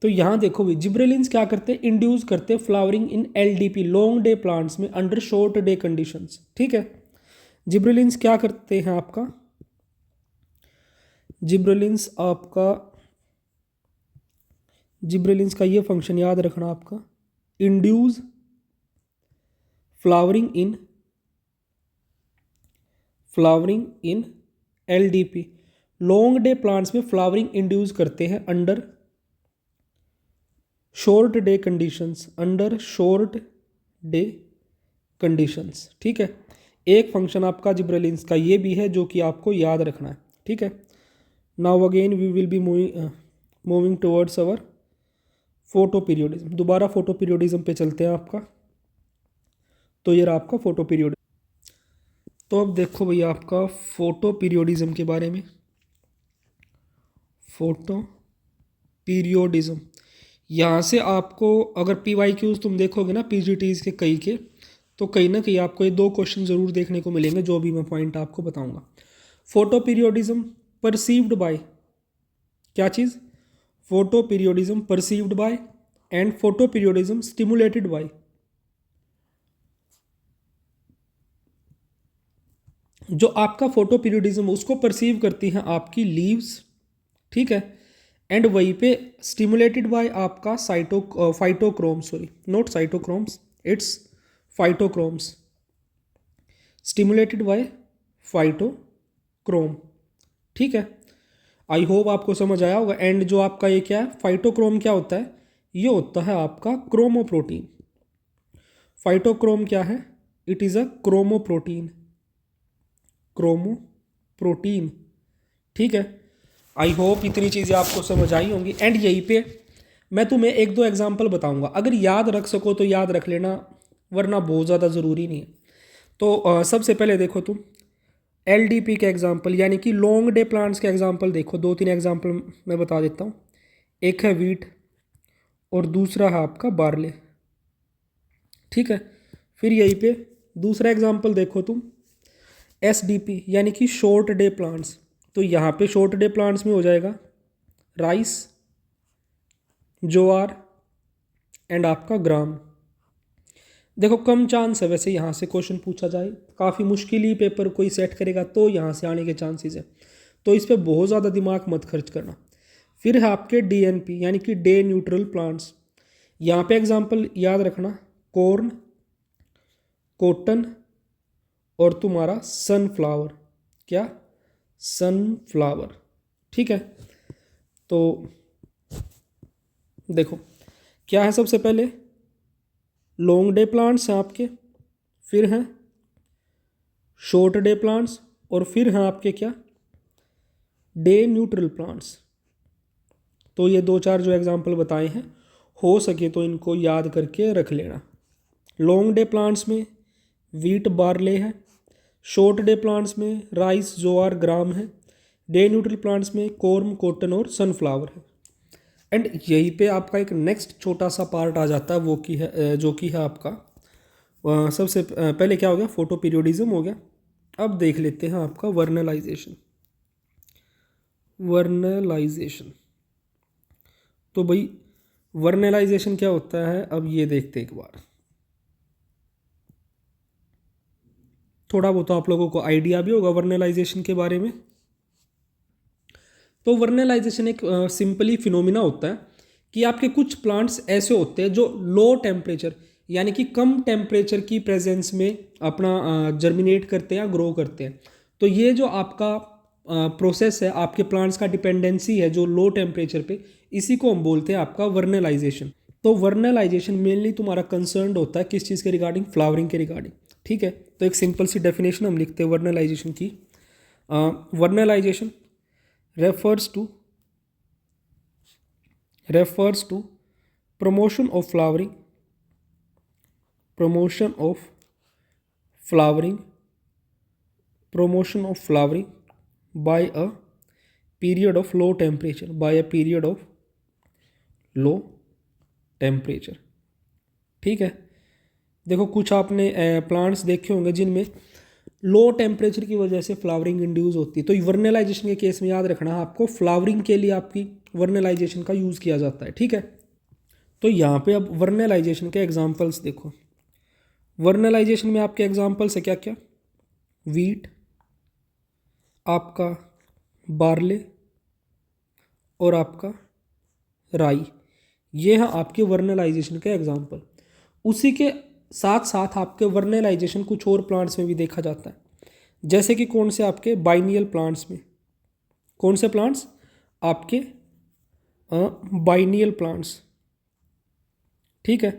तो यहाँ देखो भाई, जिब्रेलिन्स क्या करते हैं, इंड्यूस करते हैं फ्लावरिंग इन एलडीपी, लॉन्ग डे प्लांट्स में अंडर शॉर्ट डे कंडीशंस, ठीक है। जिब्रेलिन्स क्या करते हैं आपका, जिब्रेलिन्स का ये फंक्शन याद रखना आपका, इंड्यूस फ्लावरिंग इन एलडीपी, लॉन्ग डे प्लांट्स में फ्लावरिंग इंड्यूस करते हैं under short day conditions, under short day conditions, ठीक है। एक फंक्शन आपका जिब्रेलिन्स का ये भी है जो कि आपको याद रखना है, ठीक है। Now again we will be moving towards our photoperiodism. दोबारा फोटो पीरियोडिज्म पे चलते हैं आपका। तो ये रहा आपका फोटो पीरियोडिज्म। तो अब देखो भैया आपका फोटो पीरियोडिज्म के बारे में। फोटो पीरियोडिज्म, यहाँ से आपको अगर PYQs तुम देखोगे ना PGTs के कई के, तो कहीं ना कहीं आपको ये 2 क्वेश्चन ज़रूर देखने को मिलेंगे, जो भी मैं पॉइंट आपको बताऊंगा। फोटो पीरियोडिज्म परसीव्ड बाय, क्या चीज़, photoperiodism perceived by and photoperiodism stimulated by. जो आपका फोटो पीरियोडिज्म उसको परसीव करती हैं आपकी लीव्स, ठीक है। एंड वहीं पे स्टिमुलेटेड बाय आपका phytochrome, sorry not cytochromes, it's phytochromes, stimulated by phytochrome, ठीक है। आई होप आपको समझ आया होगा। एंड जो आपका ये क्या है, फाइटोक्रोम क्या होता है, ये होता है आपका क्रोमोप्रोटीन। फाइटोक्रोम क्या है, it is a chromoprotein, chromoprotein, ठीक है। आई होप इतनी चीज़ें आपको समझ आई होंगी। एंड यहीं पे मैं तुम्हें 1-2 एग्जांपल बताऊंगा, अगर याद रख सको तो याद रख लेना, वरना बहुत ज़्यादा ज़रूरी नहीं है। तो सबसे पहले देखो तुम LDP के एग्जांपल, यानी कि लॉन्ग डे प्लांट्स के एग्जांपल देखो। 2-3 एग्जांपल मैं बता देता हूँ। एक है वीट और दूसरा है आपका बार्ले, ठीक है। फिर यहीं पे दूसरा एग्जांपल देखो तुम SDP, यानी कि शॉर्ट डे प्लांट्स। तो यहाँ पे शॉर्ट डे प्लांट्स में हो जाएगा राइस, ज्वार एंड आपका ग्राम। देखो कम चांस है वैसे यहाँ से क्वेश्चन पूछा जाए, काफ़ी मुश्किल ही पेपर कोई सेट करेगा तो यहाँ से आने के चांसेस है, तो इस पर बहुत ज़्यादा दिमाग मत खर्च करना। फिर है आपके DNP, यानी कि डे न्यूट्रल प्लांट्स। यहाँ पे एग्जांपल याद रखना, कॉर्न, कॉटन और तुम्हारा सनफ्लावर, क्या, सनफ्लावर, ठीक है। तो देखो क्या है, सबसे पहले लॉन्ग डे प्लांट्स हैं आपके, फिर हैं शॉर्ट डे प्लांट्स और फिर हैं आपके क्या, डे न्यूट्रल प्लांट्स। तो ये 2-4 जो एग्जांपल बताए हैं, हो सके तो इनको याद करके रख लेना। लॉन्ग डे प्लांट्स में वीट बार्ले है। शॉर्ट डे प्लांट्स में राइस ज्वार ग्राम है। डे न्यूट्रल प्लांट्स में कॉर्न कॉटन और सनफ्लावर है। एंड यहीं पे आपका एक नेक्स्ट छोटा सा पार्ट आ जाता है, वो की है जो कि है आपका सबसे पहले क्या हो गया, फोटो पीरियोडिज्म हो गया। अब देख लेते हैं आपका वर्नलाइजेशन। वर्नलाइजेशन तो भाई वर्नलाइजेशन क्या होता है, अब ये देखते हैं एक बार। थोड़ा बहुत तो आप लोगों को आइडिया भी होगा वर्नलाइजेशन के बारे में। तो वर्नलाइजेशन एक सिंपली फिनोमिना होता है कि आपके कुछ प्लांट्स ऐसे होते हैं जो लो टेम्परेचर यानी कि कम टेम्परेचर की प्रेजेंस में अपना जर्मिनेट करते हैं या ग्रो करते हैं। तो ये जो आपका प्रोसेस है, आपके प्लांट्स का डिपेंडेंसी है जो लो टेम्परेचर पे, इसी को हम बोलते हैं आपका वर्नलाइजेशन। तो वर्नलाइजेशन मेनली तुम्हारा कंसर्न होता है किस चीज़ के रिगार्डिंग, फ्लावरिंग के रिगार्डिंग। ठीक है, तो एक सिंपल सी डेफिनेशन हम लिखते हैं वर्नलाइजेशन की। Vernalization refers to promotion of flowering promotion of flowering promotion of flowering by a period of low temperature by a period of low temperature। ठीक है, देखो कुछ आपने प्लांट्स देखे होंगे जिनमें लो टेम्परेचर की वजह से फ्लावरिंग इंड्यूस होती है। तो वर्नलाइजेशन के केस में याद रखना है आपको, फ्लावरिंग के लिए आपकी वर्नलाइजेशन का यूज़ किया जाता है। ठीक है, तो यहाँ पे अब वर्नलाइजेशन के एग्जांपल्स देखो। वर्नलाइजेशन में आपके एग्जांपल्स है क्या क्या, वीट, आपका बार्ले और आपका राई, ये हैं आपके वर्नलाइजेशन के एग्जांपल। उसी के साथ साथ आपके वर्नलाइजेशन कुछ और प्लांट्स में भी देखा जाता है, जैसे कि कौन से आपके बाइनियल प्लांट्स में। कौन से प्लांट्स आपके बाइनियल प्लांट्स। ठीक है,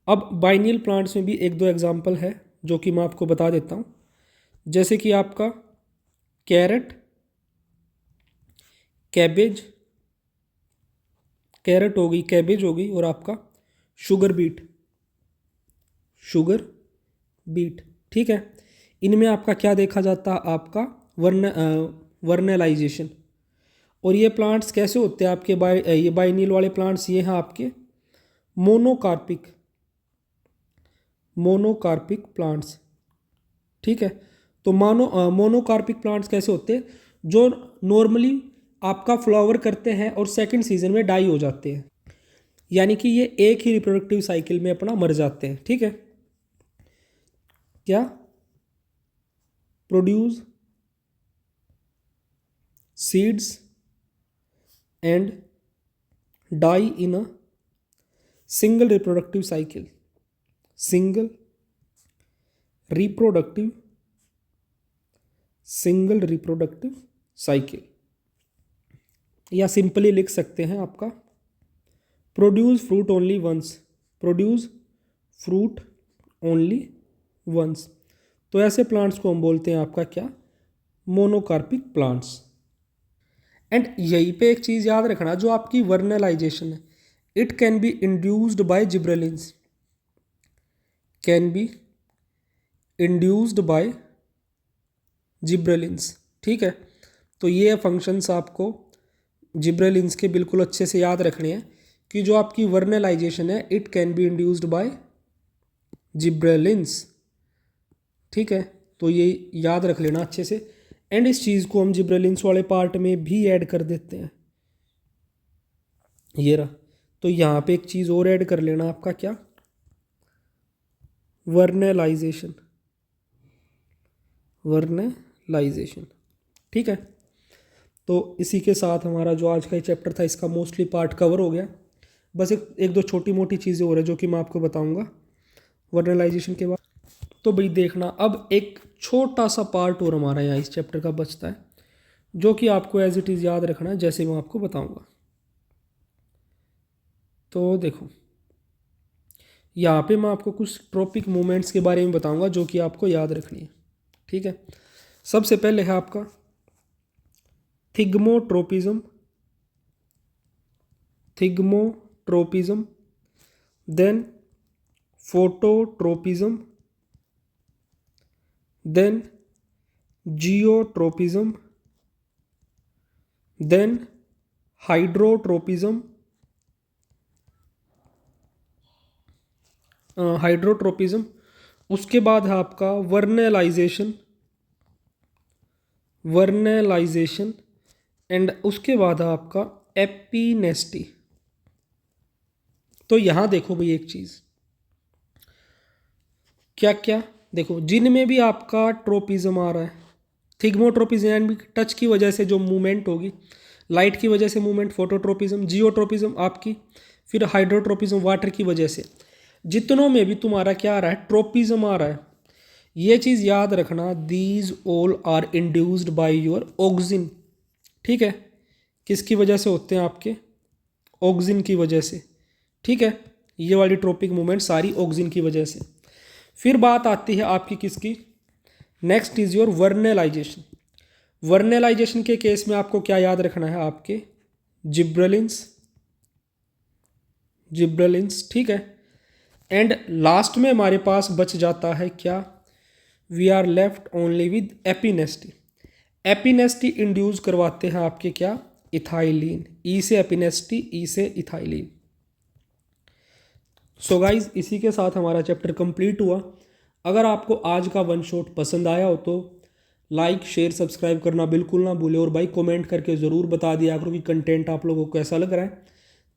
अब बाइनियल प्लांट्स में भी एक दो एग्जांपल है जो कि मैं आपको बता देता हूँ, जैसे कि आपका कैरेट, कैबेज, कैरेट हो गई, कैबेज हो गई, और आपका शुगर बीट, शुगर बीट। ठीक है, इनमें आपका क्या देखा जाता है, आपका वर्नलाइजेशन। और ये प्लांट्स कैसे होते हैं आपके ये बाइनियल वाले प्लांट्स, ये हैं आपके मोनोकार्पिक मोनोकार्पिक प्लांट्स। ठीक है, तो मोनोकार्पिक प्लांट्स कैसे होते हैं, जो नॉर्मली आपका फ्लावर करते हैं और सेकंड सीजन में डाई हो जाते हैं, यानी कि ये एक ही रिप्रोडक्टिव साइकिल में अपना मर जाते हैं। ठीक है, क्या produce seeds and die in a single reproductive cycle, single reproductive cycle, या सिंपली लिख सकते हैं आपका produce fruit only once, produce fruit only once. तो ऐसे प्लांट्स को हम बोलते हैं आपका क्या, मोनोकार्पिक प्लांट्स। एंड यहीं पे एक चीज़ याद रखना, जो आपकी वर्नलाइजेशन है, it can be induced by gibberellins, can be induced by gibberellins. ठीक है, तो ये फंक्शंस आपको जिब्रेलिन्स के बिल्कुल अच्छे से याद रखने हैं कि जो आपकी वर्नलाइजेशन है, it can be induced by gibberellins. ठीक है, तो ये याद रख लेना अच्छे से। एंड इस चीज़ को हम जिब्रेलिन्स वाले पार्ट में भी ऐड कर देते हैं, ये रहा। तो यहाँ पे एक चीज़ और ऐड कर लेना आपका क्या, वर्नलाइजेशन, वर्नलाइजेशन। ठीक है, तो इसी के साथ हमारा जो आज का ये चैप्टर था, इसका मोस्टली पार्ट कवर हो गया। बस एक दो छोटी मोटी चीज़ें और है जो कि मैं आपको बताऊंगा वर्नलाइजेशन के बाद। तो भाई देखना, अब एक छोटा सा पार्ट और हमारा यहाँ इस चैप्टर का बचता है, जो कि आपको एज इट इज़ याद रखना है, जैसे मैं आपको बताऊंगा। तो देखो, यहाँ पे मैं आपको कुछ ट्रॉपिक मूवमेंट्स के बारे में बताऊंगा जो कि आपको याद रखनी है। ठीक है, सबसे पहले है आपका thigmotropism, then phototropism, then geotropism, then hydrotropism, hydrotropism, उसके बाद है आपका वर्नलाइजेशन, वर्नलाइजेशन, एंड उसके बाद है आपका एपिनेस्टी। तो यहाँ देखो भाई एक चीज़, क्या क्या देखो, जिनमें भी आपका ट्रोपिज्म आ रहा है, थिग्मोट्रोपिज्म यानी टच की वजह से जो मूवमेंट होगी, लाइट की वजह से मूवमेंट फोटोट्रोपिज्म, जियोट्रोपिज्म आपकी, फिर हाइड्रोट्रोपिज्म वाटर की वजह से, जितनों में भी तुम्हारा क्या आ रहा है, ट्रोपिज्म आ रहा है, ये चीज़ याद रखना, these all are induced by your auxin. ठीक है, किसकी वजह से होते हैं आपके, ऑक्सिन की वजह से। ठीक है, ये वाली ट्रोपिक मूवमेंट सारी ऑक्सिन की वजह से। फिर बात आती है आपकी किसकी, next is your vernalization. Vernalization के केस में आपको क्या याद रखना है, आपके जिब्रेलिन्स, जिब्रेलिन्स। ठीक है, एंड लास्ट में हमारे पास बच जाता है क्या, we are left only with epinasty. Epinasty induce करवाते हैं आपके क्या, इथाइलिन, ई से एपिनेस्टी, ई से इथाइलिन। सो गाइज, इसी के साथ हमारा चैप्टर कंप्लीट हुआ। अगर आपको आज का वन शॉट पसंद आया हो तो लाइक शेयर सब्सक्राइब करना बिल्कुल ना भूले, और भाई कमेंट करके ज़रूर बता दिया करो कि कंटेंट आप लोगों को कैसा लग रहा है,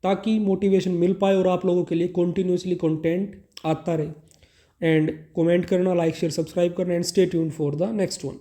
ताकि मोटिवेशन मिल पाए और आप लोगों के लिए कंटिन्यूसली कंटेंट आता रहे। एंड कमेंट करना, लाइक शेयर सब्सक्राइब करना, and stay tuned for the next one.